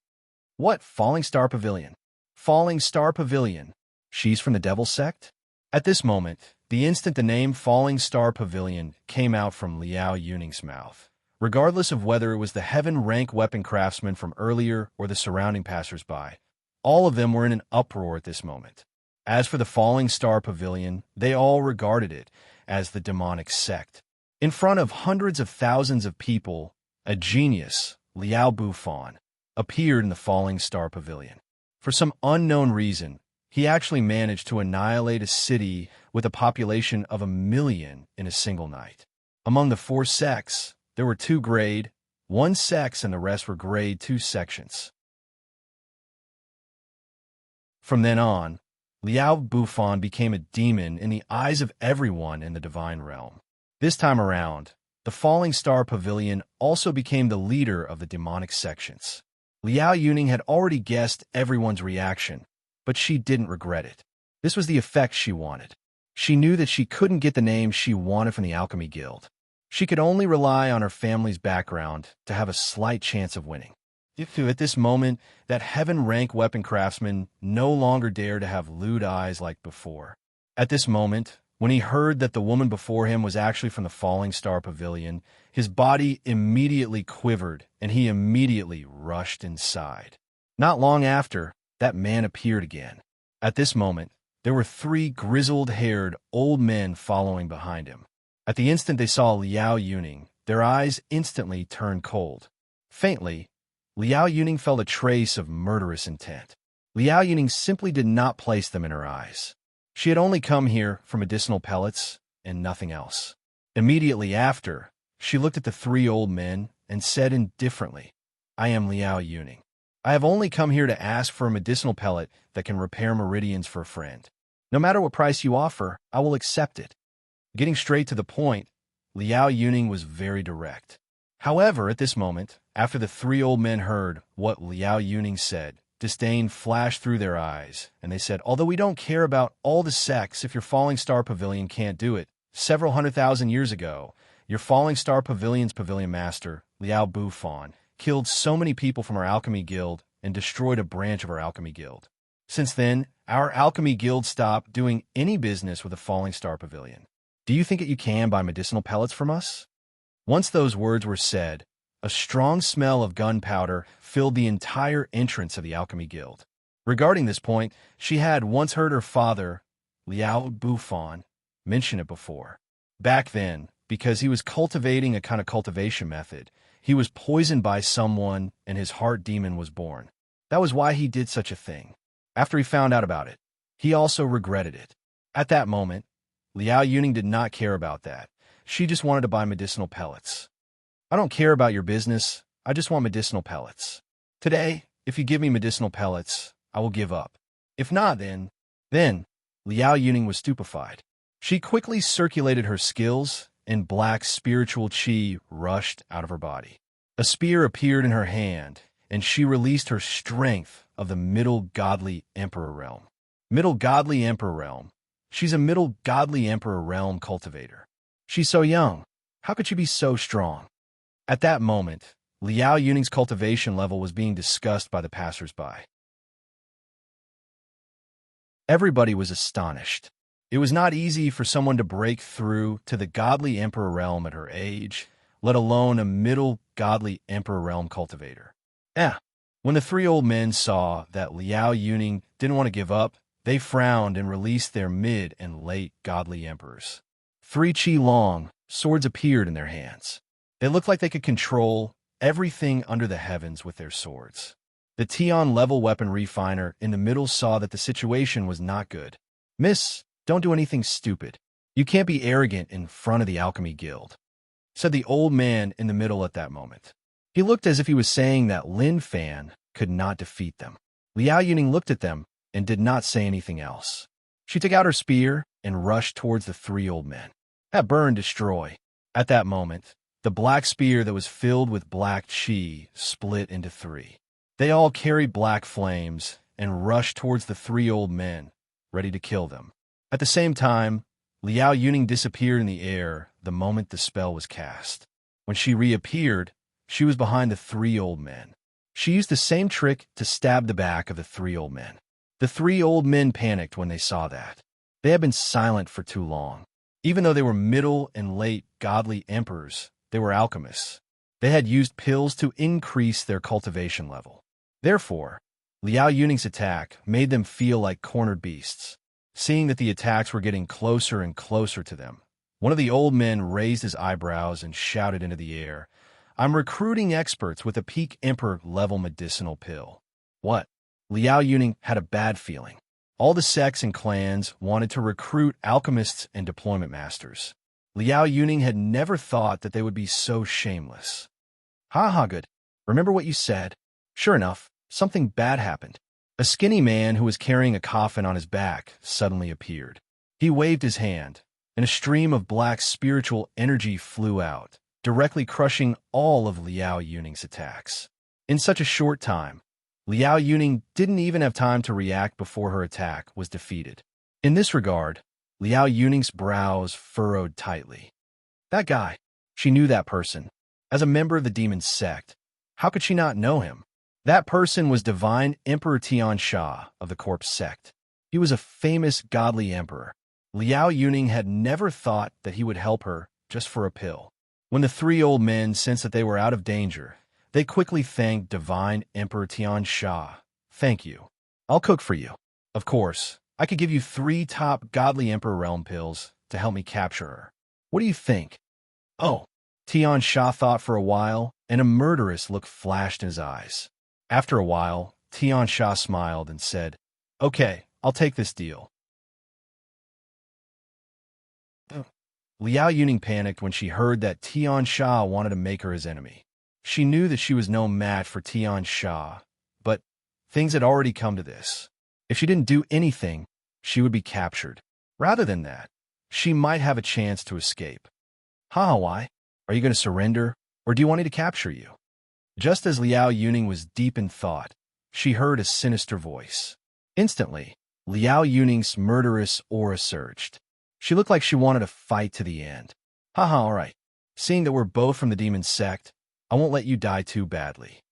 "What Falling Star Pavilion?" "Falling Star Pavilion. She's from the Devil Sect?" At this moment, the instant the name Falling Star Pavilion came out from Liao Yuning's mouth, regardless of whether it was the heaven rank weapon craftsman from earlier or the surrounding passers-by, all of them were in an uproar at this moment. As for the Falling Star Pavilion, they all regarded it as the demonic sect. In front of hundreds of thousands of people, a genius, Liao Bufan, appeared in the Falling Star Pavilion. For some unknown reason, he actually managed to annihilate a city with a population of 1 million in a single night. Among the 4 sects, there were 2 grade 1 sects and the rest were grade 2 sections. From then on, Liao Bufan became a demon in the eyes of everyone in the divine realm. This time around, the Falling Star Pavilion also became the leader of the demonic sections. Liao Yuning had already guessed everyone's reaction, but she didn't regret it. This was the effect she wanted. She knew that she couldn't get the name she wanted from the Alchemy Guild. She could only rely on her family's background to have a slight chance of winning. At this moment, that heaven-rank weapon craftsman no longer dared to have lewd eyes like before. At this moment, when he heard that the woman before him was actually from the Falling Star Pavilion, his body immediately quivered and he immediately rushed inside. Not long after, that man appeared again. At this moment, there were 3 grizzled-haired old men following behind him. At the instant they saw Liao Yuning, their eyes instantly turned cold. Faintly, Liao Yuning felt a trace of murderous intent. Liao Yuning simply did not place them in her eyes. She had only come here for medicinal pellets and nothing else. Immediately after, she looked at the 3 old men and said indifferently, "I am Liao Yuning. I have only come here to ask for a medicinal pellet that can repair meridians for a friend. No matter what price you offer, I will accept it." Getting straight to the point, Liao Yuning was very direct. However, at this moment, after the 3 old men heard what Liao Yuning said, disdain flashed through their eyes, and they said, "Although we don't care about all the sects if your Falling Star Pavilion can't do it, several 100,000 years ago, your Falling Star Pavilion's pavilion master, Liao Bufan, killed so many people from our alchemy guild and destroyed a branch of our alchemy guild. Since then, our alchemy guild stopped doing any business with the Falling Star Pavilion. Do you think that you can buy medicinal pellets from us?" Once those words were said, a strong smell of gunpowder filled the entire entrance of the Alchemy Guild. Regarding this point, she had once heard her father, Liao Bufan, mention it before. Back then, because he was cultivating a kind of cultivation method, he was poisoned by someone and his heart demon was born. That was why he did such a thing. After he found out about it, he also regretted it. At that moment, Liao Yuning did not care about that. She just wanted to buy medicinal pellets. "I don't care about your business. I just want medicinal pellets. Today, if you give me medicinal pellets, I will give up. If not, then..." Liao Yuning was stupefied. She quickly circulated her skills, and black spiritual qi rushed out of her body. A spear appeared in her hand, and she released her strength of the Middle Godly Emperor Realm. Middle Godly Emperor Realm. She's a Middle Godly Emperor Realm cultivator. She's so young. How could she be so strong? At that moment, Liao Yuning's cultivation level was being discussed by the passers-by. Everybody was astonished. It was not easy for someone to break through to the Godly Emperor Realm at her age, let alone a Middle Godly Emperor Realm cultivator. When the 3 old men saw that Liao Yuning didn't want to give up, they frowned and released their mid and late Godly Emperors. 3 qi long swords appeared in their hands. They looked like they could control everything under the heavens with their swords. The Tian level weapon refiner in the middle saw that the situation was not good. "Miss, don't do anything stupid. You can't be arrogant in front of the Alchemy Guild," said the old man in the middle at that moment. He looked as if he was saying that Lin Fan could not defeat them. Liao Yuning looked at them and did not say anything else. She took out her spear and rushed towards the 3 old men. That burn, destroy. At that moment, the black spear that was filled with black qi split into 3. They all carried black flames and rushed towards the 3 old men, ready to kill them. At the same time, Liao Yuning disappeared in the air the moment the spell was cast. When she reappeared, she was behind the 3 old men. She used the same trick to stab the back of the 3 old men. The 3 old men panicked when they saw that. They had been silent for too long. Even though they were middle and late godly emperors, they were alchemists. They had used pills to increase their cultivation level. Therefore, Liao Yuning's attack made them feel like cornered beasts. Seeing that the attacks were getting closer and closer to them, one of the old men raised his eyebrows and shouted into the air, "I'm recruiting experts with a peak emperor level medicinal pill." What? Liao Yuning had a bad feeling. All the sects and clans wanted to recruit alchemists and deployment masters. Liao Yuning had never thought that they would be so shameless. "Ha, good. Remember what you said?" Sure enough, something bad happened. A skinny man who was carrying a coffin on his back suddenly appeared. He waved his hand, and a stream of black spiritual energy flew out, directly crushing all of Liao Yuning's attacks. In such a short time, Liao Yuning didn't even have time to react before her attack was defeated. In this regard, Liao Yuning's brows furrowed tightly. That guy. She knew that person. As a member of the demon sect, how could she not know him? That person was Divine Emperor Tian Sha of the Corpse Sect. He was a famous godly emperor. Liao Yuning had never thought that he would help her just for a pill. When the three old men sensed that they were out of danger, they quickly thanked Divine Emperor Tian Sha. "Thank you. I'll cook for you. Of course, I could give you 3 top godly Emperor Realm pills to help me capture her. What do you think?" "Oh." Tian Sha thought for a while, and a murderous look flashed in his eyes. After a while, Tian Sha smiled and said, "Okay, I'll take this deal." Liao Yuning panicked when she heard that Tian Sha wanted to make her his enemy. She knew that she was no match for Tian Sha, but things had already come to this. If she didn't do anything, she would be captured. Rather than that, she might have a chance to escape. "Why? Are you going to surrender, or do you want me to capture you?" Just as Liao Yuning was deep in thought, she heard a sinister voice. Instantly, Liao Yuning's murderous aura surged. She looked like she wanted to fight to the end. All right. Seeing that we're both from the demon sect, I won't let you die too badly."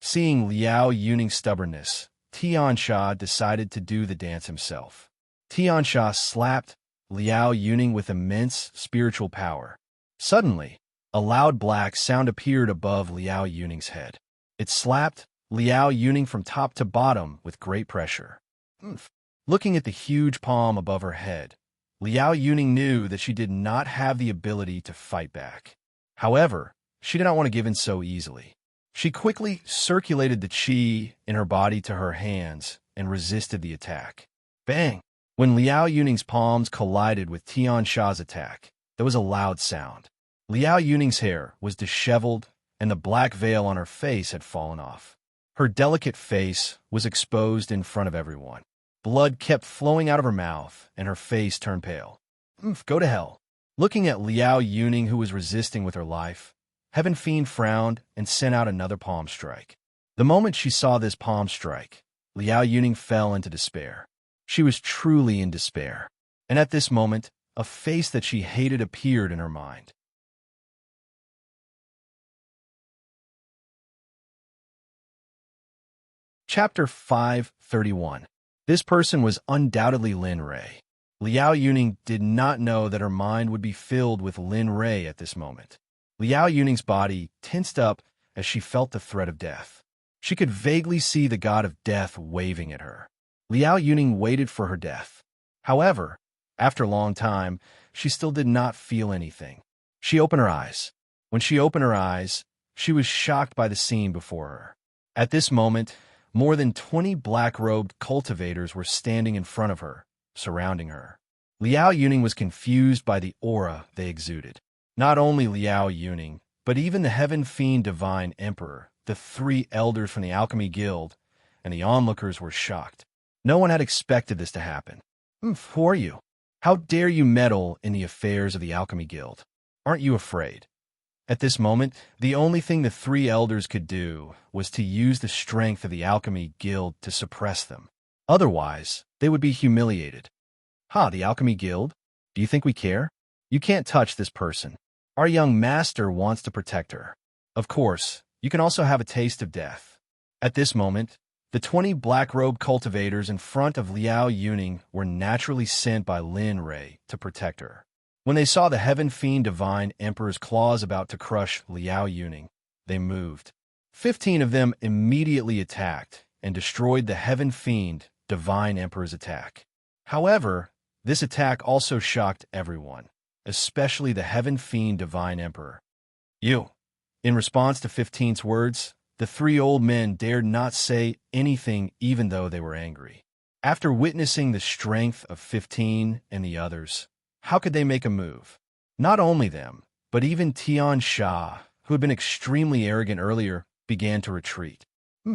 Seeing Liao Yuning's stubbornness, Tian Sha decided to do the dance himself. Tian Sha slapped Liao Yuning with immense spiritual power. Suddenly, a loud black sound appeared above Liao Yuning's head. It slapped Liao Yuning from top to bottom with great pressure. Looking at the huge palm above her head, Liao Yuning knew that she did not have the ability to fight back. However, she did not want to give in so easily. She quickly circulated the qi in her body to her hands and resisted the attack. Bang! When Liao Yuning's palms collided with Tian Sha's attack, there was a loud sound. Liao Yuning's hair was disheveled, and the black veil on her face had fallen off. Her delicate face was exposed in front of everyone. Blood kept flowing out of her mouth, and her face turned pale. Go to hell. Looking at Liao Yuning, who was resisting with her life, Heaven Fiend frowned and sent out another palm strike. The moment she saw this palm strike, Liao Yuning fell into despair. She was truly in despair, and at this moment, a face that she hated appeared in her mind. Chapter 531. This person was undoubtedly Lin Ray. Liao Yuning did not know that her mind would be filled with Lin Ray at this moment. Liao Yuning's body tensed up as she felt the threat of death. She could vaguely see the god of death waving at her. Liao Yuning waited for her death. However, after a long time, she still did not feel anything. She opened her eyes. When she opened her eyes, she was shocked by the scene before her. At this moment, more than 20 black-robed cultivators were standing in front of her, surrounding her. Liao Yuning was confused by the aura they exuded. Not only Liao Yuning, but even the Heaven Fiend Divine Emperor, the 3 elders from the Alchemy Guild, and the onlookers were shocked. No one had expected this to happen. Who are you? How dare you meddle in the affairs of the Alchemy Guild? Aren't you afraid? At this moment, the only thing the 3 elders could do was to use the strength of the Alchemy Guild to suppress them. Otherwise, they would be humiliated. The Alchemy Guild? Do you think we care? You can't touch this person. Our young master wants to protect her. Of course, you can also have a taste of death. At this moment, the 20 black-robed cultivators in front of Liao Yuning were naturally sent by Lin Ray to protect her. When they saw the Heaven Fiend Divine Emperor's claws about to crush Liao Yuning, they moved. 15 of them immediately attacked and destroyed the Heaven Fiend Divine Emperor's attack. However, this attack also shocked everyone, especially the Heaven Fiend Divine Emperor. "You." In response to 15's words, the 3 old men dared not say anything even though they were angry. After witnessing the strength of 15 and the others, how could they make a move? Not only them, but even Tian Sha, who had been extremely arrogant earlier, began to retreat.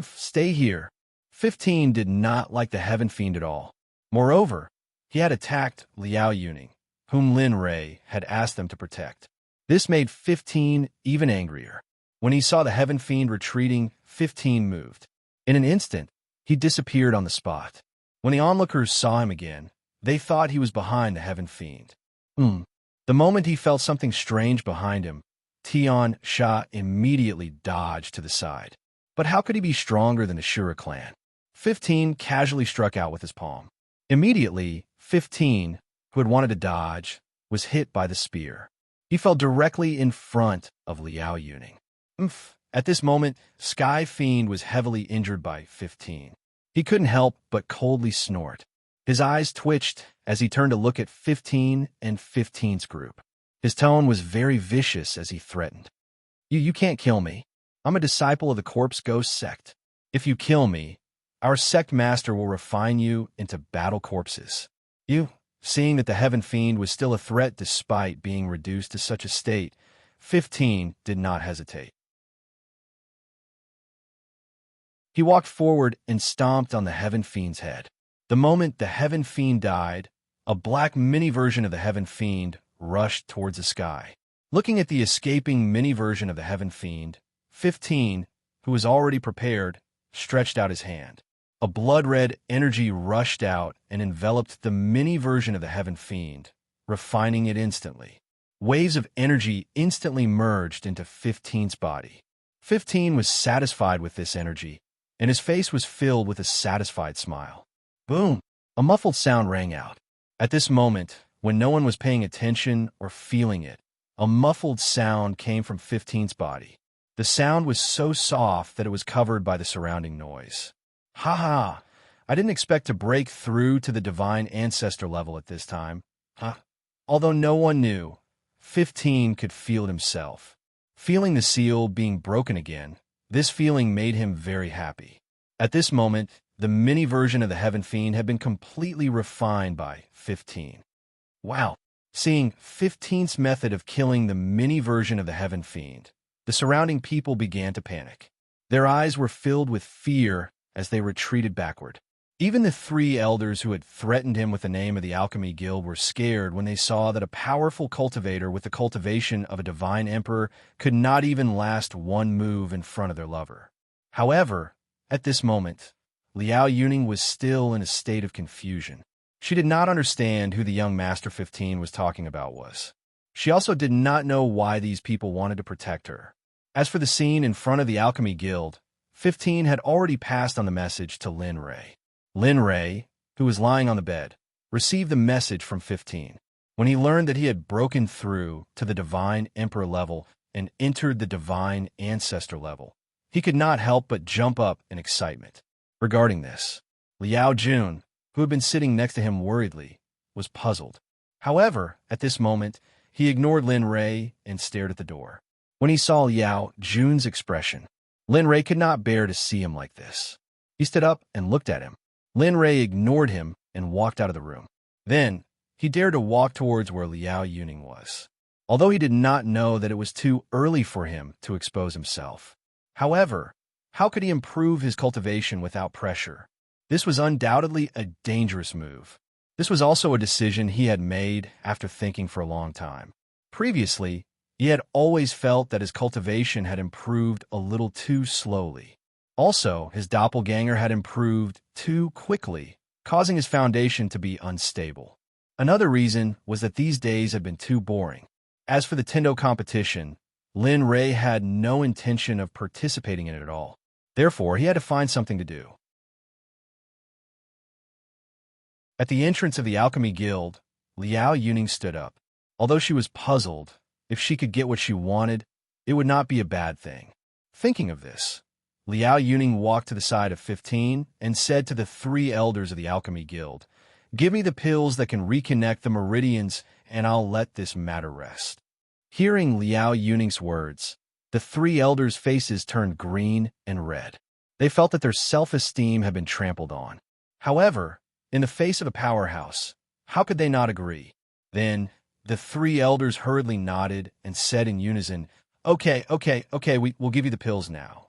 Stay here. 15 did not like the Heaven Fiend at all. Moreover, he had attacked Liao Yuning, whom Lin Ray had asked them to protect. This made 15 even angrier. When he saw the Heaven Fiend retreating, 15 moved. In an instant, he disappeared on the spot. When the onlookers saw him again, they thought he was behind the Heaven Fiend. The moment he felt something strange behind him, Tian Sha immediately dodged to the side. But how could he be stronger than the Shura clan? 15 casually struck out with his palm. Immediately, 15, who had wanted to dodge, was hit by the spear. He fell directly in front of Liao Yuning. At this moment, Sky Fiend was heavily injured by 15. He couldn't help but coldly snort. His eyes twitched as he turned to look at 15 and 15's group. His tone was very vicious as he threatened. You can't kill me. I'm a disciple of the Corpse Ghost Sect. If you kill me, our sect master will refine you into battle corpses. Seeing that the Heaven Fiend was still a threat despite being reduced to such a state, 15 did not hesitate. He walked forward and stomped on the Heaven Fiend's head. The moment the Heaven Fiend died, a black mini version of the Heaven Fiend rushed towards the sky. Looking at the escaping mini version of the Heaven Fiend, 15, who was already prepared, stretched out his hand. A blood-red energy rushed out and enveloped the mini version of the Heaven Fiend, refining it instantly. Waves of energy instantly merged into 15's body. 15 was satisfied with this energy, and his face was filled with a satisfied smile. Boom! A muffled sound rang out. At this moment, when no one was paying attention or feeling it, a muffled sound came from 15's body. The sound was so soft that it was covered by the surrounding noise. Ha! I didn't expect to break through to the divine ancestor level at this time. Although no one knew, 15 could feel it himself. Feeling the seal being broken again, this feeling made him very happy. At this moment, the mini version of the Heaven Fiend had been completely refined by 15. Wow! Seeing 15's method of killing the mini version of the Heaven Fiend, the surrounding people began to panic. Their eyes were filled with fear as they retreated backward. Even the 3 elders who had threatened him with the name of the Alchemy Guild were scared when they saw that a powerful cultivator with the cultivation of a divine emperor could not even last one move in front of their lover. However, at this moment, Liao Yuning was still in a state of confusion. She did not understand who the young Master 15 was talking about was. She also did not know why these people wanted to protect her. As for the scene in front of the Alchemy Guild, 15 had already passed on the message to Lin Ray. Lin Ray, who was lying on the bed, received the message from 15. When he learned that he had broken through to the Divine Emperor level and entered the Divine Ancestor level, he could not help but jump up in excitement. Regarding this, Liao Jun, who had been sitting next to him worriedly, was puzzled. However, at this moment, he ignored Lin Ray and stared at the door. When he saw Liao Jun's expression, Lin Ray could not bear to see him like this. He stood up and looked at him. Lin Ray ignored him and walked out of the room. Then, he dared to walk towards where Liao Yuning was, although he did not know that it was too early for him to expose himself. However, how could he improve his cultivation without pressure? This was undoubtedly a dangerous move. This was also a decision he had made after thinking for a long time. Previously, he had always felt that his cultivation had improved a little too slowly. Also, his doppelganger had improved too quickly, causing his foundation to be unstable. Another reason was that these days had been too boring. As for the Tendo competition, Lin Ray had no intention of participating in it at all. Therefore, he had to find something to do. At the entrance of the Alchemy Guild, Liao Yuning stood up. Although she was puzzled, if she could get what she wanted, it would not be a bad thing. Thinking of this, Liao Yuning walked to the side of 15 and said to the 3 elders of the Alchemy Guild, "Give me the pills that can reconnect the meridians, and I'll let this matter rest." Hearing Liao Yuning's words, the 3 elders' faces turned green and red. They felt that their self-esteem had been trampled on. However, in the face of a powerhouse, how could they not agree? Then, the 3 elders hurriedly nodded and said in unison, Okay, we'll give you the pills now."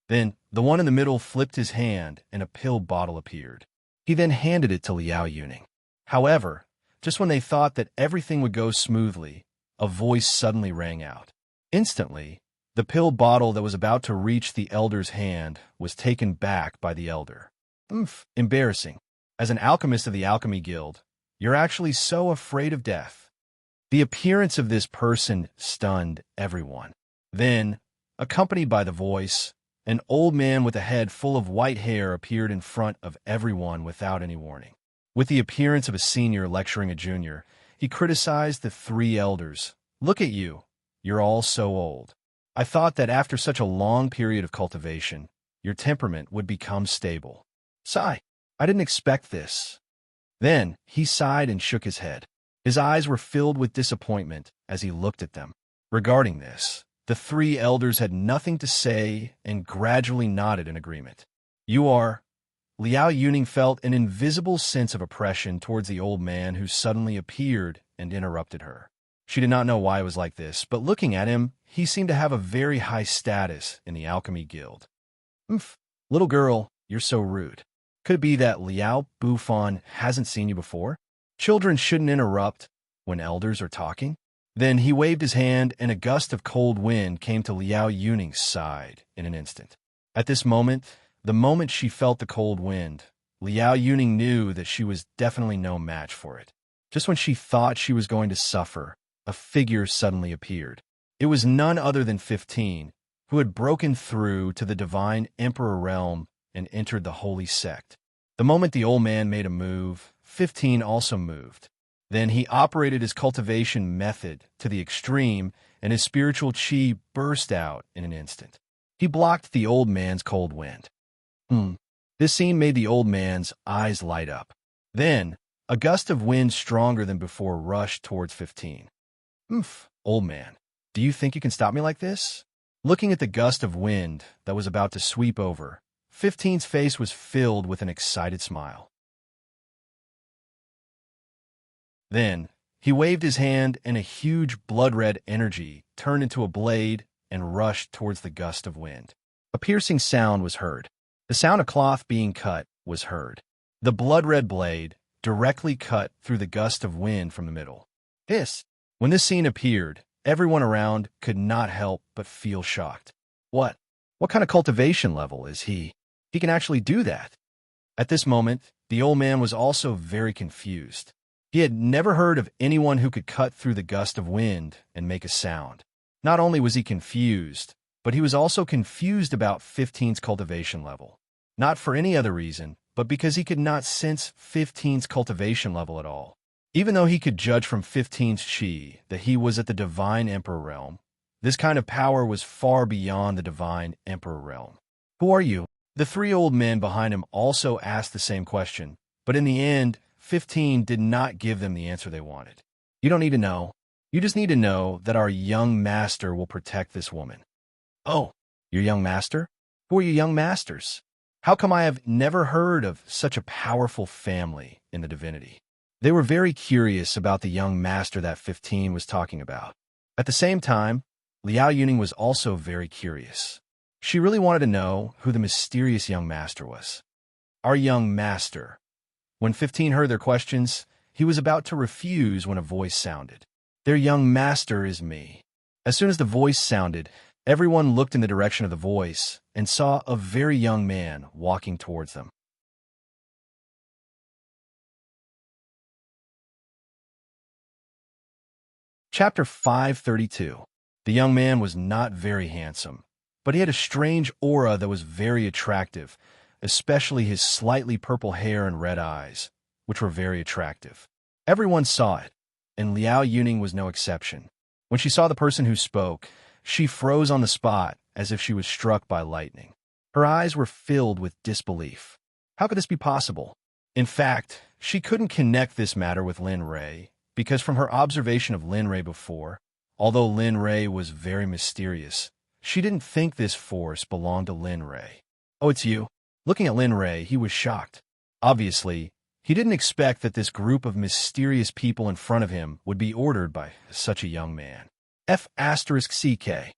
Then, the one in the middle flipped his hand and a pill bottle appeared. He then handed it to Liao Yuning. However, just when they thought that everything would go smoothly, a voice suddenly rang out. Instantly, the pill bottle that was about to reach the elder's hand was taken back by the elder. Embarrassing. As an alchemist of the Alchemy Guild, you're actually so afraid of death. The appearance of this person stunned everyone. Then, accompanied by the voice, An old man with a head full of white hair appeared in front of everyone without any warning. With the appearance of a senior lecturing a junior, he criticized the three elders. "Look at you. You're all so old. I thought that after such a long period of cultivation, your temperament would become stable. Sigh. I didn't expect this." Then he sighed and shook his head. His eyes were filled with disappointment as he looked at them. Regarding this, the three elders had nothing to say and gradually nodded in agreement. "You are—" Liao Yuning felt an invisible sense of oppression towards the old man who suddenly appeared and interrupted her. She did not know why it was like this, but looking at him, he seemed to have a very high status in the alchemy guild. "Oomph, little girl, you're so rude. Could it be that Liao Bufan hasn't seen you before? Children shouldn't interrupt when elders are talking." Then he waved his hand, and a gust of cold wind came to Liao Yuning's side in an instant. At this moment, the moment she felt the cold wind, Liao Yuning knew that she was definitely no match for it. Just when she thought she was going to suffer, a figure suddenly appeared. It was none other than 15, who had broken through to the divine emperor realm and entered the holy sect. The moment the old man made a move, 15 also moved. Then he operated his cultivation method to the extreme, and his spiritual chi burst out in an instant. He blocked the old man's cold wind. This scene made the old man's eyes light up. Then, a gust of wind stronger than before rushed towards 15. Old man, do you think you can stop me like this?" Looking at the gust of wind that was about to sweep over, 15's face was filled with an excited smile. Then, he waved his hand, and a huge blood-red energy turned into a blade and rushed towards the gust of wind. A piercing sound was heard. The sound of cloth being cut was heard. The blood-red blade directly cut through the gust of wind from the middle. When this scene appeared, everyone around could not help but feel shocked. What kind of cultivation level is he? He can actually do that. At this moment, the old man was also very confused. He had never heard of anyone who could cut through the gust of wind and make a sound. Not only was he confused, but he was also confused about 15's cultivation level. Not for any other reason, but because he could not sense 15's cultivation level at all. Even though he could judge from 15's chi that he was at the divine emperor realm, this kind of power was far beyond the divine emperor realm. "Who are you?" The three old men behind him also asked the same question, but in the end, 15 did not give them the answer they wanted. "You don't need to know. You just need to know that our young master will protect this woman." "Oh, your young master? Who are your young masters? How come I have never heard of such a powerful family in the divinity?" They were very curious about the young master that 15 was talking about. At the same time, Liao Yuning was also very curious. She really wanted to know who the mysterious young master was. "Our young master." When 15 heard their questions, he was about to refuse when a voice sounded. "Their young master is me." As soon as the voice sounded, everyone looked in the direction of the voice and saw a very young man walking towards them. Chapter 532. The young man was not very handsome, but he had a strange aura that was very attractive, especially his slightly purple hair and red eyes, which were very attractive. Everyone saw it, and Liao Yuning was no exception. When she saw the person who spoke, she froze on the spot as if she was struck by lightning. Her eyes were filled with disbelief. How could this be possible? In fact, she couldn't connect this matter with Lin Ray, because from her observation of Lin Ray before, although Lin Ray was very mysterious, she didn't think this force belonged to Lin Ray. "Oh, it's you." Looking at Lin Ray, he was shocked. Obviously, he didn't expect that this group of mysterious people in front of him would be ordered by such a young man. F***CK.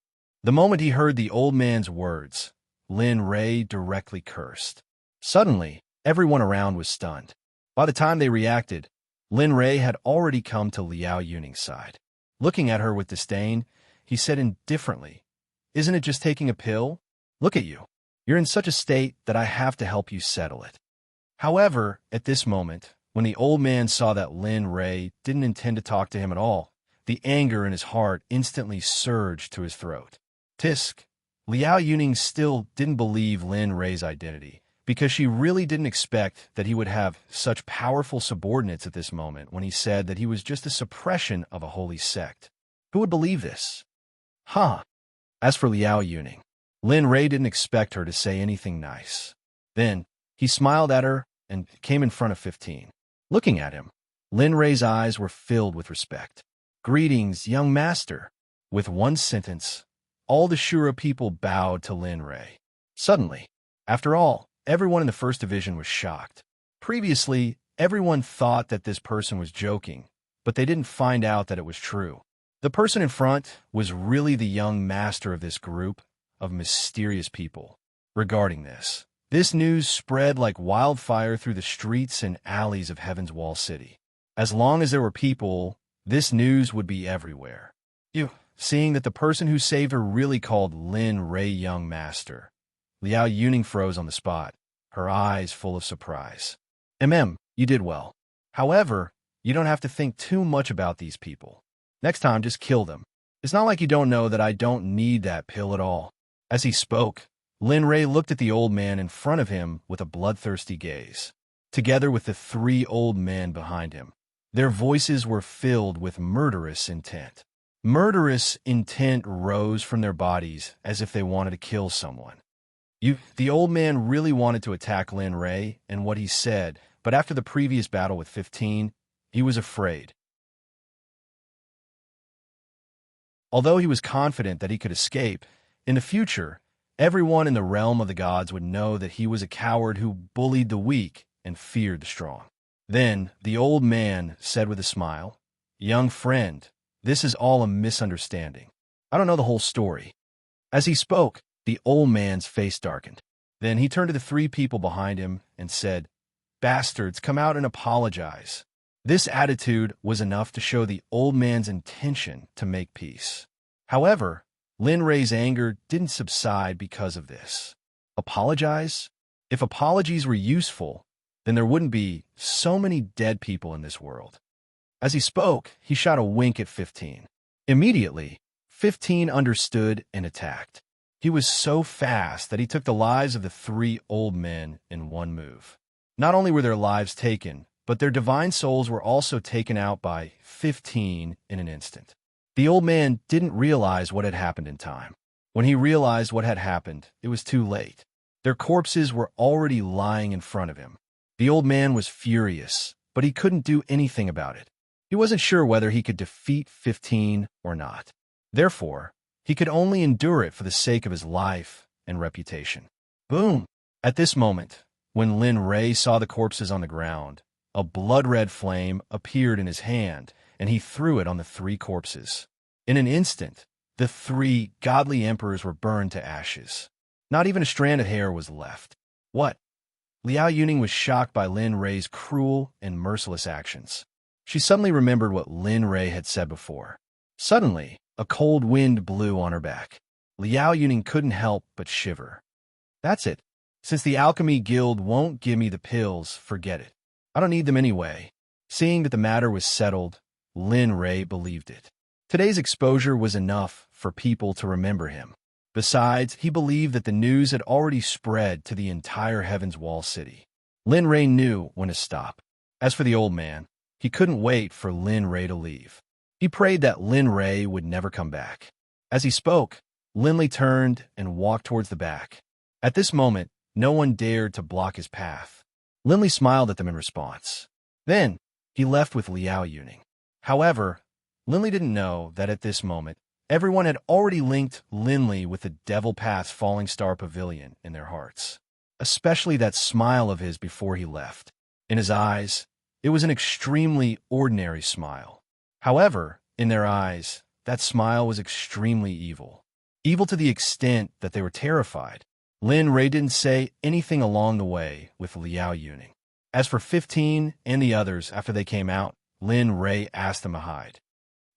The moment he heard the old man's words, Lin Ray directly cursed. Suddenly, everyone around was stunned. By the time they reacted, Lin Ray had already come to Liao Yuning's side. Looking at her with disdain, he said indifferently, "Isn't it just taking a pill? Look at you. You're in such a state that I have to help you settle it." However, at this moment, when the old man saw that Lin Ray didn't intend to talk to him at all, the anger in his heart instantly surged to his throat. Tisk! Liao Yuning still didn't believe Lin Rei's identity, because she really didn't expect that he would have such powerful subordinates at this moment when he said that he was just a suppression of a holy sect. Who would believe this? Huh. As for Liao Yuning, Lin Rei didn't expect her to say anything nice. Then, he smiled at her and came in front of 15. Looking at him, Lin Rei's eyes were filled with respect. "Greetings, young master." With one sentence, all the Shura people bowed to Lin Rei. Suddenly, after all, everyone in the First Division was shocked. Previously, everyone thought that this person was joking, but they didn't find out that it was true. The person in front was really the young master of this group of mysterious people. Regarding this news spread like wildfire through the streets and alleys of Heaven's Wall City. As long as there were people, this news would be everywhere. Seeing that the person who saved her really called Lin Rei young master, Liao Yuning froze on the spot, her eyes full of surprise. You did well. However, you don't have to think too much about these people. Next time, just kill them. It's not like you don't know that I don't need that pill at all." As he spoke, Lin Rei looked at the old man in front of him with a bloodthirsty gaze, together with the 3 old men behind him. Their voices were filled with murderous intent. Murderous intent rose from their bodies as if they wanted to kill someone. The old man really wanted to attack Lin Rei and what he said, but after the previous battle with 15, he was afraid. Although he was confident that he could escape, in the future, everyone in the realm of the gods would know that he was a coward who bullied the weak and feared the strong. Then the old man said with a smile, "Young friend, this is all a misunderstanding. I don't know the whole story." As he spoke, the old man's face darkened. Then he turned to the 3 people behind him and said, "Bastards, come out and apologize." This attitude was enough to show the old man's intention to make peace. However, Lin Rei's anger didn't subside because of this. Apologize? If apologies were useful, then there wouldn't be so many dead people in this world. As he spoke, he shot a wink at 15. Immediately, 15 understood and attacked. He was so fast that he took the lives of the 3 old men in one move. Not only were their lives taken, but their divine souls were also taken out by 15 in an instant. The old man didn't realize what had happened in time. When he realized what had happened, it was too late. Their corpses were already lying in front of him. The old man was furious, but he couldn't do anything about it. He wasn't sure whether he could defeat 15 or not. Therefore, he could only endure it for the sake of his life and reputation. Boom! At this moment, when Lin Rei saw the corpses on the ground, a blood-red flame appeared in his hand, and he threw it on the 3 corpses. In an instant, the 3 godly emperors were burned to ashes. Not even a strand of hair was left. What? Liao Yuning was shocked by Lin Rei's cruel and merciless actions. She suddenly remembered what Lin Rei had said before. Suddenly, a cold wind blew on her back. Liao Yuning couldn't help but shiver. "That's it. Since the Alchemy Guild won't give me the pills, forget it. I don't need them anyway." Seeing that the matter was settled, Lin Rei believed it. Today's exposure was enough for people to remember him. Besides, he believed that the news had already spread to the entire Heaven's Wall City. Lin Rei knew when to stop. As for the old man, he couldn't wait for Lin Rei to leave. He prayed that Lin Rei would never come back. As he spoke, Lin Rei turned and walked towards the back. At this moment, no one dared to block his path. Lin Rei smiled at them in response. Then, he left with Liao Yuning. However, Lin Rei didn't know that at this moment, everyone had already linked Lin Rei with the Devil Path's Falling Star Pavilion in their hearts. Especially that smile of his before he left. In his eyes, it was an extremely ordinary smile. However, in their eyes, that smile was extremely evil. Evil to the extent that they were terrified. Lin Rei didn't say anything along the way with Liao Yuning. As for 15 and the others after they came out, Lin Rei asked them to hide.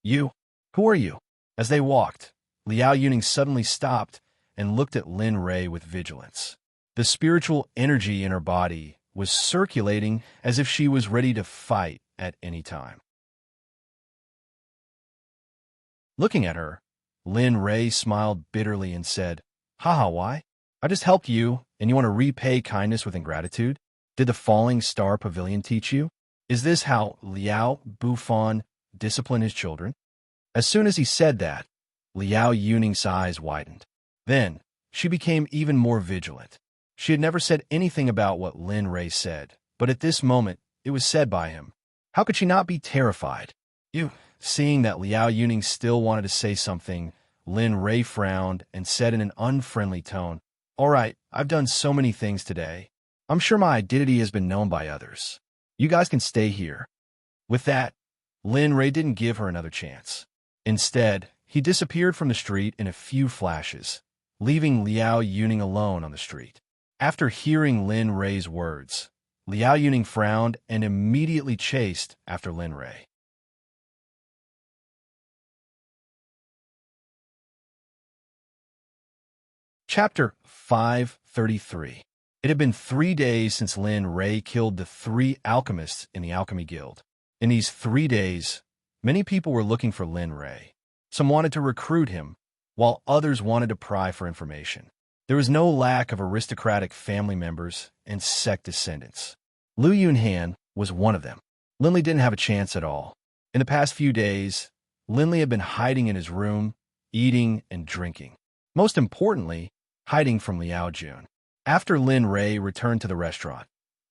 "You? Who are you?" As they walked, Liao Yuning suddenly stopped and looked at Lin Rei with vigilance. The spiritual energy in her body was circulating as if she was ready to fight at any time. Looking at her, Lin Rei smiled bitterly and said, Haha, why? I just helped you, and you want to repay kindness with ingratitude? Did the falling star pavilion teach you? Is this how Liao Bufan disciplined his children? As soon as he said that, Liao Yuning's eyes widened. Then, she became even more vigilant. She had never said anything about what Lin Rei said, but at this moment, it was said by him. How could she not be terrified? Seeing that Liao Yuning still wanted to say something, Lin Rei frowned and said in an unfriendly tone, "All right, I've done so many things today. I'm sure my identity has been known by others. You guys can stay here." With that, Lin Rei didn't give her another chance. Instead, he disappeared from the street in a few flashes, leaving Liao Yuning alone on the street. After hearing Lin Rei's words, Liao Yuning frowned and immediately chased after Lin Rei. Chapter 533. It had been 3 days since Lin Rei killed the 3 alchemists in the Alchemy Guild. In these 3 days, many people were looking for Lin Rei. Some wanted to recruit him, while others wanted to pry for information. There was no lack of aristocratic family members and Sect descendants. Lu Yunhan was one of them. Linley didn't have a chance at all. In the past few days, Linley had been hiding in his room, eating and drinking. Most importantly, hiding from Liao Jun. After Lin Rei returned to the restaurant,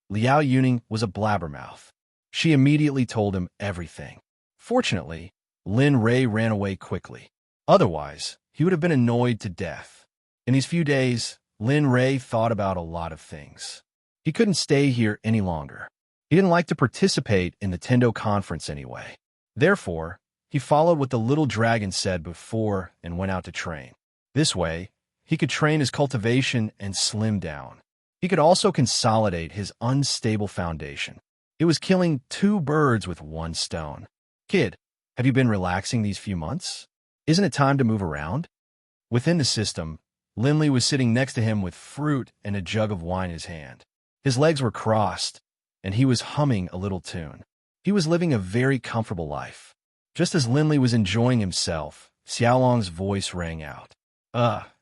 Liao Yuning was a blabbermouth. She immediately told him everything. Fortunately, Lin Rei ran away quickly. Otherwise, he would have been annoyed to death. In these few days, Lin Rei thought about a lot of things. He couldn't stay here any longer. He didn't like to participate in the Tendo conference anyway. Therefore, he followed what the little dragon said before and went out to train. This way, he could train his cultivation and slim down. He could also consolidate his unstable foundation. It was killing 2 birds with 1 stone. Kid, have you been relaxing these few months? Isn't it time to move around? Within the system, Linley was sitting next to him with fruit and a jug of wine in his hand. His legs were crossed, and he was humming a little tune. He was living a very comfortable life. Just as Linley was enjoying himself, Xiaolong's voice rang out.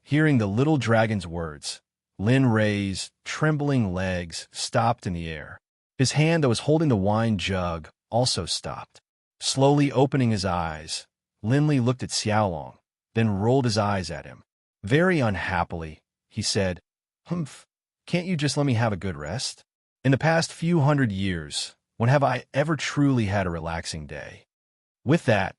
Hearing the little dragon's words, Lin Rei's trembling legs stopped in the air. His hand that was holding the wine jug also stopped. Slowly opening his eyes, Linley looked at Xiaolong, then rolled his eyes at him. Very unhappily, he said, "Humph, can't you just let me have a good rest? In the past few hundred years, when have I ever truly had a relaxing day?" With that,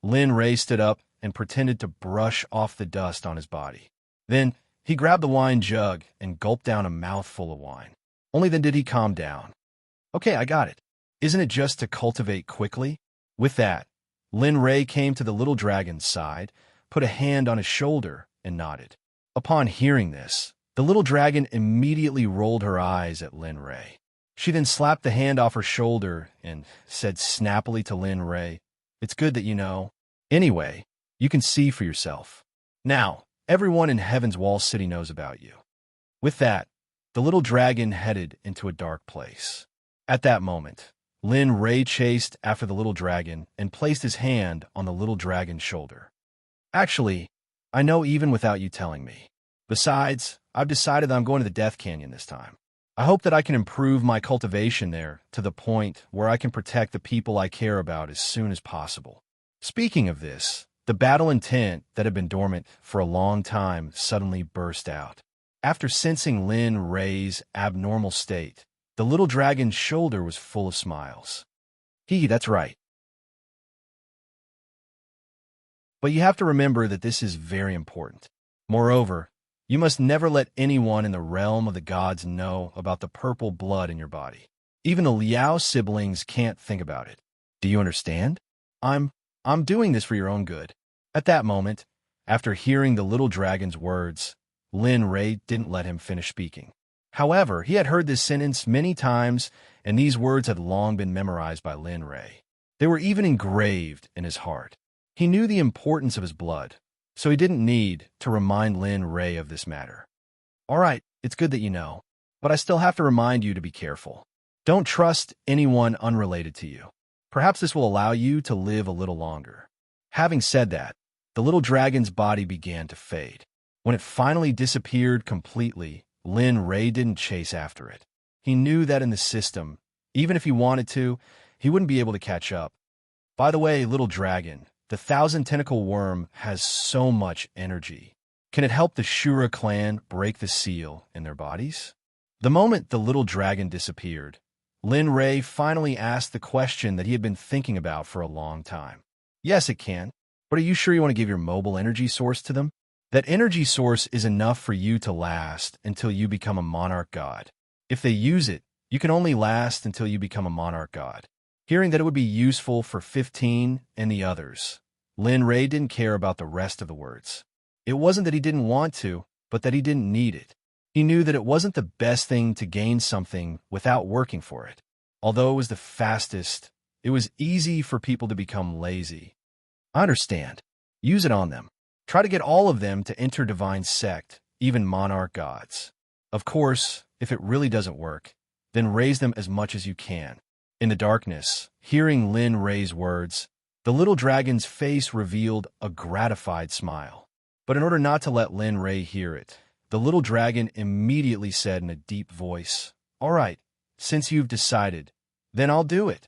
Lin Rei stood up and pretended to brush off the dust on his body. Then, he grabbed the wine jug and gulped down a mouthful of wine. Only then did he calm down. "Okay, I got it. Isn't it just to cultivate quickly?" With that, Lin Rei came to the little dragon's side, put a hand on his shoulder, and nodded. Upon hearing this, the little dragon immediately rolled her eyes at Lin Rei. She then slapped the hand off her shoulder and said snappily to Lin Rei, "It's good that you know. Anyway, you can see for yourself. Now, everyone in Heaven's Wall City knows about you." With that, the little dragon headed into a dark place. At that moment, Lin Rei chased after the little dragon and placed his hand on the little dragon's shoulder. "Actually, I know even without you telling me. Besides, I've decided that I'm going to the Death Canyon this time. I hope that I can improve my cultivation there to the point where I can protect the people I care about as soon as possible." Speaking of this, the battle intent that had been dormant for a long time suddenly burst out. After sensing Lin Rei's abnormal state, the little dragon's shoulder was full of smiles. That's right. But you have to remember that this is very important. Moreover, you must never let anyone in the realm of the gods know about the purple blood in your body. Even the Liao siblings can't think about it. Do you understand? I'm doing this for your own good." At that moment, after hearing the little dragon's words, Lin Rei didn't let him finish speaking. However, he had heard this sentence many times, and these words had long been memorized by Lin Rei. They were even engraved in his heart. He knew the importance of his blood, so he didn't need to remind Lin Rei of this matter. "All right, it's good that you know, but I still have to remind you to be careful. Don't trust anyone unrelated to you. Perhaps this will allow you to live a little longer." Having said that, the little dragon's body began to fade. When it finally disappeared completely, Lin Ray didn't chase after it. He knew that in the system, even if he wanted to, he wouldn't be able to catch up. By the way, little dragon, the thousand-tentacle worm has so much energy. Can it help the Shura clan break the seal in their bodies? The moment the little dragon disappeared, Lin Ray finally asked the question that he had been thinking about for a long time. Yes, it can, but are you sure you want to give your mobile energy source to them? That energy source is enough for you to last until you become a monarch god. If they use it, you can only last until you become a monarch god. Hearing that it would be useful for 15 and the others, Lin Ray didn't care about the rest of the words. It wasn't that he didn't want to, but that he didn't need it. He knew that it wasn't the best thing to gain something without working for it. Although it was the fastest, it was easy for people to become lazy. I understand. Use it on them. Try to get all of them to enter divine sect, even monarch gods. Of course, if it really doesn't work, then raise them as much as you can. In the darkness, hearing Lin Ray's words, the little dragon's face revealed a gratified smile. But in order not to let Lin Ray hear it, the little dragon immediately said in a deep voice, "All right, since you've decided, then I'll do it."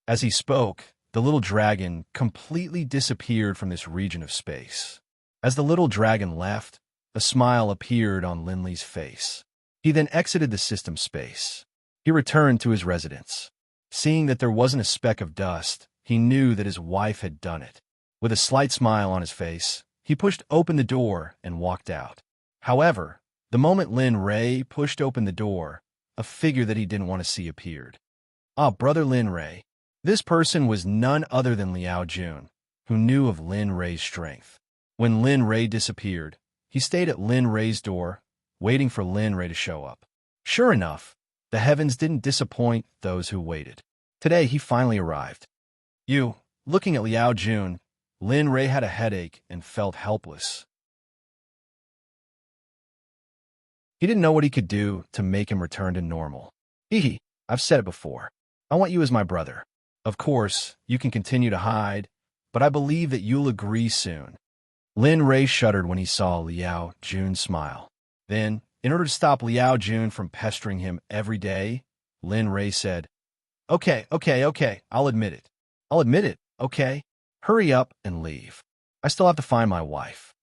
As he spoke, the little dragon completely disappeared from this region of space. As the little dragon left, a smile appeared on Linley's face. He then exited the system space. He returned to his residence. Seeing that there wasn't a speck of dust, he knew that his wife had done it. With a slight smile on his face, he pushed open the door and walked out. However, the moment Lin Ray pushed open the door, a figure that he didn't want to see appeared. Ah, Brother Lin Ray. This person was none other than Liao Jun, who knew of Lin Ray's strength. When Lin Ray disappeared, he stayed at Lin Ray's door, waiting for Lin Ray to show up. Sure enough, the heavens didn't disappoint those who waited. Today, he finally arrived. Looking at Liao Jun, Lin Ray had a headache and felt helpless. He didn't know what he could do to make him return to normal. I've said it before. I want you as my brother. Of course, you can continue to hide, but I believe that you'll agree soon. Lin Ray shuddered when he saw Liao Jun smile. Then, in order to stop Liao Jun from pestering him every day, Lin Ray said, Okay, I'll admit it, okay? Hurry up and leave. I still have to find my wife.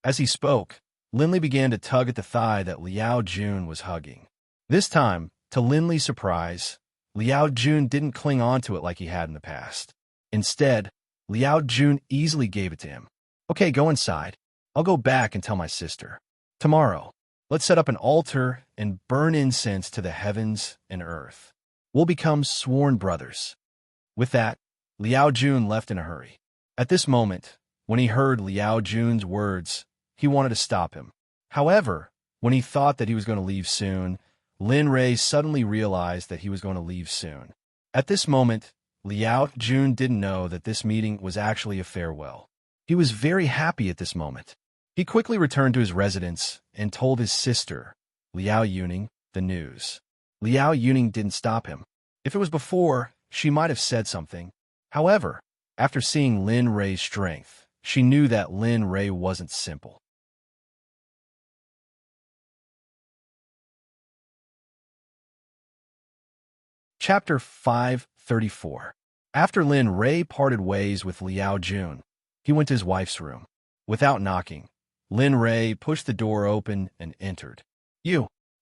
As he spoke, Linley began to tug at the thigh that Liao Jun was hugging. This time, to Linley's surprise, Liao Jun didn't cling onto it like he had in the past. Instead, Liao Jun easily gave it to him. Okay, go inside. I'll go back and tell my sister. Tomorrow, let's set up an altar and burn incense to the heavens and earth. We'll become sworn brothers. With that, Liao Jun left in a hurry. At this moment, when he heard Liao Jun's words, he wanted to stop him. However, when he thought that he was going to leave soon, Lin Ray suddenly realized that he was going to leave soon. At this moment, Liao Jun didn't know that this meeting was actually a farewell. He was very happy at this moment. He quickly returned to his residence and told his sister, Liao Yuning, the news. Liao Yuning didn't stop him. If it was before, she might have said something. However, after seeing Lin Ray's strength, she knew that Lin Ray wasn't simple. Chapter 534. After Lin Ray parted ways with Liao Jun, he went to his wife's room. Without knocking, Lin Ray pushed the door open and entered.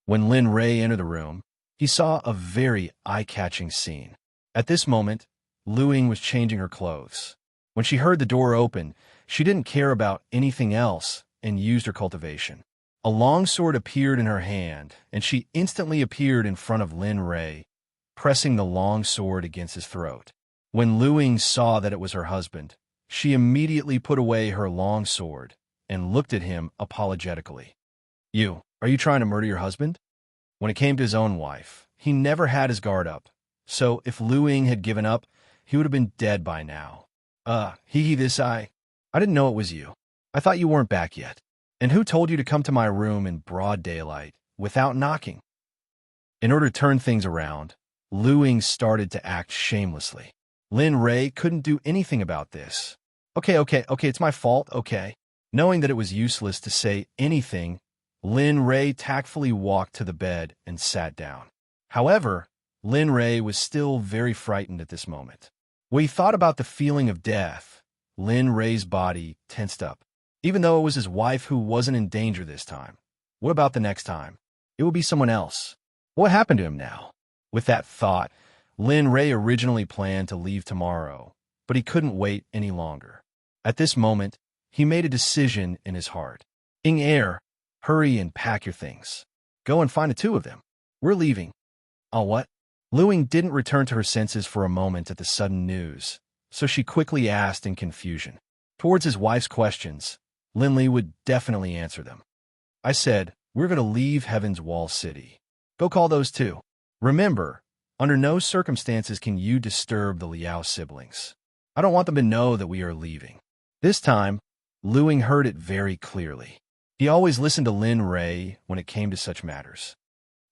When Lin Ray entered the room, he saw a very eye-catching scene. At this moment, Luing was changing her clothes. When she heard the door open, she didn't care about anything else and used her cultivation. A long sword appeared in her hand, and she instantly appeared in front of Lin Ray, pressing the long sword against his throat. When Luing saw that it was her husband, she immediately put away her long sword and looked at him apologetically. Are you trying to murder your husband? When it came to his own wife, he never had his guard up, so if Luing had given up, he would have been dead by now. I didn't know it was you. I thought you weren't back yet. And who told you to come to my room in broad daylight, without knocking? In order to turn things around, Luing started to act shamelessly. Lin Ray couldn't do anything about this. Okay, it's my fault, okay. Knowing that it was useless to say anything, Lin Ray tactfully walked to the bed and sat down. However, Lin Ray was still very frightened at this moment. When he thought about the feeling of death, Lin Ray's body tensed up. Even though it was his wife who wasn't in danger this time. What about the next time? It would be someone else. What happened to him now? With that thought, Lin Ray originally planned to leave tomorrow, but he couldn't wait any longer. At this moment, he made a decision in his heart. Ing Air, hurry and pack your things. Go and find the two of them. We're leaving. Oh, what? Luing didn't return to her senses for a moment at the sudden news, so she quickly asked in confusion. Towards his wife's questions, Lin Li would definitely answer them. I said, we're going to leave Heaven's Wall City. Go call those two. Remember, under no circumstances can you disturb the Liao siblings. I don't want them to know that we are leaving. This time, Luing heard it very clearly. He always listened to Lin Ray when it came to such matters.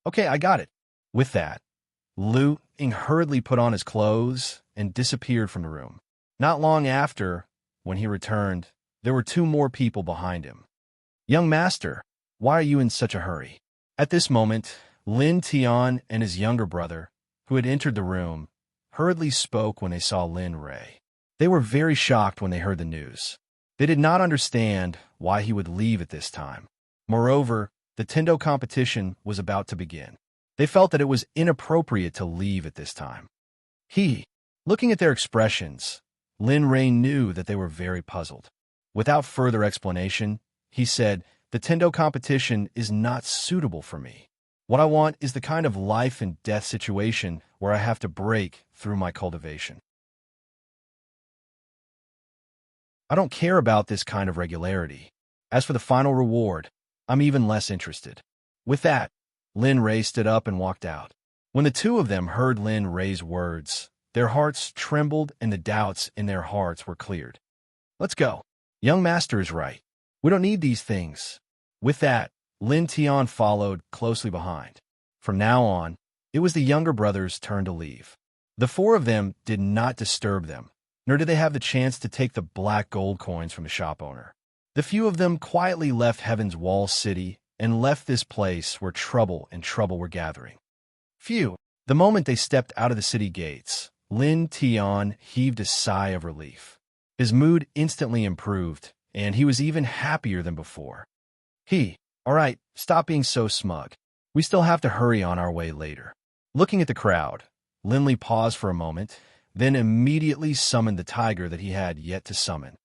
Okay, I got it. With that, Luing hurriedly put on his clothes and disappeared from the room. Not long after, when he returned, there were two more people behind him. Young master, why are you in such a hurry? At this moment, Lin Tian and his younger brother, who had entered the room, hurriedly spoke when they saw Lin Ray. They were very shocked when they heard the news. They did not understand why he would leave at this time. Moreover, the Tendo competition was about to begin. They felt that it was inappropriate to leave at this time. Looking at their expressions, Lin Ray knew that they were very puzzled. Without further explanation, he said, the Tendo competition is not suitable for me. What I want is the kind of life and death situation where I have to break through my cultivation. I don't care about this kind of regularity. As for the final reward, I'm even less interested. With that, Lin Ray stood up and walked out. When the two of them heard Lin Ray's words, their hearts trembled and the doubts in their hearts were cleared. Let's go. Young master is right. We don't need these things. With that, Lin Tian followed closely behind. From now on, it was the younger brother's turn to leave. The four of them did not disturb them, nor did they have the chance to take the black gold coins from the shop owner. The few of them quietly left Heaven's Wall City and left this place where trouble were gathering. The moment they stepped out of the city gates, Lin Tian heaved a sigh of relief. His mood instantly improved, and he was even happier than before. All right, stop being so smug. We still have to hurry on our way later. Looking at the crowd, Lin Li paused for a moment, then immediately summoned the tiger that he had yet to summon.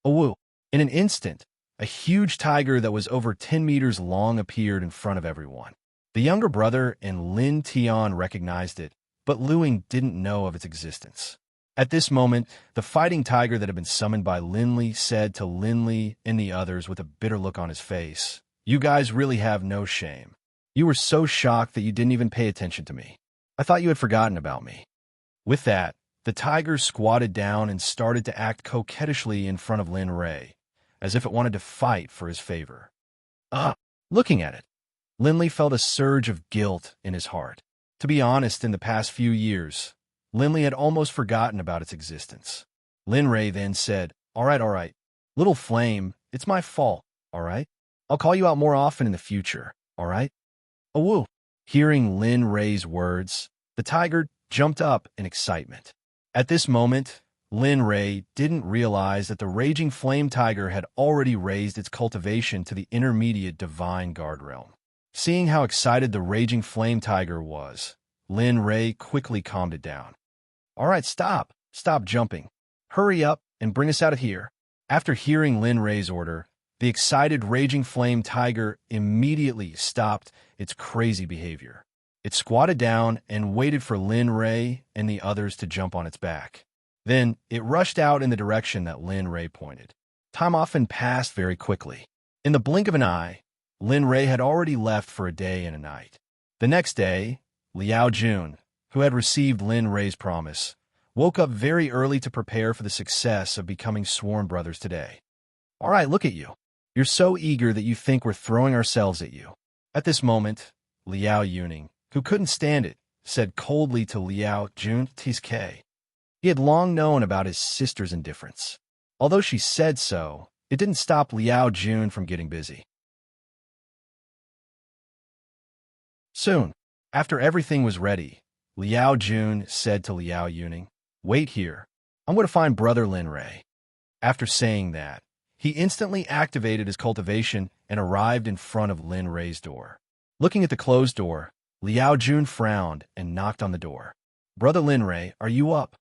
Awoo! In an instant, a huge tiger that was over 10 meters long appeared in front of everyone. The younger brother and Lin Tian recognized it, but Luing didn't know of its existence. At this moment, the fighting tiger that had been summoned by Lin Li said to Lin Li and the others with a bitter look on his face, "You guys really have no shame. You were so shocked that you didn't even pay attention to me. I thought you had forgotten about me." With that, the tiger squatted down and started to act coquettishly in front of Lin Ray, as if it wanted to fight for his favor. Looking at it, Lin Li felt a surge of guilt in his heart. To be honest, in the past few years, Lin Li had almost forgotten about its existence. Lin Ray then said, all right. Little Flame, it's my fault, all right? I'll call you out more often in the future, all right? Awoo! Hearing Lin Ray's words, the tiger jumped up in excitement. At this moment, Lin Ray didn't realize that the Raging Flame Tiger had already raised its cultivation to the intermediate Divine Guard realm. Seeing how excited the Raging Flame Tiger was, Lin Ray quickly calmed it down. All right, stop jumping. Hurry up and bring us out of here. After hearing Lin Ray's order, the excited Raging Flame Tiger immediately stopped its crazy behavior. It squatted down and waited for Lin Ray and the others to jump on its back. Then it rushed out in the direction that Lin Ray pointed. Time often passed very quickly. In the blink of an eye, Lin Ray had already left for a day and a night. The next day, Liao Jun, who had received Lin Ray's promise, woke up very early to prepare for the success of becoming sworn brothers today. All right, look at you. You're so eager that you think we're throwing ourselves at you. At this moment, Liao Yuning, who couldn't stand it, said coldly to Liao Jun Tsk. He had long known about his sister's indifference. Although she said so, it didn't stop Liao Jun from getting busy. Soon, after everything was ready, Liao Jun said to Liao Yuning, "Wait here. I'm going to find Brother Lin Rei." After saying that, he instantly activated his cultivation and arrived in front of Lin Rei's door. Looking at the closed door, Liao Jun frowned and knocked on the door. "Brother Lin Rei, are you up?"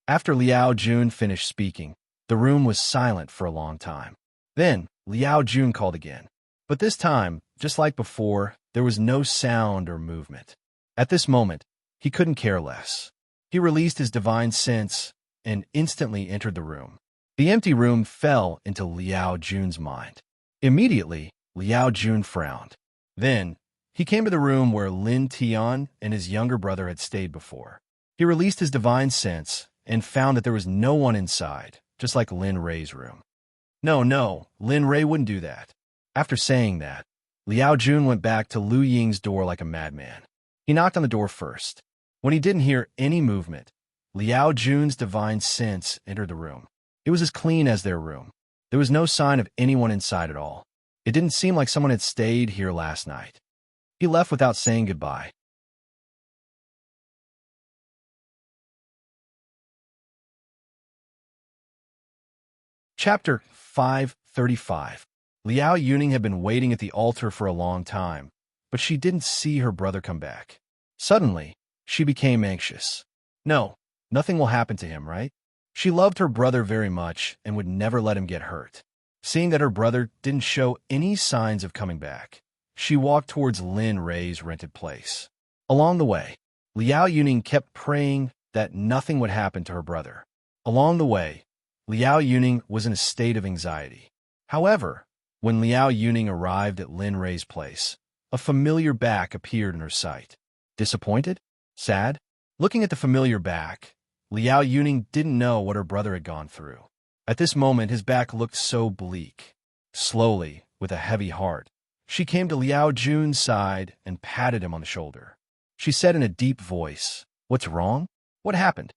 After Liao Jun finished speaking, the room was silent for a long time. Then, Liao Jun called again. But this time, just like before, there was no sound or movement. At this moment, he couldn't care less. He released his divine sense and instantly entered the room. The empty room fell into Liao Jun's mind. Immediately, Liao Jun frowned. Then, he came to the room where Lin Tian and his younger brother had stayed before. He released his divine sense and found that there was no one inside, just like Lin Rei's room. No, Lin Rei wouldn't do that. After saying that, Liao Jun went back to Lu Ying's door like a madman. He knocked on the door first. When he didn't hear any movement, Liao Jun's divine sense entered the room. It was as clean as their room. There was no sign of anyone inside at all. It didn't seem like someone had stayed here last night. He left without saying goodbye. Chapter 535. Liao Yuning had been waiting at the altar for a long time, but she didn't see her brother come back. Suddenly, she became anxious. No, nothing will happen to him, right? She loved her brother very much and would never let him get hurt. Seeing that her brother didn't show any signs of coming back, she walked towards Lin Rei's rented place. Along the way, Liao Yuning kept praying that nothing would happen to her brother. Along the way, Liao Yuning was in a state of anxiety. However, when Liao Yuning arrived at Lin Rei's place, a familiar back appeared in her sight. Disappointed? Sad? Looking at the familiar back, Liao Yuning didn't know what her brother had gone through. At this moment, his back looked so bleak. Slowly, with a heavy heart, she came to Liao Jun's side and patted him on the shoulder. She said in a deep voice, "What's wrong? What happened?"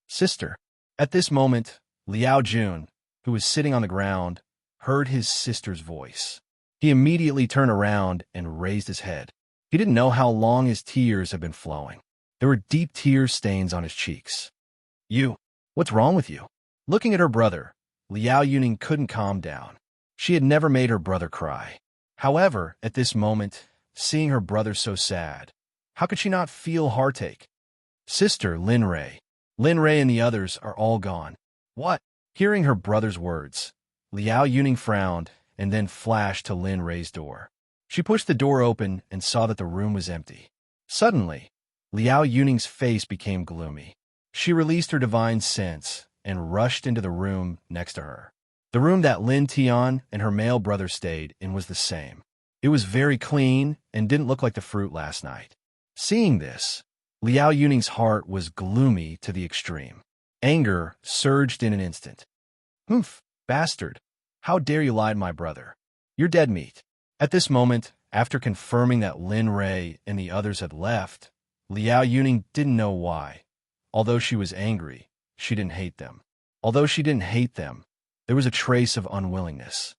"Sister." At this moment, Liao Jun, who was sitting on the ground, heard his sister's voice. He immediately turned around and raised his head. He didn't know how long his tears had been flowing. There were deep tear stains on his cheeks. What's wrong with you?" Looking at her brother, Liao Yuning couldn't calm down. She had never made her brother cry. However, at this moment, seeing her brother so sad, how could she not feel heartache? "Sister, Lin Rei. Lin Rei and the others are all gone." "What?" Hearing her brother's words, Liao Yuning frowned and then flashed to Lin Rei's door. She pushed the door open and saw that the room was empty. Suddenly, Liao Yuning's face became gloomy. She released her divine sense and rushed into the room next to her. The room that Lin Tian and her male brother stayed in was the same. It was very clean and didn't look like the fruit last night. Seeing this, Liao Yuning's heart was gloomy to the extreme. Anger surged in an instant. "Humph, bastard! How dare you lie to my brother? You're dead meat." At this moment, after confirming that Lin Rei and the others had left, Liao Yuning didn't know why. Although she was angry, she didn't hate them. Although she didn't hate them, there was a trace of unwillingness.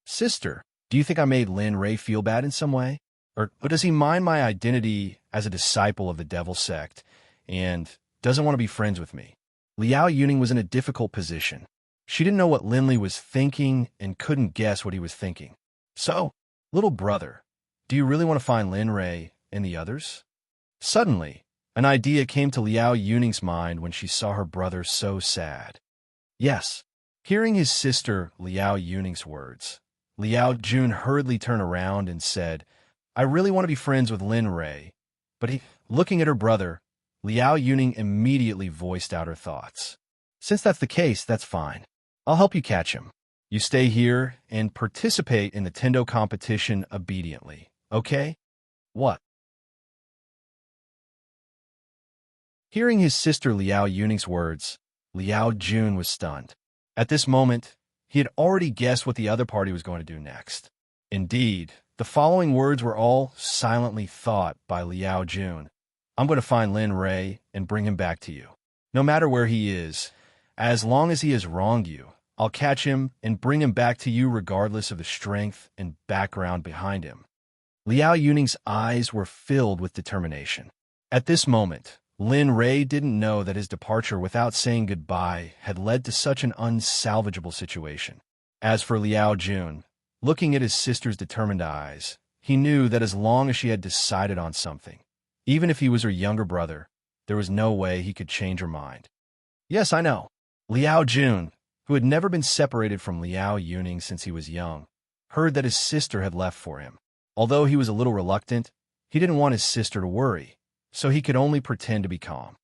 "Sister, do you think I made Lin Rei feel bad in some way? Or does he mind my identity as a disciple of the Devil Sect and doesn't want to be friends with me?" Liao Yuning was in a difficult position. She didn't know what Lin Li was thinking and couldn't guess what he was thinking. "So, little brother, do you really want to find Lin Rei and the others?" Suddenly, an idea came to Liao Yuning's mind when she saw her brother so sad. "Yes." Hearing his sister Liao Yuning's words, Liao Jun hurriedly turned around and said, "I really want to be friends with Lin Rei." But looking at her brother, Liao Yuning immediately voiced out her thoughts. "Since that's the case, that's fine. I'll help you catch him. You stay here and participate in the Tendo competition obediently, okay?" "What?" Hearing his sister Liao Yuning's words, Liao Jun was stunned. At this moment, he had already guessed what the other party was going to do next. Indeed, the following words were all silently thought by Liao Jun. "I'm going to find Lin Rei and bring him back to you. No matter where he is, as long as he has wronged you, I'll catch him and bring him back to you regardless of the strength and background behind him." Liao Yuning's eyes were filled with determination. At this moment, Lin Rei didn't know that his departure without saying goodbye had led to such an unsalvageable situation. As for Liao Jun, looking at his sister's determined eyes, he knew that as long as she had decided on something, even if he was her younger brother, there was no way he could change her mind. "Yes, I know." Liao Jun, who had never been separated from Liao Yuning since he was young, heard that his sister had left for him. Although he was a little reluctant, he didn't want his sister to worry, so he could only pretend to be calm.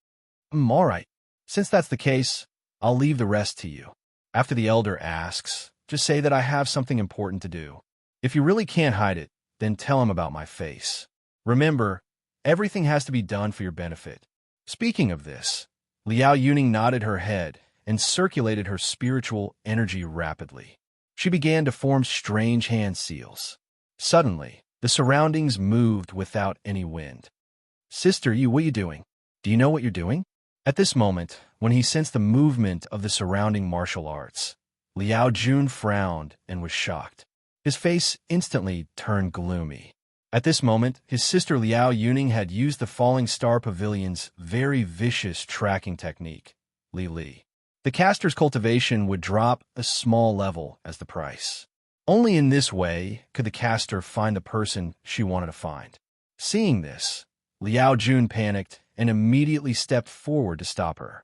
All right. Since that's the case, I'll leave the rest to you. After the elder asks, just say that I have something important to do. If you really can't hide it, then tell him about my face. Remember, everything has to be done for your benefit." Speaking of this, Liao Yuning nodded her head and circulated her spiritual energy rapidly. She began to form strange hand seals. Suddenly, the surroundings moved without any wind. "Sister, what are you doing? Do you know what you're doing?" At this moment, when he sensed the movement of the surrounding martial arts, Liao Jun frowned and was shocked. His face instantly turned gloomy. At this moment, his sister Liao Yuning had used the Falling Star Pavilion's very vicious tracking technique, Li Li. The caster's cultivation would drop a small level as the price. Only in this way could the caster find the person she wanted to find. Seeing this, Liao Jun panicked and immediately stepped forward to stop her.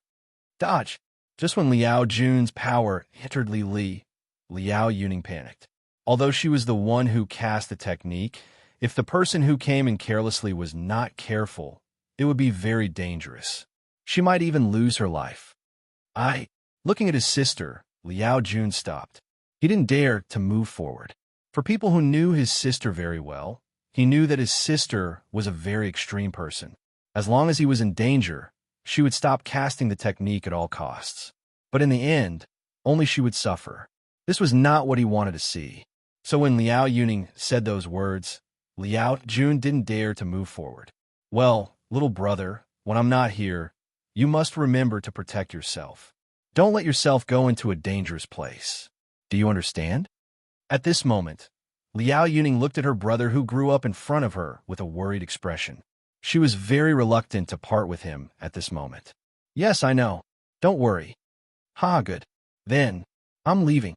Dodge! Just when Liao Jun's power entered Li Li, Liao Yuning panicked. Although she was the one who cast the technique, if the person who came in carelessly was not careful, it would be very dangerous. She might even lose her life. Looking at his sister, Liao Jun stopped. He didn't dare to move forward. For people who knew his sister very well, he knew that his sister was a very extreme person. As long as he was in danger, she would stop casting the technique at all costs. But in the end, only she would suffer. This was not what he wanted to see. So when Liao Yuning said those words, Liao Jun didn't dare to move forward. "Well, little brother, when I'm not here, you must remember to protect yourself. Don't let yourself go into a dangerous place. Do you understand?" At this moment, Liao Yuning looked at her brother who grew up in front of her with a worried expression. She was very reluctant to part with him at this moment. "Yes, I know. Don't worry." Good. Then, I'm leaving."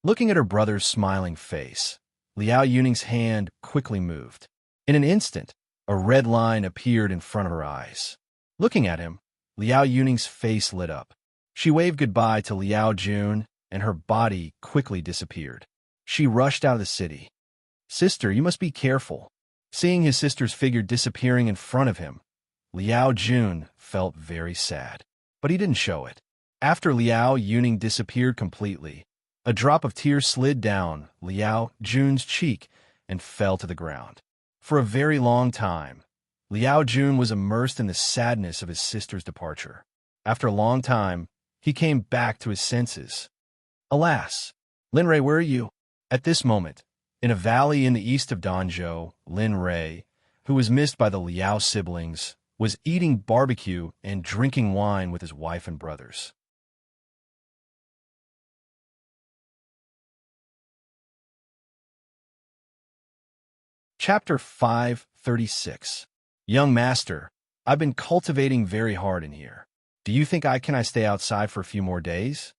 Looking at her brother's smiling face, Liao Yuning's hand quickly moved. In an instant, a red line appeared in front of her eyes. Looking at him, Liao Yuning's face lit up. She waved goodbye to Liao Jun, and her body quickly disappeared. She rushed out of the city. "Sister, you must be careful." Seeing his sister's figure disappearing in front of him, Liao Jun felt very sad. But he didn't show it. After Liao Yuning disappeared completely, a drop of tears slid down Liao Jun's cheek and fell to the ground. For a very long time, Liao Jun was immersed in the sadness of his sister's departure. After a long time, he came back to his senses. "Alas! Lin Rei, where are you?" At this moment, in a valley in the east of Danzhou, Lin Rei, who was missed by the Liao siblings, was eating barbecue and drinking wine with his wife and brothers. Chapter 536. Young Master, I've been cultivating very hard in here. Do you think I can stay outside for a few more days?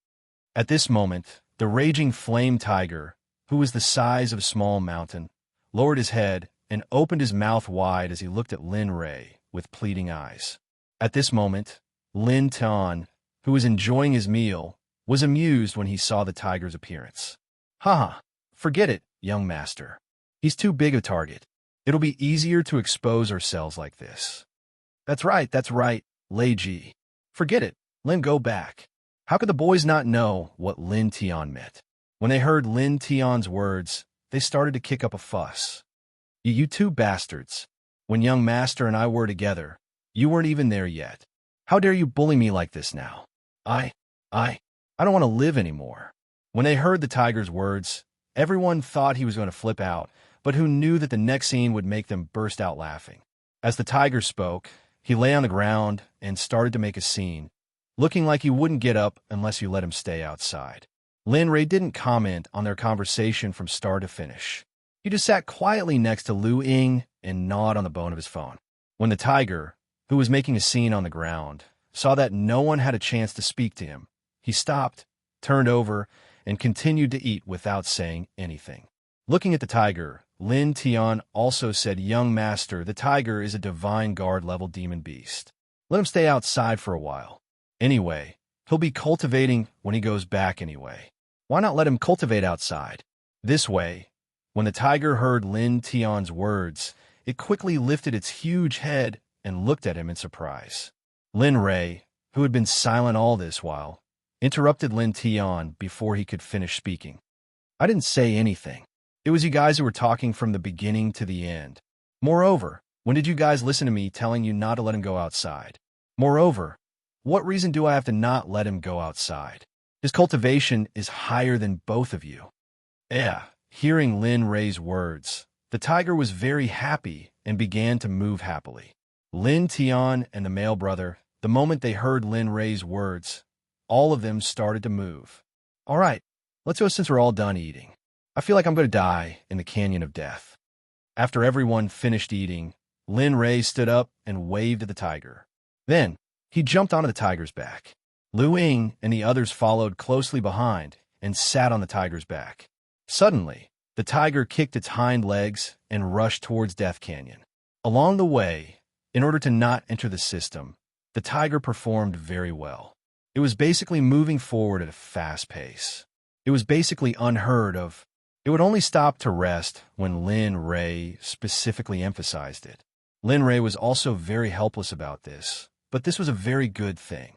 At this moment, the raging flame tiger, who was the size of a small mountain, lowered his head and opened his mouth wide as he looked at Lin Rei with pleading eyes. At this moment, Lin Tian, who was enjoying his meal, was amused when he saw the tiger's appearance. Forget it, young master. He's too big a target. It'll be easier to expose ourselves like this. That's right, Lei Ji. Forget it, Lin, go back. How could the boys not know what Lin Tian meant? When they heard Lin Tian's words, they started to kick up a fuss. You two bastards. When young master and I were together, you weren't even there yet. How dare you bully me like this now? I don't want to live anymore. When they heard the tiger's words, everyone thought he was going to flip out, but who knew that the next scene would make them burst out laughing. As the tiger spoke, he lay on the ground and started to make a scene, looking like he wouldn't get up unless you let him stay outside. Lin Ray didn't comment on their conversation from start to finish. He just sat quietly next to Lu Ying and gnawed on the bone of his phone. When the tiger, who was making a scene on the ground, saw that no one had a chance to speak to him, he stopped, turned over, and continued to eat without saying anything. Looking at the tiger, Lin Tian also said, "Young master, the tiger is a divine guard-level demon beast. Let him stay outside for a while. Anyway, he'll be cultivating when he goes back anyway. Why not let him cultivate outside?" This way, when the tiger heard Lin Tian's words, it quickly lifted its huge head and looked at him in surprise. Lin Ray, who had been silent all this while, interrupted Lin Tian before he could finish speaking. "I didn't say anything. It was you guys who were talking from the beginning to the end. Moreover, when did you guys listen to me telling you not to let him go outside? Moreover, what reason do I have to not let him go outside? His cultivation is higher than both of you." Hearing Lin Ray's words, the tiger was very happy and began to move happily. Lin Tian and the male brother, the moment they heard Lin Ray's words, all of them started to move. "All right, let's go since we're all done eating. I feel like I'm going to die in the Canyon of Death." After everyone finished eating, Lin Ray stood up and waved at the tiger. Then, he jumped onto the tiger's back. Lu Ying and the others followed closely behind and sat on the tiger's back. Suddenly, the tiger kicked its hind legs and rushed towards Death Canyon. Along the way, in order to not enter the system, the tiger performed very well. It was basically moving forward at a fast pace. It was basically unheard of. It would only stop to rest when Lin Ray specifically emphasized it. Lin Ray was also very helpless about this, but this was a very good thing.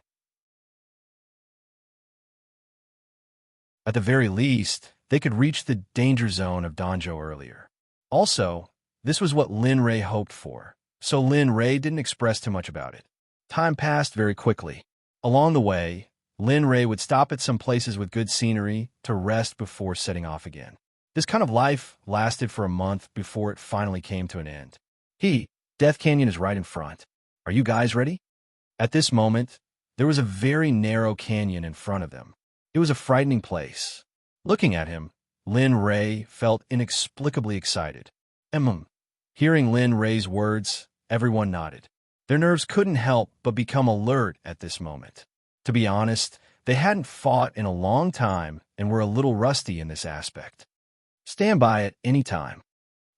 At the very least, they could reach the danger zone of Danzhou earlier. Also, this was what Lin Ray hoped for, so Lin Ray didn't express too much about it. Time passed very quickly. Along the way, Lin Ray would stop at some places with good scenery to rest before setting off again. This kind of life lasted for a month before it finally came to an end. Death Canyon is right in front. Are you guys ready? At this moment, there was a very narrow canyon in front of them. It was a frightening place. Looking at him, Lin Ray felt inexplicably excited. Hearing Lin Ray's words, everyone nodded. Their nerves couldn't help but become alert at this moment. To be honest, they hadn't fought in a long time and were a little rusty in this aspect. "Stand by at any time."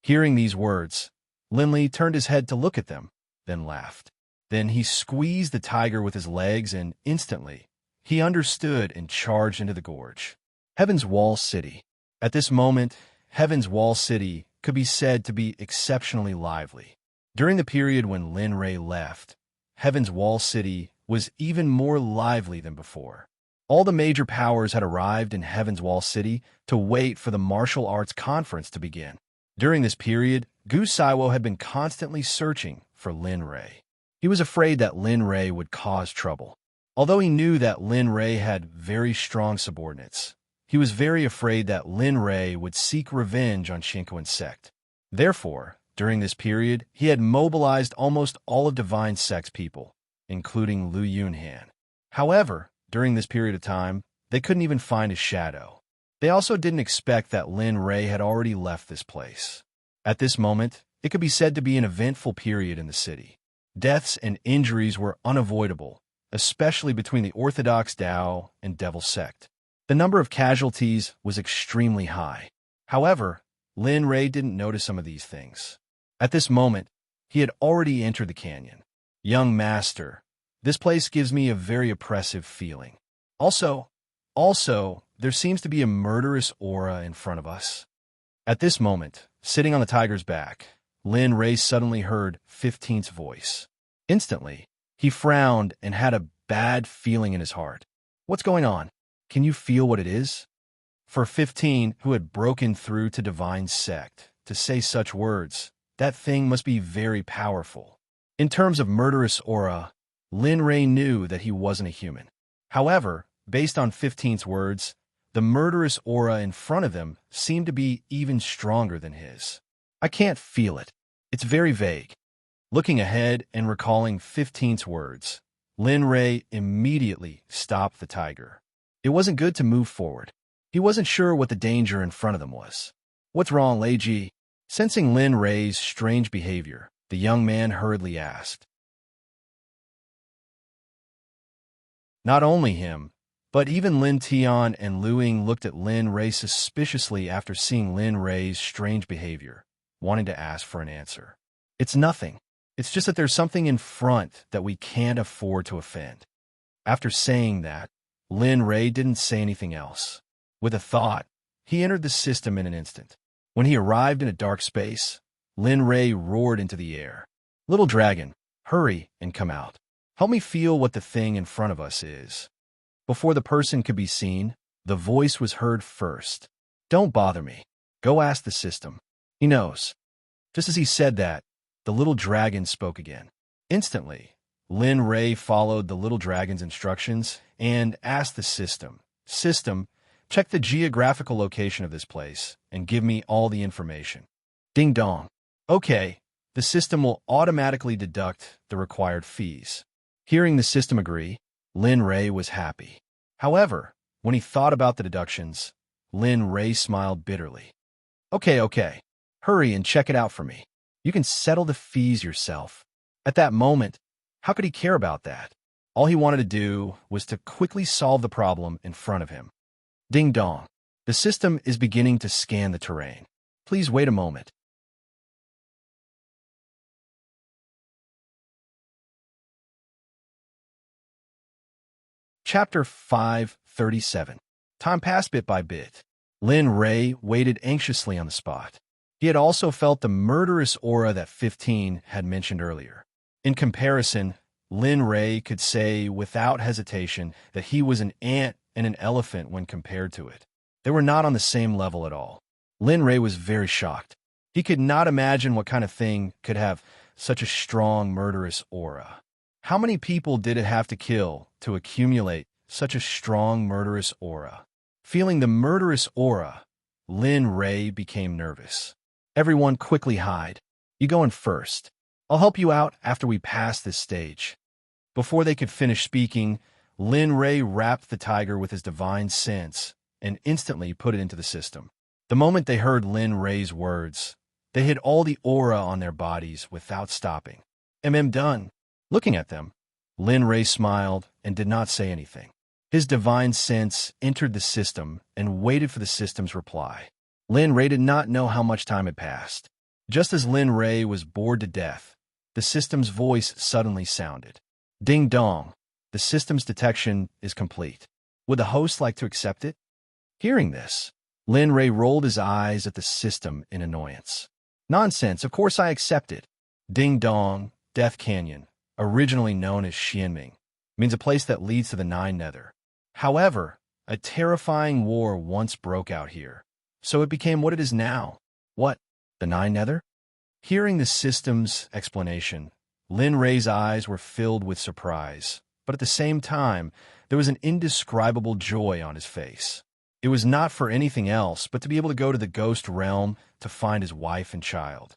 Hearing these words, Lin Li turned his head to look at them, then laughed. Then he squeezed the tiger with his legs and instantly, he understood and charged into the gorge. Heaven's Wall City. At this moment, Heaven's Wall City could be said to be exceptionally lively. During the period when Lin Ray left, Heaven's Wall City was even more lively than before. All the major powers had arrived in Heaven's Wall City to wait for the martial arts conference to begin. During this period, Gu Saiwo had been constantly searching for Lin Ray. He was afraid that Lin Ray would cause trouble. Although he knew that Lin Ray had very strong subordinates, he was very afraid that Lin Ray would seek revenge on Xinko and Sect. Therefore, during this period, he had mobilized almost all of Divine Sect's people, including Lu Yunhan. However, during this period of time, they couldn't even find his shadow. They also didn't expect that Lin Ray had already left this place. At this moment, it could be said to be an eventful period in the city. Deaths and injuries were unavoidable, especially between the Orthodox Tao and Devil Sect. The number of casualties was extremely high. However, Lin Ray didn't notice some of these things. At this moment, he had already entered the canyon. "Young master, this place gives me a very oppressive feeling. Also, there seems to be a murderous aura in front of us." At this moment, sitting on the tiger's back, Lin Ray suddenly heard 15's voice. Instantly, he frowned and had a bad feeling in his heart. "What's going on? Can you feel what it is?" For 15, who had broken through to Divine Sect, to say such words, that thing must be very powerful. In terms of murderous aura, Lin Ray knew that he wasn't a human. However, based on 15's words, the murderous aura in front of him seemed to be even stronger than his. "I can't feel it. It's very vague." Looking ahead and recalling 15's words, Lin Rei immediately stopped the tiger. It wasn't good to move forward. He wasn't sure what the danger in front of them was. "What's wrong, Lei Ji?" Sensing Lin Rei's strange behavior, the young man hurriedly asked. Not only him, but even Lin Tian and Lu Ying looked at Lin Rei suspiciously after seeing Lin Rei's strange behavior, wanting to ask for an answer. "It's nothing. It's just that there's something in front that we can't afford to offend." After saying that, Lin Rei didn't say anything else. With a thought, he entered the system in an instant. When he arrived in a dark space, Lin Rei roared into the air. "Little dragon, hurry and come out. Help me feel what the thing in front of us is." Before the person could be seen, the voice was heard first. "Don't bother me. Go ask the system. He knows." Just as he said that, the little dragon spoke again. Instantly, Lin Rei followed the little dragon's instructions and asked the system, "System, check the geographical location of this place and give me all the information." Ding dong. "Okay, the system will automatically deduct the required fees." Hearing the system agree, Lin Rei was happy. However, when he thought about the deductions, Lin Rei smiled bitterly. Okay, hurry and check it out for me. You can settle the fees yourself." At that moment, how could he care about that? All he wanted to do was to quickly solve the problem in front of him. Ding dong. The system is beginning to scan the terrain. Please wait a moment. Chapter 537. Time passed bit by bit. Lin Rei waited anxiously on the spot. He had also felt the murderous aura that 15 had mentioned earlier. In comparison, Lin Rei could say without hesitation that he was an ant and an elephant when compared to it. They were not on the same level at all. Lin Rei was very shocked. He could not imagine what kind of thing could have such a strong murderous aura. How many people did it have to kill to accumulate such a strong murderous aura? Feeling the murderous aura, Lin Rei became nervous. "Everyone quickly hide. You go in first. I'll help you out after we pass this stage." Before they could finish speaking, Lin Rei wrapped the tiger with his divine sense and instantly put it into the system. The moment they heard Lin Rei's words, they hid all the aura on their bodies without stopping. Done. Looking at them, Lin Rei smiled and did not say anything. His divine sense entered the system and waited for the system's reply. Lin Rei did not know how much time had passed. Just as Lin Rei was bored to death, the system's voice suddenly sounded. "Ding dong. The system's detection is complete. Would the host like to accept it?" Hearing this, Lin Rei rolled his eyes at the system in annoyance. "Nonsense, of course I accept it. Ding dong, Death Canyon, originally known as Xianming, means a place that leads to the Nine Nether. However, a terrifying war once broke out here, so it became what it is now." "What? The Nine Nether?" Hearing the system's explanation, Lin Rei's eyes were filled with surprise, but at the same time, there was an indescribable joy on his face. It was not for anything else but to be able to go to the ghost realm to find his wife and child.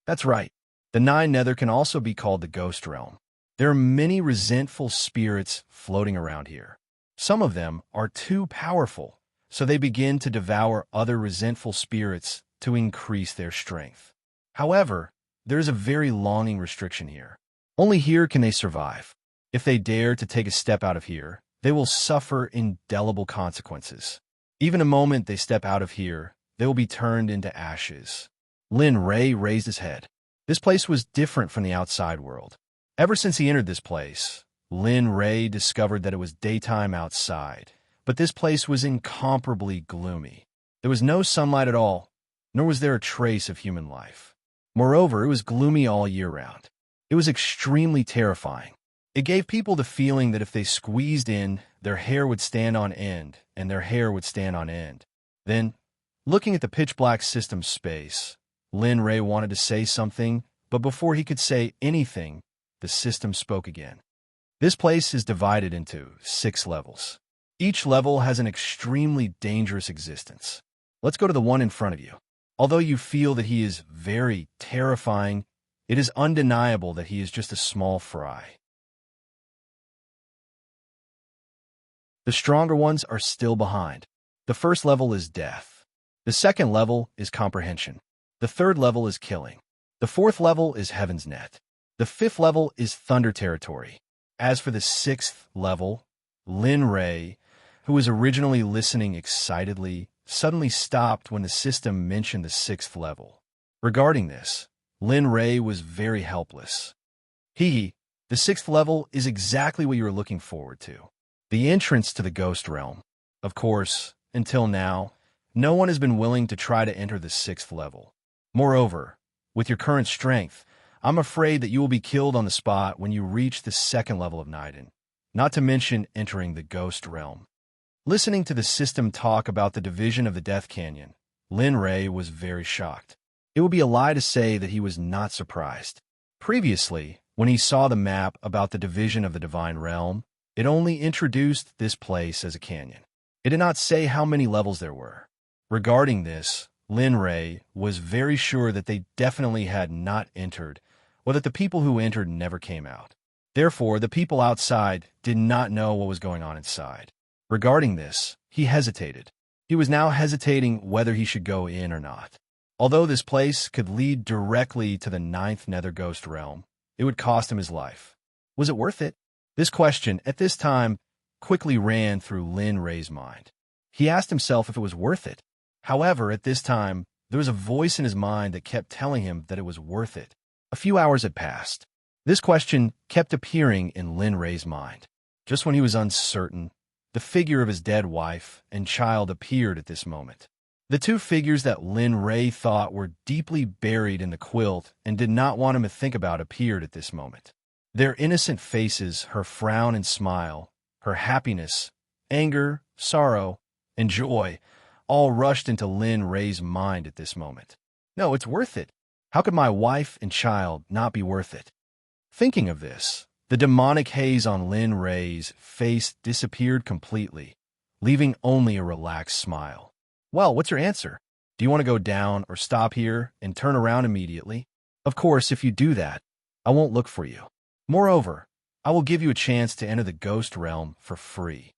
That's right. The Nine Nether can also be called the ghost realm. There are many resentful spirits floating around here. Some of them are too powerful, so they begin to devour other resentful spirits to increase their strength. However, there is a very longing restriction here. Only here can they survive. If they dare to take a step out of here, they will suffer indelible consequences. Even the moment they step out of here, they will be turned into ashes. Lin Rei raised his head. This place was different from the outside world. Ever since he entered this place, Lin Rei discovered that it was daytime outside, but this place was incomparably gloomy. There was no sunlight at all, nor was there a trace of human life. Moreover, it was gloomy all year round. It was extremely terrifying. It gave people the feeling that if they squeezed in, their hair would stand on end, and their hair would stand on end. Then, looking at the pitch-black system space, Lin Rei wanted to say something, but before he could say anything, the system spoke again. This place is divided into 6 levels. Each level has an extremely dangerous existence. Let's go to the one in front of you. Although you feel that he is very terrifying, it is undeniable that he is just a small fry. The stronger ones are still behind. The first level is death. The second level is comprehension. The third level is killing. The fourth level is heaven's net. The fifth level is thunder territory. As for the sixth level, Lin Ray, who was originally listening excitedly, suddenly stopped when the system mentioned the sixth level. Regarding this, Lin Ray was very helpless. The sixth level is exactly what you were looking forward to. The entrance to the ghost realm. Of course, until now, no one has been willing to try to enter the sixth level. Moreover, with your current strength, I'm afraid that you will be killed on the spot when you reach the second level of Niden, not to mention entering the ghost realm. Listening to the system talk about the division of the Death Canyon, Lin Ray was very shocked. It would be a lie to say that he was not surprised. Previously, when he saw the map about the division of the Divine Realm, it only introduced this place as a canyon. It did not say how many levels there were. Regarding this, Lin Ray was very sure that they definitely had not entered, or that the people who entered never came out. Therefore, the people outside did not know what was going on inside. Regarding this, he hesitated. He was now hesitating whether he should go in or not. Although this place could lead directly to the ninth Nether Ghost Realm, it would cost him his life. Was it worth it? This question, at this time, quickly ran through Lin Ray's mind. He asked himself if it was worth it. However, at this time, there was a voice in his mind that kept telling him that it was worth it. A few hours had passed. This question kept appearing in Lin Ray's mind. Just when he was uncertain, the figure of his dead wife and child appeared at this moment. The two figures that Lin Ray thought were deeply buried in the quilt and did not want him to think about appeared at this moment. Their innocent faces, her frown and smile, her happiness, anger, sorrow, and joy, all rushed into Lin Ray's mind at this moment. No, it's worth it. How could my wife and child not be worth it? Thinking of this, the demonic haze on Lin Ray's face disappeared completely, leaving only a relaxed smile. Well, what's your answer? Do you want to go down or stop here and turn around immediately? Of course, if you do that, I won't look for you. Moreover, I will give you a chance to enter the ghost realm for free.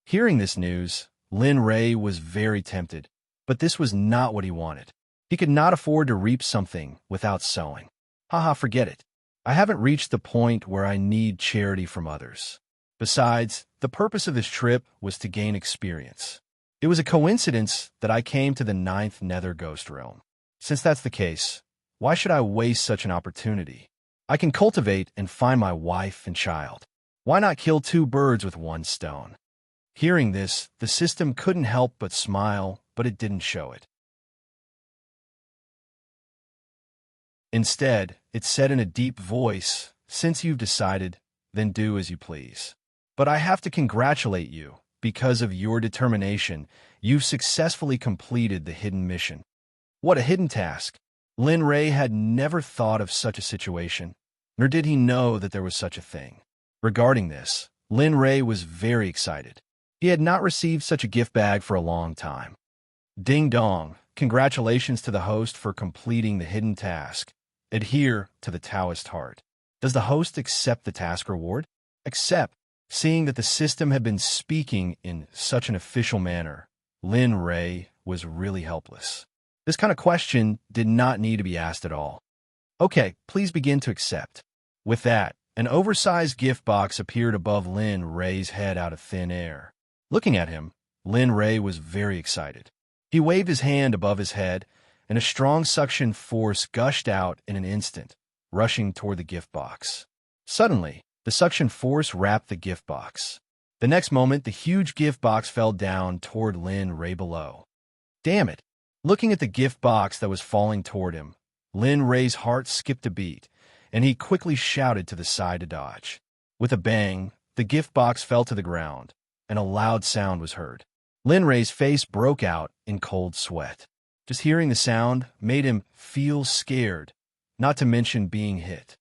Hearing this news, Lin Ray was very tempted, but this was not what he wanted. He could not afford to reap something without sowing. Haha, forget it. I haven't reached the point where I need charity from others. Besides, the purpose of this trip was to gain experience. It was a coincidence that I came to the ninth Nether Ghost Realm. Since that's the case, why should I waste such an opportunity? I can cultivate and find my wife and child. Why not kill two birds with one stone? Hearing this, the system couldn't help but smile, but it didn't show it. Instead, it said in a deep voice, "Since you've decided, then do as you please. But I have to congratulate you. Because of your determination, you've successfully completed the hidden mission." What a hidden task! Lin Ray had never thought of such a situation, nor did he know that there was such a thing. Regarding this, Lin Ray was very excited. He had not received such a gift bag for a long time. Ding dong! Congratulations to the host for completing the hidden task. Adhere to the Taoist heart. Does the host accept the task reward? Accept. Seeing that the system had been speaking in such an official manner, Lin Ray was really helpless. This kind of question did not need to be asked at all. Okay, please begin to accept. With that, an oversized gift box appeared above Lin Ray's head out of thin air. Looking at him, Lin Ray was very excited. He waved his hand above his head, and a strong suction force gushed out in an instant, rushing toward the gift box. Suddenly, the suction force wrapped the gift box. The next moment, the huge gift box fell down toward Lin Ray below. Damn it! Looking at the gift box that was falling toward him, Lin Ray's heart skipped a beat, and he quickly shouted to the side to dodge. With a bang, the gift box fell to the ground, and a loud sound was heard. Lin Ray's face broke out in cold sweat. Just hearing the sound made him feel scared, not to mention being hit.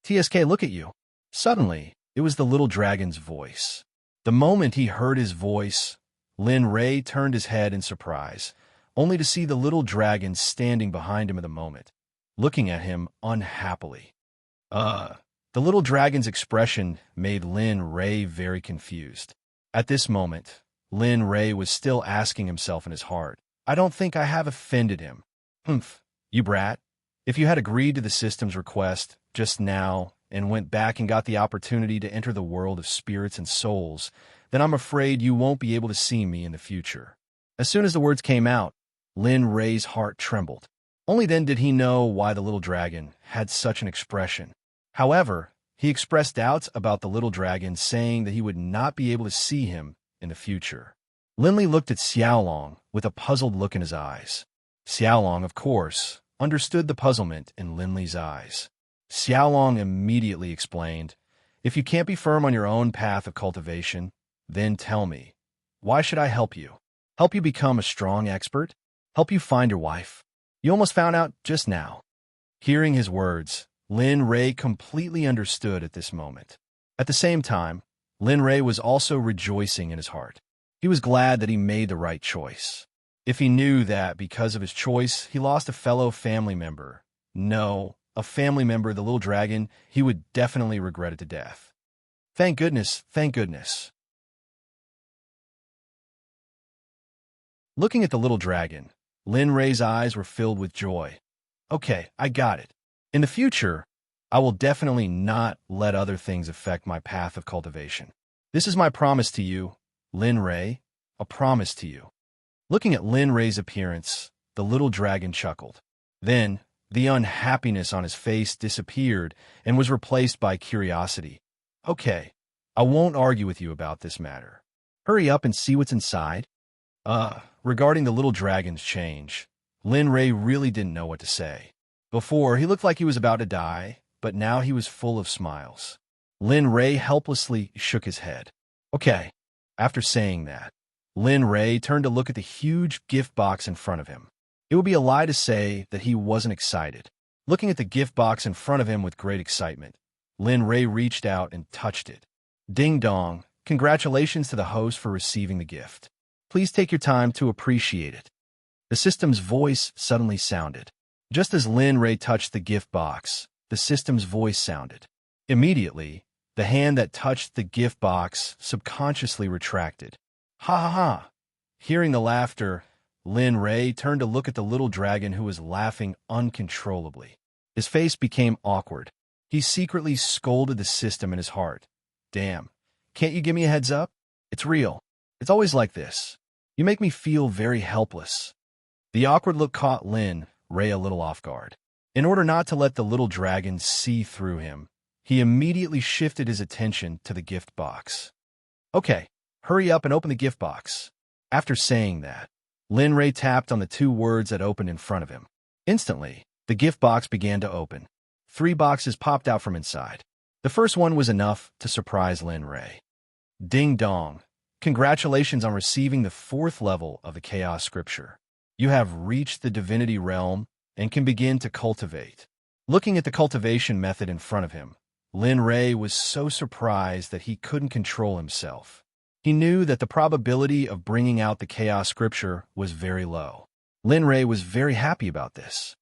TSK, look at you. Suddenly, it was the little dragon's voice. The moment he heard his voice, Lin Ray turned his head in surprise, only to see the little dragon standing behind him at the moment, looking at him unhappily. The little dragon's expression made Lin Ray very confused. At this moment, Lin Ray was still asking himself in his heart, I don't think I have offended him. Humph, you brat. If you had agreed to the system's request just now and went back and got the opportunity to enter the world of spirits and souls, then I'm afraid you won't be able to see me in the future. As soon as the words came out, Lin Ray's heart trembled. Only then did he know why the little dragon had such an expression. However, he expressed doubts about the little dragon, saying that he would not be able to see him in the future. Linley looked at Xiaolong with a puzzled look in his eyes. Xiaolong, of course, understood the puzzlement in Linley's eyes. Xiaolong immediately explained, if you can't be firm on your own path of cultivation, then tell me, why should I help you? Help you become a strong expert? Help you find your wife? You almost found out just now. Hearing his words, Lin Ray completely understood at this moment. At the same time, Lin Ray was also rejoicing in his heart. He was glad that he made the right choice. If he knew that because of his choice he lost a fellow family member, no, a family member, the little dragon, he would definitely regret it to death. Thank goodness, thank goodness. Looking at the little dragon, Lin Ray's eyes were filled with joy. Okay, I got it. In the future, I will definitely not let other things affect my path of cultivation. This is my promise to you, Lin Ray, a promise to you. Looking at Lin Ray's appearance, the little dragon chuckled. Then, the unhappiness on his face disappeared and was replaced by curiosity. Okay, I won't argue with you about this matter. Hurry up and see what's inside. Regarding the little dragon's change, Lin Ray really didn't know what to say. Before, he looked like he was about to die, but now he was full of smiles. Lin Ray helplessly shook his head. Okay. After saying that, Lin Ray turned to look at the huge gift box in front of him. It would be a lie to say that he wasn't excited. Looking at the gift box in front of him with great excitement, Lin Ray reached out and touched it. Ding dong, congratulations to the host for receiving the gift. Please take your time to appreciate it. The system's voice suddenly sounded. Just as Lin Ray touched the gift box, the system's voice sounded. Immediately, the hand that touched the gift box subconsciously retracted. Ha ha ha! Hearing the laughter, Lin Ray turned to look at the little dragon who was laughing uncontrollably. His face became awkward. He secretly scolded the system in his heart. Damn, can't you give me a heads up? It's real. It's always like this. You make me feel very helpless. The awkward look caught Lin Ray a little off guard. In order not to let the little dragon see through him, he immediately shifted his attention to the gift box. Okay, hurry up and open the gift box. After saying that, Lin Ray tapped on the two words that opened in front of him. Instantly, the gift box began to open. 3 boxes popped out from inside. The first one was enough to surprise Lin Ray. Ding dong. Congratulations on receiving the 4th level of the Chaos Scripture. You have reached the divinity realm and can begin to cultivate. Looking at the cultivation method in front of him, Lin Ray was so surprised that he couldn't control himself. He knew that the probability of bringing out the Chaos Scripture was very low. Lin Ray was very happy about this.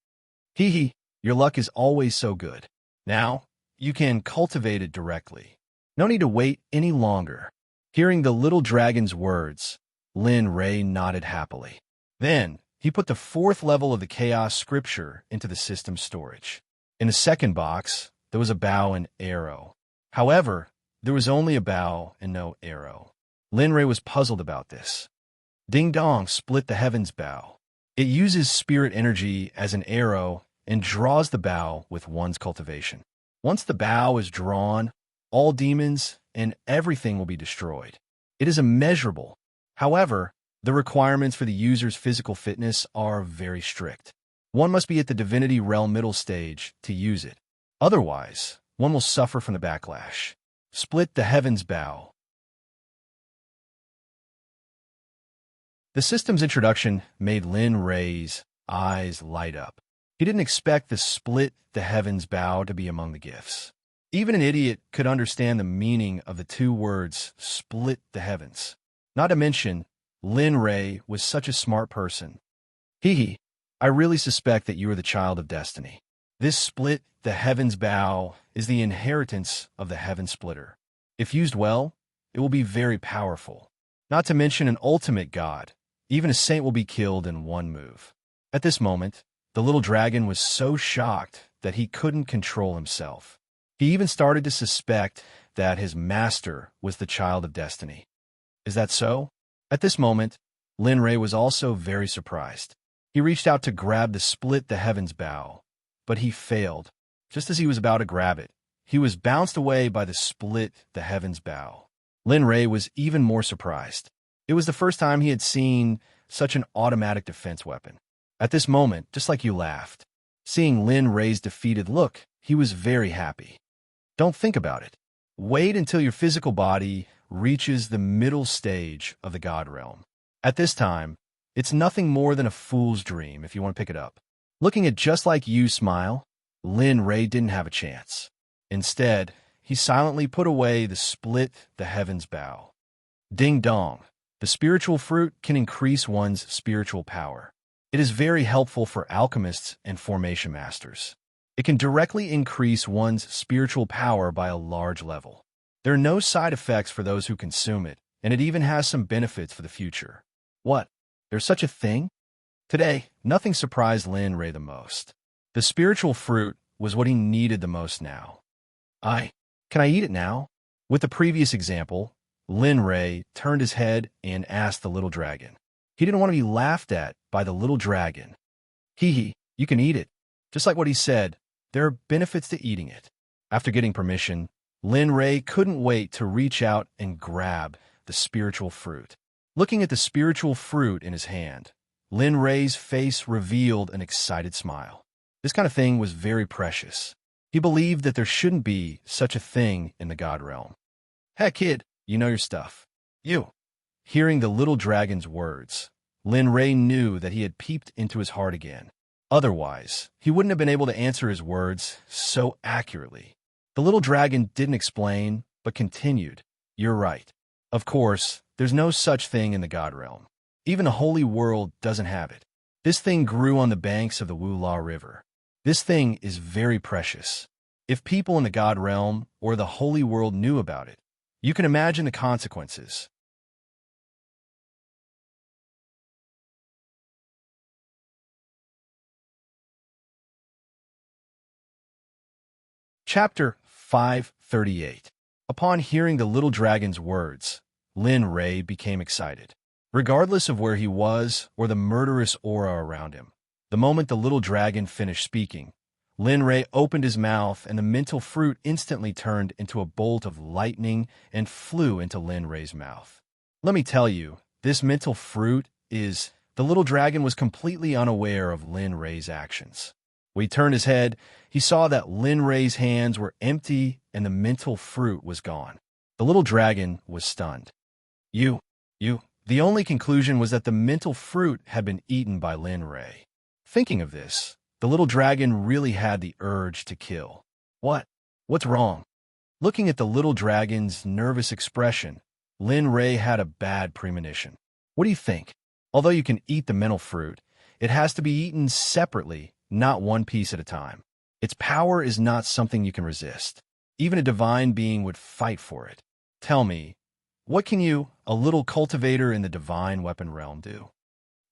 Hee hee, your luck is always so good. Now, you can cultivate it directly. No need to wait any longer. Hearing the little dragon's words, Lin Ray nodded happily. Then, he put the 4th level of the Chaos Scripture into the system's storage. In the second box, there was a bow and arrow. However, there was only a bow and no arrow. Lin Ray was puzzled about this. Ding dong split the heaven's bow. It uses spirit energy as an arrow and draws the bow with one's cultivation. Once the bow is drawn, all demons and everything will be destroyed. It is immeasurable. However, the requirements for the user's physical fitness are very strict. One must be at the divinity realm middle stage to use it. Otherwise, one will suffer from the backlash. Split the heaven's bow. The system's introduction made Lin Ray's eyes light up. He didn't expect the split the heavens bow to be among the gifts. Even an idiot could understand the meaning of the 2 words, split the heavens. Not to mention, Lin Ray was such a smart person. Hee hee, I really suspect that you are the child of destiny. This split the heavens bow is the inheritance of the heaven splitter. If used well, it will be very powerful. not to mention an ultimate god. Even a saint will be killed in one move. At this moment, the little dragon was so shocked that he couldn't control himself. He even started to suspect that his master was the child of destiny. Is that so? At this moment, Lin Rei was also very surprised. He reached out to grab the split the heavens bow, but he failed. Just as he was about to grab it, he was bounced away by the split the heavens bow. Lin Rei was even more surprised. It was the first time he had seen such an automatic defense weapon. At this moment, just like you laughed, seeing Lin Rei's defeated look, he was very happy. Don't think about it. Wait until your physical body reaches the middle stage of the God realm. At this time, it's nothing more than a fool's dream if you want to pick it up. Looking at just like you smile, Lin Rei didn't have a chance. Instead, he silently put away the split the heavens bow. Ding dong. The spiritual fruit can increase one's spiritual power. It is very helpful for alchemists and formation masters. It can directly increase one's spiritual power by a large level. There are no side effects for those who consume it, and it even has some benefits for the future. What? There's such a thing? Today, nothing surprised Lin Rei the most. The spiritual fruit was what he needed the most now. Can I eat it now? With the previous example, Lin Rei turned his head and asked the little dragon. He didn't want to be laughed at by the little dragon. Hee, you can eat it. Just like what he said, there are benefits to eating it. After getting permission, Lin Rei couldn't wait to reach out and grab the spiritual fruit. Looking at the spiritual fruit in his hand, Lin Rei's face revealed an excited smile. This kind of thing was very precious. He believed that there shouldn't be such a thing in the God realm. Hey, kid, you know your stuff. You. Hearing the little dragon's words, Lin Rei knew that he had peeped into his heart again. Otherwise, he wouldn't have been able to answer his words so accurately. The little dragon didn't explain, but continued. You're right. Of course, there's no such thing in the God realm. Even the holy world doesn't have it. This thing grew on the banks of the Wula River. This thing is very precious. If people in the God realm or the holy world knew about it, you can imagine the consequences. Chapter 538. Upon hearing the little dragon's words, Lin Rei became excited. Regardless of where he was or the murderous aura around him, the moment the little dragon finished speaking, Lin Rei opened his mouth and the mental fruit instantly turned into a bolt of lightning and flew into Lin Rei's mouth. Let me tell you, this mental fruit is... The little dragon was completely unaware of Lin Rei's actions. When he turned his head, he saw that Lin Rei's hands were empty and the mental fruit was gone. The little dragon was stunned. You. The only conclusion was that the mental fruit had been eaten by Lin Rei. Thinking of this, the little dragon really had the urge to kill. What's wrong? Looking at the little dragon's nervous expression, Lin Rei had a bad premonition. What do you think? Although you can eat the mental fruit, it has to be eaten separately, not one piece at a time. Its power is not something you can resist. Even a divine being would fight for it. Tell me, what can you, a little cultivator in the divine weapon realm, do?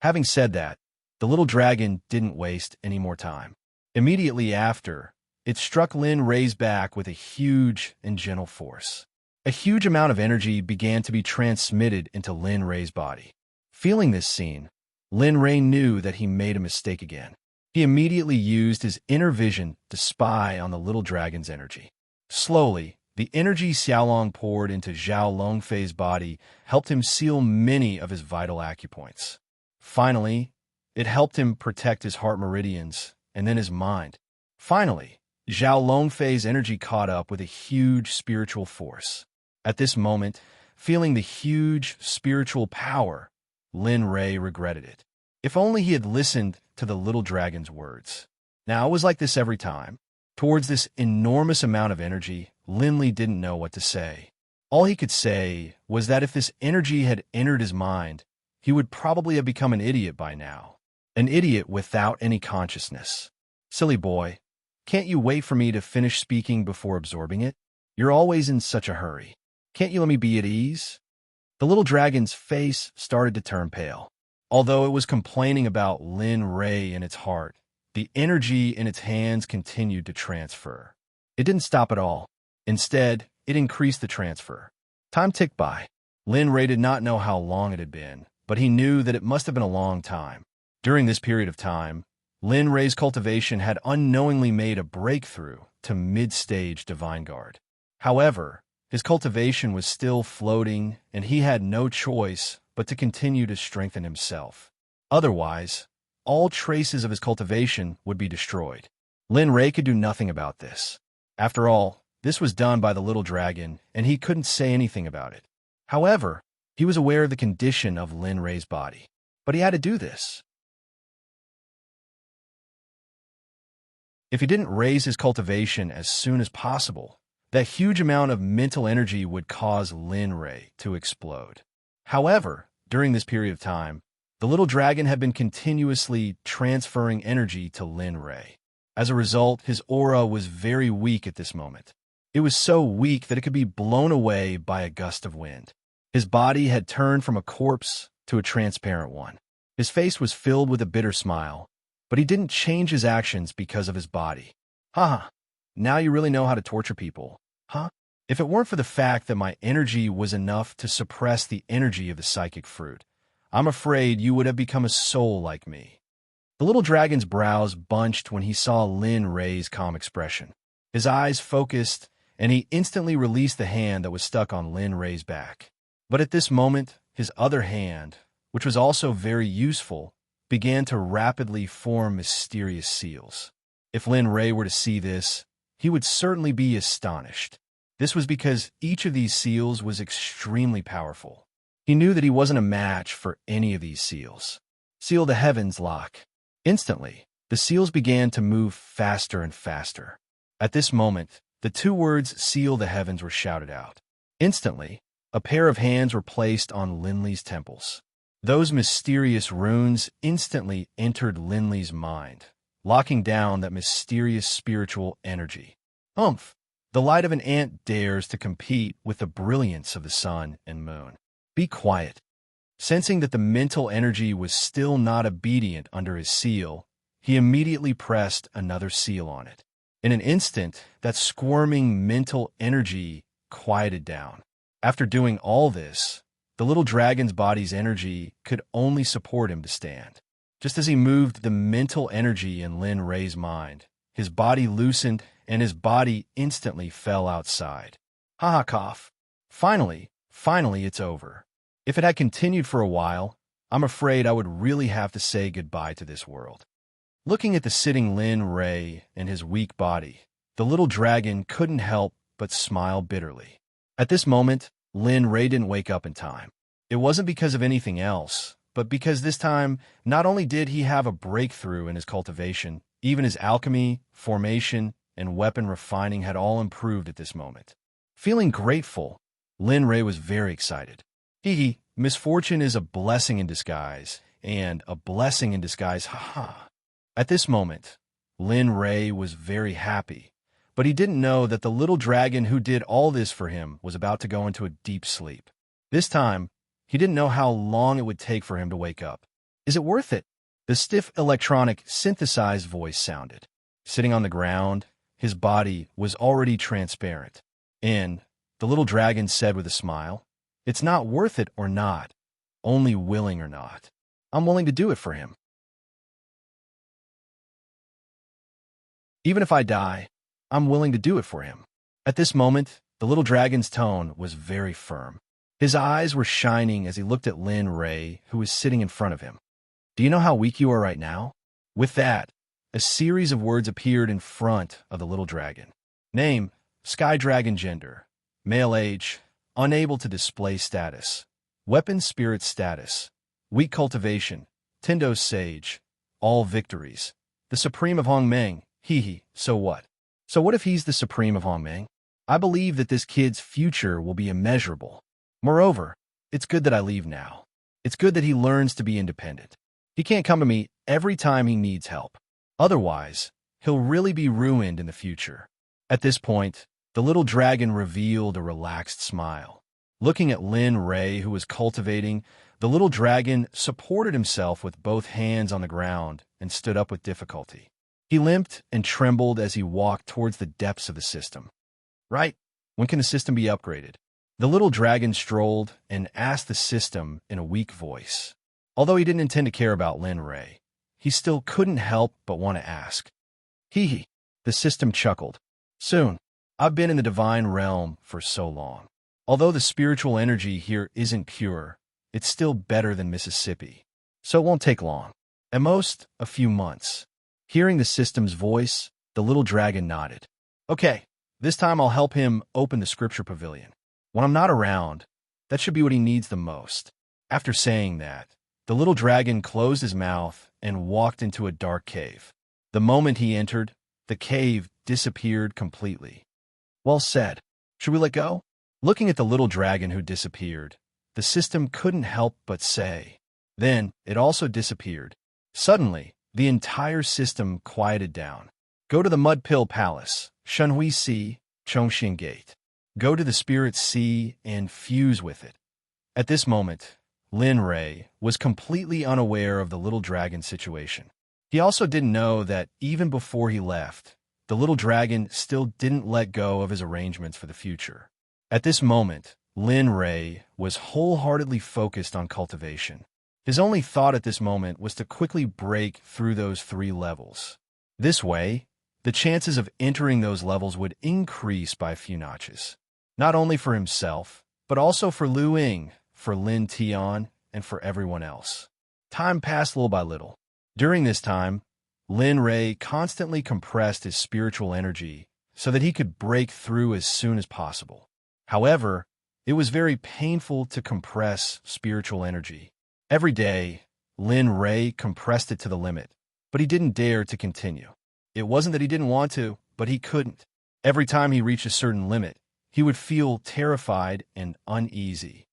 Having said that, the little dragon didn't waste any more time. Immediately after, it struck Lin Rei's back with a huge and gentle force. A huge amount of energy began to be transmitted into Lin Rei's body. Feeling this scene, Lin Rei knew that he made a mistake again. He immediately used his inner vision to spy on the little dragon's energy. Slowly, the energy Xiaolong poured into Zhao Longfei's body helped him seal many of his vital acupoints. Finally, it helped him protect his heart meridians and then his mind. Finally, Zhao Longfei's energy caught up with a huge spiritual force. At this moment, feeling the huge spiritual power, Lin Rei regretted it. If only he had listened to the little dragon's words. Now, it was like this every time. Towards this enormous amount of energy, Lin Li didn't know what to say. All he could say was that if this energy had entered his mind, he would probably have become an idiot by now. An idiot without any consciousness. Silly boy, can't you wait for me to finish speaking before absorbing it? You're always in such a hurry. Can't you let me be at ease? The little dragon's face started to turn pale. Although it was complaining about Lin Ray in its heart, the energy in its hands continued to transfer. It didn't stop at all. Instead, it increased the transfer. Time ticked by. Lin Ray did not know how long it had been, but he knew that it must have been a long time. During this period of time, Lin Ray's cultivation had unknowingly made a breakthrough to mid-stage Divine Guard. However, his cultivation was still floating, and he had no choice but to continue to strengthen himself. Otherwise, all traces of his cultivation would be destroyed. Lin Ray could do nothing about this. After all, this was done by the little dragon, and he couldn't say anything about it. However, he was aware of the condition of Lin Ray's body. But he had to do this. If he didn't raise his cultivation as soon as possible, that huge amount of mental energy would cause Lin Ray to explode. However, during this period of time, the little dragon had been continuously transferring energy to Lin Ray. As a result, his aura was very weak at this moment. It was so weak that it could be blown away by a gust of wind. His body had turned from a corpse to a transparent one. His face was filled with a bitter smile, but he didn't change his actions because of his body. Haha, now you really know how to torture people, huh? If it weren't for the fact that my energy was enough to suppress the energy of the psychic fruit, I'm afraid you would have become a soul like me. The little dragon's brows bunched when he saw Lin Ray's calm expression. His eyes focused, and he instantly released the hand that was stuck on Lin Ray's back. But at this moment, his other hand, which was also very useful, began to rapidly form mysterious seals. If Lin Ray were to see this, he would certainly be astonished. This was because each of these seals was extremely powerful. He knew that he wasn't a match for any of these seals. Seal the heavens lock. Instantly, the seals began to move faster and faster. At this moment, the two words seal the heavens were shouted out. Instantly, a pair of hands were placed on Linley's temples. Those mysterious runes instantly entered Linley's mind, locking down that mysterious spiritual energy. Humph! The light of an ant dares to compete with the brilliance of the sun and moon. Be quiet. Sensing that the mental energy was still not obedient under his seal, he immediately pressed another seal on it. In an instant, that squirming mental energy quieted down. After doing all this, the little dragon's body's energy could only support him to stand. Just as he moved the mental energy in Lin Ray's mind, his body loosened and his body instantly fell outside. Ha ha cough. Finally, it's over. If it had continued for a while, I'm afraid I would really have to say goodbye to this world. Looking at the sitting Lin Ray and his weak body, the little dragon couldn't help but smile bitterly. At this moment, Lin Ray didn't wake up in time. It wasn't because of anything else, but because this time, not only did he have a breakthrough in his cultivation, even his alchemy, formation, and weapon refining had all improved at this moment. Feeling grateful, Lin Ray was very excited. Misfortune is a blessing in disguise, and a blessing in disguise, haha. At this moment, Lin Ray was very happy, but he didn't know that the little dragon who did all this for him was about to go into a deep sleep. This time, he didn't know how long it would take for him to wake up. Is it worth it? The stiff electronic synthesized voice sounded. Sitting on the ground, his body was already transparent. And the little dragon said with a smile, "It's not worth it or not, only willing or not. I'm willing to do it for him. Even if I die, I'm willing to do it for him." At this moment, the little dragon's tone was very firm. His eyes were shining as he looked at Lin Ray, who was sitting in front of him. "Do you know how weak you are right now?" With that, a series of words appeared in front of the little dragon. Name, Sky Dragon. Gender, male. Age, unable to display status. Weapon spirit status. Weak cultivation. Tendo's Sage. All victories. The Supreme of Hongmeng. So what? So what if he's the Supreme of Hongmeng? I believe that this kid's future will be immeasurable. Moreover, it's good that I leave now. It's good that he learns to be independent. He can't come to me every time he needs help. Otherwise, he'll really be ruined in the future. At this point, the little dragon revealed a relaxed smile. Looking at Lin Ray, who was cultivating, the little dragon supported himself with both hands on the ground and stood up with difficulty. He limped and trembled as he walked towards the depths of the system. Right? When can the system be upgraded? The little dragon strolled and asked the system in a weak voice. Although he didn't intend to care about Lin Ray, he still couldn't help but want to ask. Hee hee. The system chuckled. Soon. I've been in the divine realm for so long. Although the spiritual energy here isn't pure, it's still better than Mississippi. So it won't take long. At most, a few months. Hearing the system's voice, the little dragon nodded. Okay, this time I'll help him open the scripture pavilion. When I'm not around, that should be what he needs the most. After saying that, the little dragon closed his mouth and walked into a dark cave. The moment he entered, the cave disappeared completely. Well said. Should we let go? Looking at the little dragon who disappeared, the system couldn't help but say. Then, it also disappeared. Suddenly, the entire system quieted down. Go to the Mud Pill Palace, Shunhui Si, Chongxing Gate. Go to the Spirit Sea and fuse with it. At this moment, Lin Ray was completely unaware of the little dragon's situation. He also didn't know that even before he left, the little dragon still didn't let go of his arrangements for the future. At this moment, Lin Ray was wholeheartedly focused on cultivation. His only thought at this moment was to quickly break through those 3 levels. This way, the chances of entering those levels would increase by a few notches. Not only for himself, but also for Lu Ying, for Lin Tian, and for everyone else. Time passed little by little. During this time, Lin Ray constantly compressed his spiritual energy so that he could break through as soon as possible. However, it was very painful to compress spiritual energy. Every day, Lin Ray compressed it to the limit, but he didn't dare to continue. It wasn't that he didn't want to, but he couldn't. Every time he reached a certain limit, he would feel terrified and uneasy.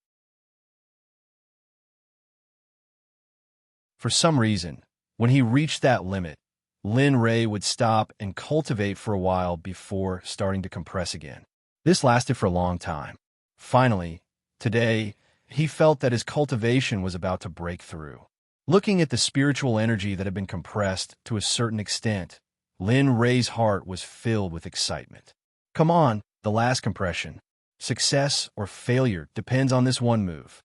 For some reason, when he reached that limit, Lin Ray would stop and cultivate for a while before starting to compress again. This lasted for a long time. Finally, today, he felt that his cultivation was about to break through. Looking at the spiritual energy that had been compressed to a certain extent, Lin Ray's heart was filled with excitement. Come on, the last compression. Success or failure depends on this one move.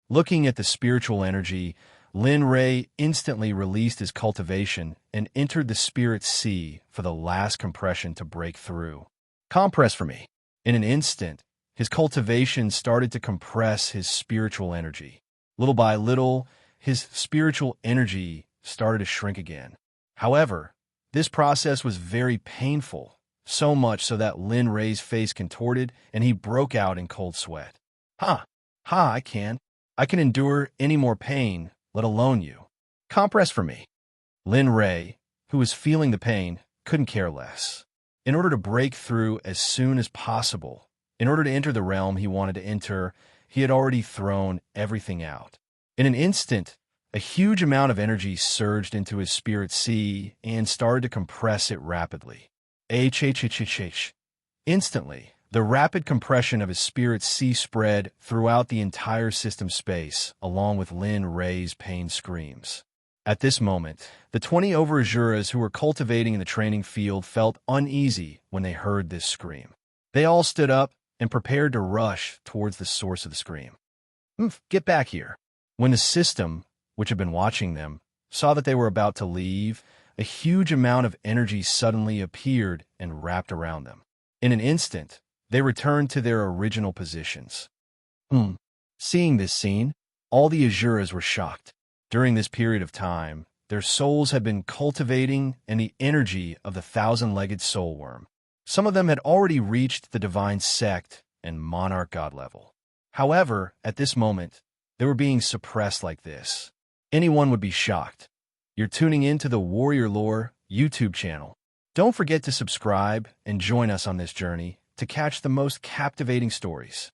Looking at the spiritual energy, Lin Ray instantly released his cultivation and entered the Spirit Sea for the last compression to break through. Compress for me. In an instant, his cultivation started to compress his spiritual energy. Little by little, his spiritual energy started to shrink again. However, this process was very painful, so much so that Lin Ray's face contorted and he broke out in cold sweat. I can endure any more pain, let alone you. Compress for me. Lin Ray, who was feeling the pain, couldn't care less. In order to break through as soon as possible, in order to enter the realm he wanted to enter, he had already thrown everything out. In an instant, a huge amount of energy surged into his Spirit Sea and started to compress it rapidly. Instantly, the rapid compression of his Spirit Sea spread throughout the entire system space, along with Lin Ray's pain screams. At this moment, the 20 Overjuras who were cultivating in the training field felt uneasy when they heard this scream. They all stood up and prepared to rush towards the source of the scream. Get back here. When the system, which had been watching them, saw that they were about to leave, a huge amount of energy suddenly appeared and wrapped around them. In an instant, they returned to their original positions. Seeing this scene, all the Azuras were shocked. During this period of time, their souls had been cultivating in the energy of the 1,000-legged soulworm. Some of them had already reached the divine sect and monarch god level. However, at this moment, they were being suppressed like this. Anyone would be shocked. You're tuning in to the Warrior Lore YouTube channel. Don't forget to subscribe and join us on this journey to catch the most captivating stories.